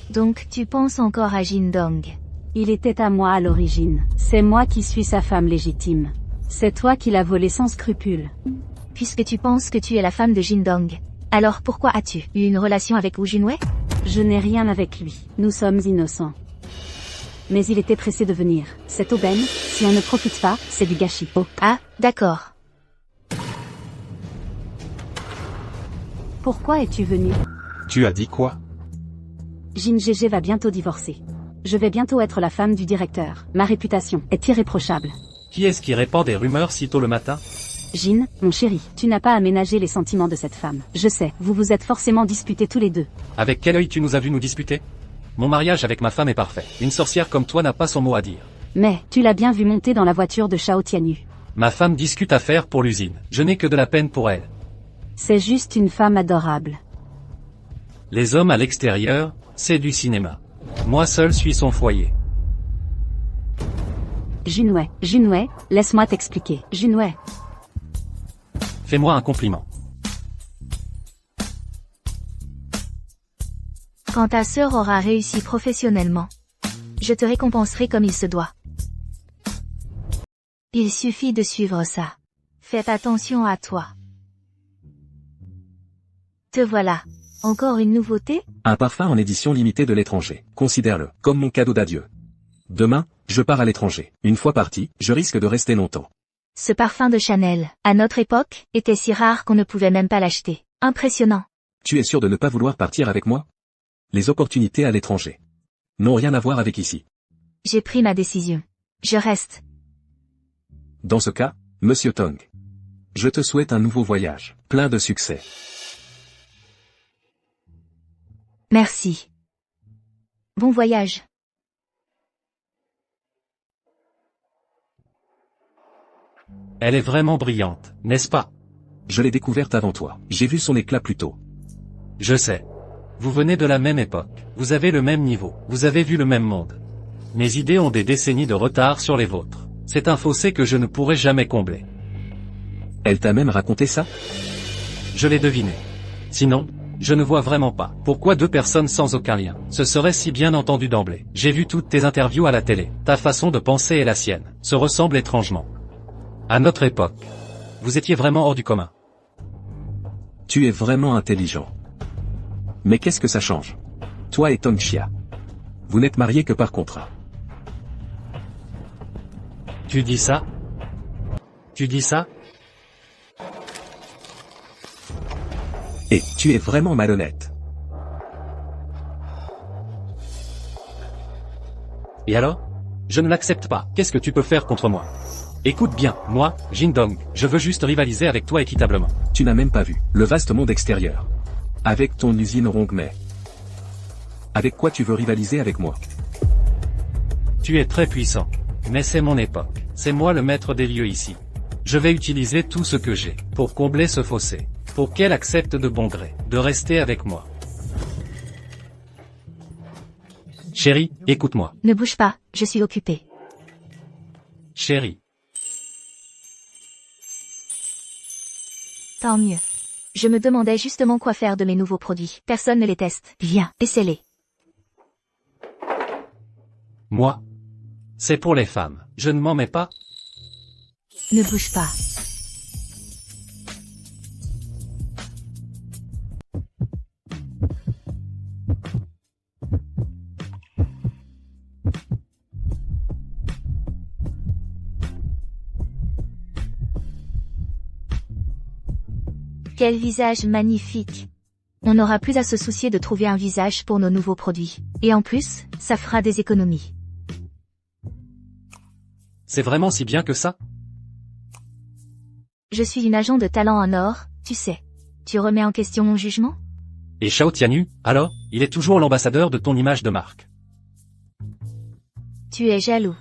Donc tu penses encore à Jindong? Il était à moi à l'origine. C'est moi qui suis sa femme légitime. C'est toi qui l'as volé sans scrupule. Puisque tu penses que tu es la femme de Jindong, alors pourquoi as-tu eu une relation avec Wu Junwei? Je n'ai rien avec lui. Nous sommes innocents. Mais il était pressé de venir. Cette aubaine, si on ne profite pas, c'est du gâchis. Oh. Ah, d'accord. Pourquoi es-tu venu? Tu as dit quoi? Jin Gégé va bientôt divorcer. Je vais bientôt être la femme du directeur. Ma réputation est irréprochable. Qui est-ce qui répand des rumeurs si tôt le matin? Jin, mon chéri, tu n'as pas à ménager les sentiments de cette femme. Je sais, vous vous êtes forcément disputés tous les deux. Avec quel œil tu nous as vu nous disputer? Mon mariage avec ma femme est parfait. Une sorcière comme toi n'a pas son mot à dire. Mais, tu l'as bien vu monter dans la voiture de Shao Tianyu. Ma femme discute affaires pour l'usine. Je n'ai que de la peine pour elle. C'est juste une femme adorable. Les hommes à l'extérieur, c'est du cinéma. Moi seul suis son foyer. Junwei, laisse-moi t'expliquer. Junwei. Fais-moi un compliment. Quand ta sœur aura réussi professionnellement, je te récompenserai comme il se doit. Il suffit de suivre ça. Faites attention à toi. Te voilà. Encore une nouveauté? Un parfum en édition limitée de l'étranger. Considère-le comme mon cadeau d'adieu. Demain, je pars à l'étranger. Une fois parti, je risque de rester longtemps. Ce parfum de Chanel, à notre époque, était si rare qu'on ne pouvait même pas l'acheter. Impressionnant. Tu es sûr de ne pas vouloir partir avec moi? Les opportunités à l'étranger n'ont rien à voir avec ici. J'ai pris ma décision. Je reste. Dans ce cas, Monsieur Tong, je te souhaite un nouveau voyage, plein de succès. Merci. Bon voyage. Elle est vraiment brillante, n'est-ce pas? Je l'ai découverte avant toi. J'ai vu son éclat plus tôt. Je sais. Vous venez de la même époque. Vous avez le même niveau. Vous avez vu le même monde. Mes idées ont des décennies de retard sur les vôtres. C'est un fossé que je ne pourrai jamais combler. Elle t'a même raconté ça? Je l'ai deviné. Sinon, je ne vois vraiment pas pourquoi deux personnes sans aucun lien se seraient si bien entendues d'emblée. J'ai vu toutes tes interviews à la télé. Ta façon de penser et la sienne se ressemblent étrangement. À notre époque, vous étiez vraiment hors du commun. Tu es vraiment intelligent. Mais qu'est-ce que ça change? Toi et Tong Xia. Vous n'êtes mariés que par contrat. Tu dis ça? Tu dis ça? Et tu es vraiment malhonnête. Et alors? Je ne l'accepte pas. Qu'est-ce que tu peux faire contre moi? Écoute bien, moi, Jin Dong, je veux juste rivaliser avec toi équitablement. Tu n'as même pas vu le vaste monde extérieur. Avec ton usine Rongmei. Avec quoi tu veux rivaliser avec moi? Tu es très puissant. Mais c'est mon époque. C'est moi le maître des lieux ici. Je vais utiliser tout ce que j'ai pour combler ce fossé. Pour qu'elle accepte de bon gré de rester avec moi. Chérie, écoute-moi. Ne bouge pas, je suis occupée. Chérie. Tant mieux. Je me demandais justement quoi faire de mes nouveaux produits. Personne ne les teste. Viens, essaie-les. Moi? C'est pour les femmes. Je ne m'en mets pas. Ne bouge pas. Quel visage magnifique. On n'aura plus à se soucier de trouver un visage pour nos nouveaux produits. Et en plus, ça fera des économies. C'est vraiment si bien que ça? Je suis une agent de talent en or, tu sais. Tu remets en question mon jugement? Et Shao Tianyu, alors, il est toujours l'ambassadeur de ton image de marque. Tu es jaloux.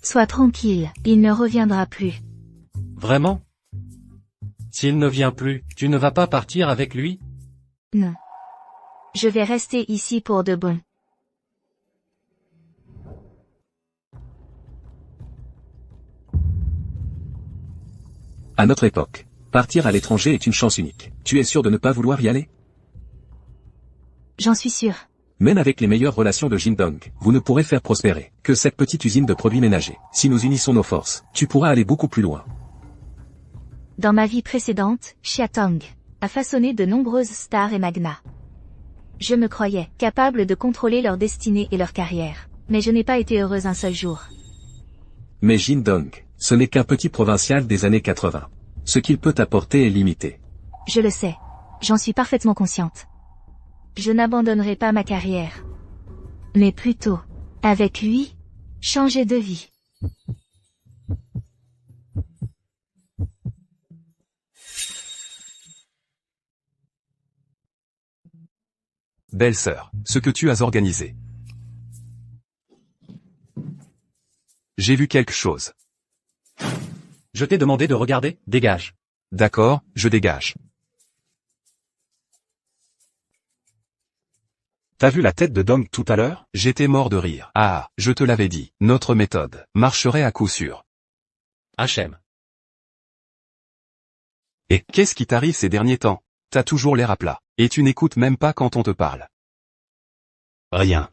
Sois tranquille, il ne reviendra plus. Vraiment? S'il ne vient plus, tu ne vas pas partir avec lui? Non. Je vais rester ici pour de bon. À notre époque, partir à l'étranger est une chance unique. Tu es sûr de ne pas vouloir y aller? J'en suis sûr. Même avec les meilleures relations de Jin Dong, vous ne pourrez faire prospérer que cette petite usine de produits ménagers. Si nous unissons nos forces, tu pourras aller beaucoup plus loin. Dans ma vie précédente, Xia Tong a façonné de nombreuses stars et magnats. Je me croyais capable de contrôler leur destinée et leur carrière. Mais je n'ai pas été heureuse un seul jour. Mais Jin Dong, ce n'est qu'un petit provincial des années 80. Ce qu'il peut apporter est limité. Je le sais. J'en suis parfaitement consciente. Je n'abandonnerai pas ma carrière. Mais plutôt, avec lui, changer de vie. belle-sœur, ce que tu as organisé. J'ai vu quelque chose. Je t'ai demandé de regarder, dégage. D'accord, je dégage. T'as vu la tête de Dong tout à l'heure? J'étais mort de rire. Ah, je te l'avais dit, notre méthode marcherait à coup sûr. HM. Et qu'est-ce qui t'arrive ces derniers temps? T'as toujours l'air à plat, et tu n'écoutes même pas quand on te parle. Rien.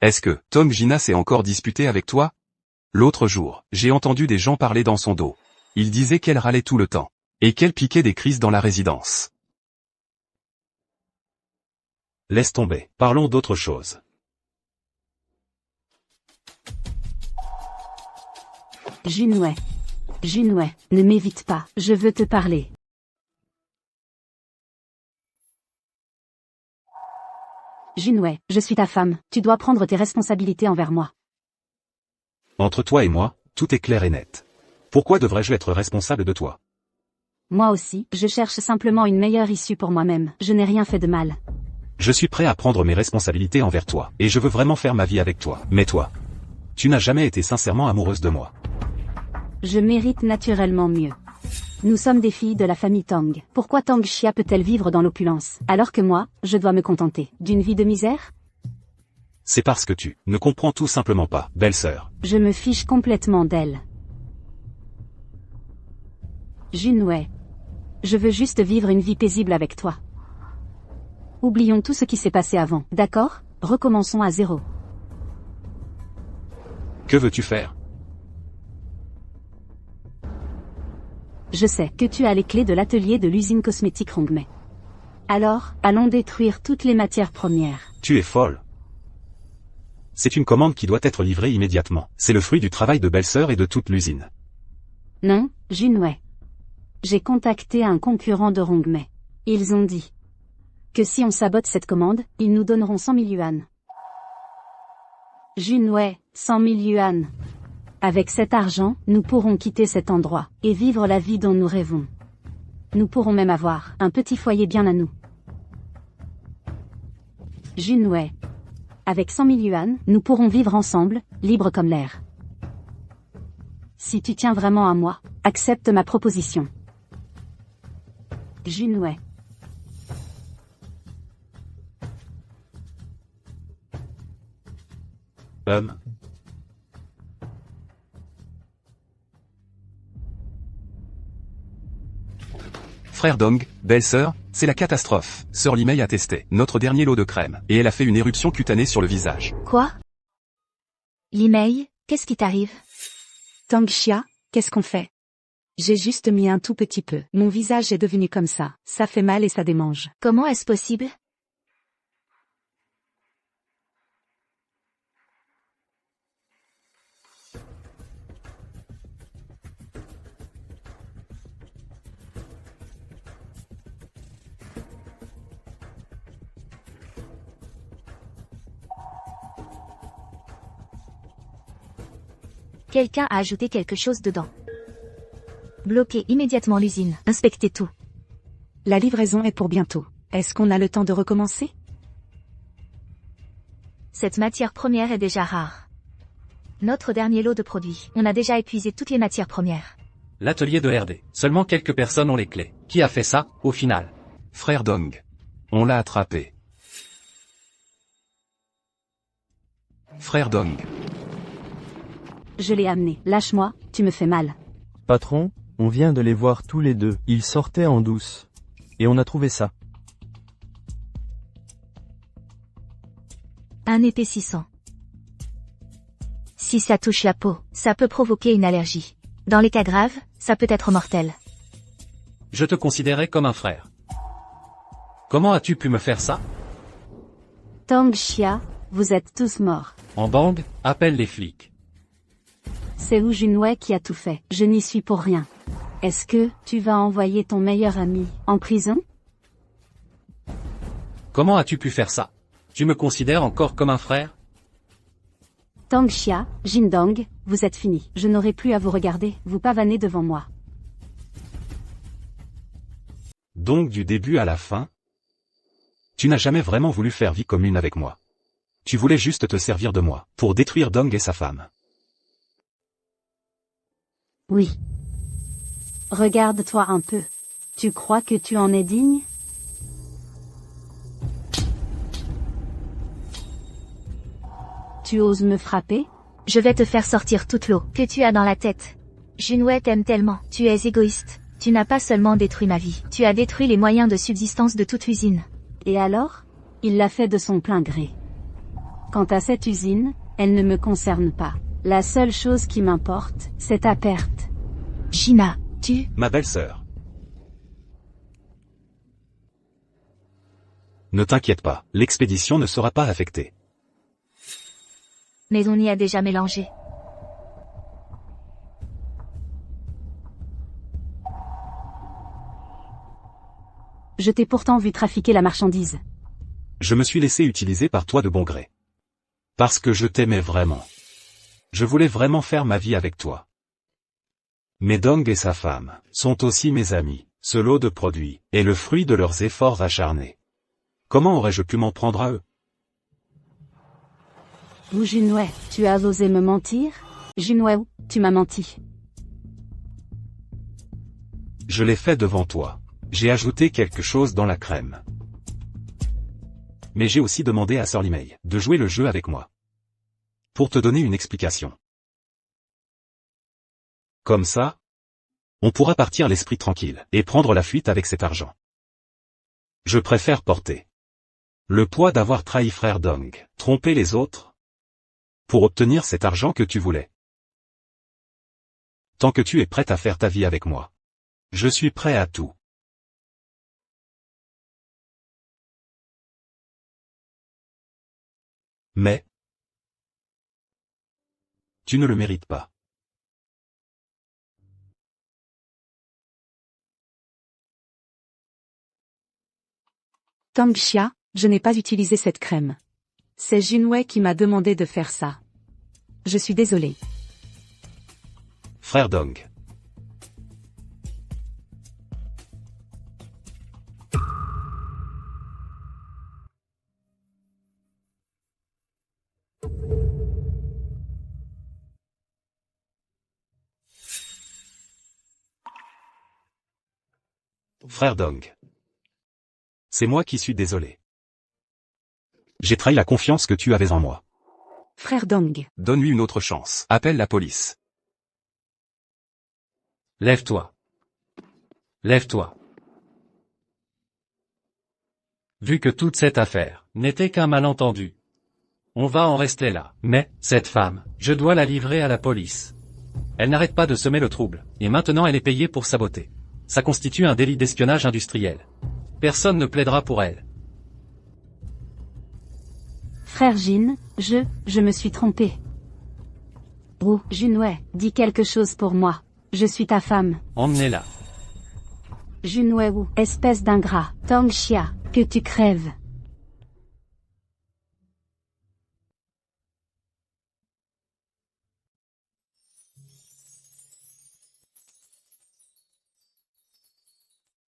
Est-ce que Tom Gina s'est encore disputé avec toi? L'autre jour, j'ai entendu des gens parler dans son dos. Ils disaient qu'elle râlait tout le temps, et qu'elle piquait des crises dans la résidence. Laisse tomber, parlons d'autre chose. Junwei. Junwei, ne m'évite pas, je veux te parler. Junwei, je suis ta femme, tu dois prendre tes responsabilités envers moi. Entre toi et moi, tout est clair et net. Pourquoi devrais-je être responsable de toi? Moi aussi, je cherche simplement une meilleure issue pour moi-même, je n'ai rien fait de mal. Je suis prêt à prendre mes responsabilités envers toi, et je veux vraiment faire ma vie avec toi. Mais toi, tu n'as jamais été sincèrement amoureuse de moi. Je mérite naturellement mieux. Nous sommes des filles de la famille Tang. Pourquoi Tang Xia peut-elle vivre dans l'opulence, alors que moi, je dois me contenter d'une vie de misère? C'est parce que tu ne comprends tout simplement pas, belle-sœur. Je me fiche complètement d'elle. Junwei. Je veux juste vivre une vie paisible avec toi. Oublions tout ce qui s'est passé avant, d'accord? Recommençons à zéro. Que veux-tu faire? Je sais que tu as les clés de l'atelier de l'usine cosmétique Rongmei. Alors, allons détruire toutes les matières premières. Tu es folle. C'est une commande qui doit être livrée immédiatement. C'est le fruit du travail de belle-sœur et de toute l'usine. Non, Junwei. J'ai contacté un concurrent de Rongmei. Ils ont dit que si on sabote cette commande, ils nous donneront 100 000 yuan. Junwei, 100 000 yuan. Avec cet argent, nous pourrons quitter cet endroit, et vivre la vie dont nous rêvons. Nous pourrons même avoir un petit foyer bien à nous. Junwei. Avec 100 000 yuan, nous pourrons vivre ensemble, libres comme l'air. Si tu tiens vraiment à moi, accepte ma proposition. Junwei. Frère Dong, belle-sœur, c'est la catastrophe. Sœur Limei a testé notre dernier lot de crème, et elle a fait une éruption cutanée sur le visage. Quoi? Limei, qu'est-ce qui t'arrive? Tang Xia, qu'est-ce qu'on fait? J'ai juste mis un tout petit peu. Mon visage est devenu comme ça. Ça fait mal et ça démange. Comment est-ce possible? Quelqu'un a ajouté quelque chose dedans. Bloquez immédiatement l'usine. Inspectez tout. La livraison est pour bientôt. Est-ce qu'on a le temps de recommencer? Cette matière première est déjà rare. Notre dernier lot de produits. On a déjà épuisé toutes les matières premières. L'atelier de RD. Seulement quelques personnes ont les clés. Qui a fait ça, au final? Frère Dong. On l'a attrapé. Frère Dong. Je l'ai amené. Lâche-moi, tu me fais mal. Patron, on vient de les voir tous les deux. Ils sortaient en douce. Et on a trouvé ça. Un épaississant. Si ça touche la peau, ça peut provoquer une allergie. Dans les cas graves, ça peut être mortel. Je te considérais comme un frère. Comment as-tu pu me faire ça? Tang Xia, vous êtes tous morts. En bang, appelle les flics. C'est Wu Junwei qui a tout fait. Je n'y suis pour rien. Est-ce que tu vas envoyer ton meilleur ami en prison? Comment as-tu pu faire ça? Tu me considères encore comme un frère? Tang Xia, Jindong, vous êtes finis. Je n'aurai plus à vous regarder, vous pavaner devant moi. Donc du début à la fin? Tu n'as jamais vraiment voulu faire vie commune avec moi. Tu voulais juste te servir de moi, pour détruire Dong et sa femme. Oui. Regarde-toi un peu. Tu crois que tu en es digne? Tu oses me frapper? Je vais te faire sortir toute l'eau que tu as dans la tête. Junwei t'aime tellement, tu es égoïste. Tu n'as pas seulement détruit ma vie, tu as détruit les moyens de subsistance de toute l'usine. Et alors? Il l'a fait de son plein gré. Quant à cette usine, elle ne me concerne pas. La seule chose qui m'importe, c'est ta perte. Gina, tu... Ma belle-sœur. Ne t'inquiète pas, l'expédition ne sera pas affectée. Mais on y a déjà mélangé. Je t'ai pourtant vu trafiquer la marchandise. Je me suis laissé utiliser par toi de bon gré. Parce que je t'aimais vraiment. Je voulais vraiment faire ma vie avec toi. Mais Dong et sa femme sont aussi mes amis. Ce lot de produits est le fruit de leurs efforts acharnés. Comment aurais-je pu m'en prendre à eux? Ou Junwei, tu as osé me mentir? Junwei, tu m'as menti. Je l'ai fait devant toi. J'ai ajouté quelque chose dans la crème. Mais j'ai aussi demandé à Sir Limei de jouer le jeu avec moi. Pour te donner une explication. Comme ça, on pourra partir l'esprit tranquille et prendre la fuite avec cet argent. Je préfère porter le poids d'avoir trahi frère Dong, trompé les autres, pour obtenir cet argent que tu voulais. Tant que tu es prête à faire ta vie avec moi, je suis prêt à tout. Mais tu ne le mérites pas. Tangxia, je n'ai pas utilisé cette crème. C'est Junwei qui m'a demandé de faire ça. Je suis désolé. Frère Dong. Frère Dong. C'est moi qui suis désolé. J'ai trahi la confiance que tu avais en moi. Frère Dong. Donne-lui une autre chance. Appelle la police. Lève-toi. Lève-toi. Vu que toute cette affaire n'était qu'un malentendu, on va en rester là. Mais, cette femme, je dois la livrer à la police. Elle n'arrête pas de semer le trouble, et maintenant elle est payée pour saboter. Ça constitue un délit d'espionnage industriel. Personne ne plaidera pour elle. Frère Jin, je me suis trompé. Oh, Junwei, dis quelque chose pour moi. Je suis ta femme. Emmenez-la. Junwei, espèce d'ingrat. Tangxia, que tu crèves.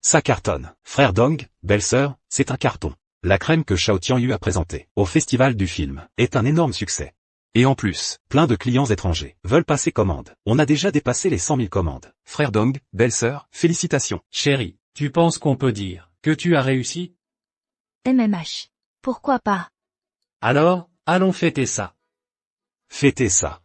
Ça cartonne. Frère Dong, belle-sœur, c'est un carton. La crème que Shao Tianyu a présentée au festival du film est un énorme succès. Et en plus, plein de clients étrangers veulent passer commande. On a déjà dépassé les 100 000 commandes. Frère Dong, belle-sœur, félicitations. Chérie, tu penses qu'on peut dire que tu as réussi? MMH. Pourquoi pas? Alors, allons fêter ça. Fêtez ça.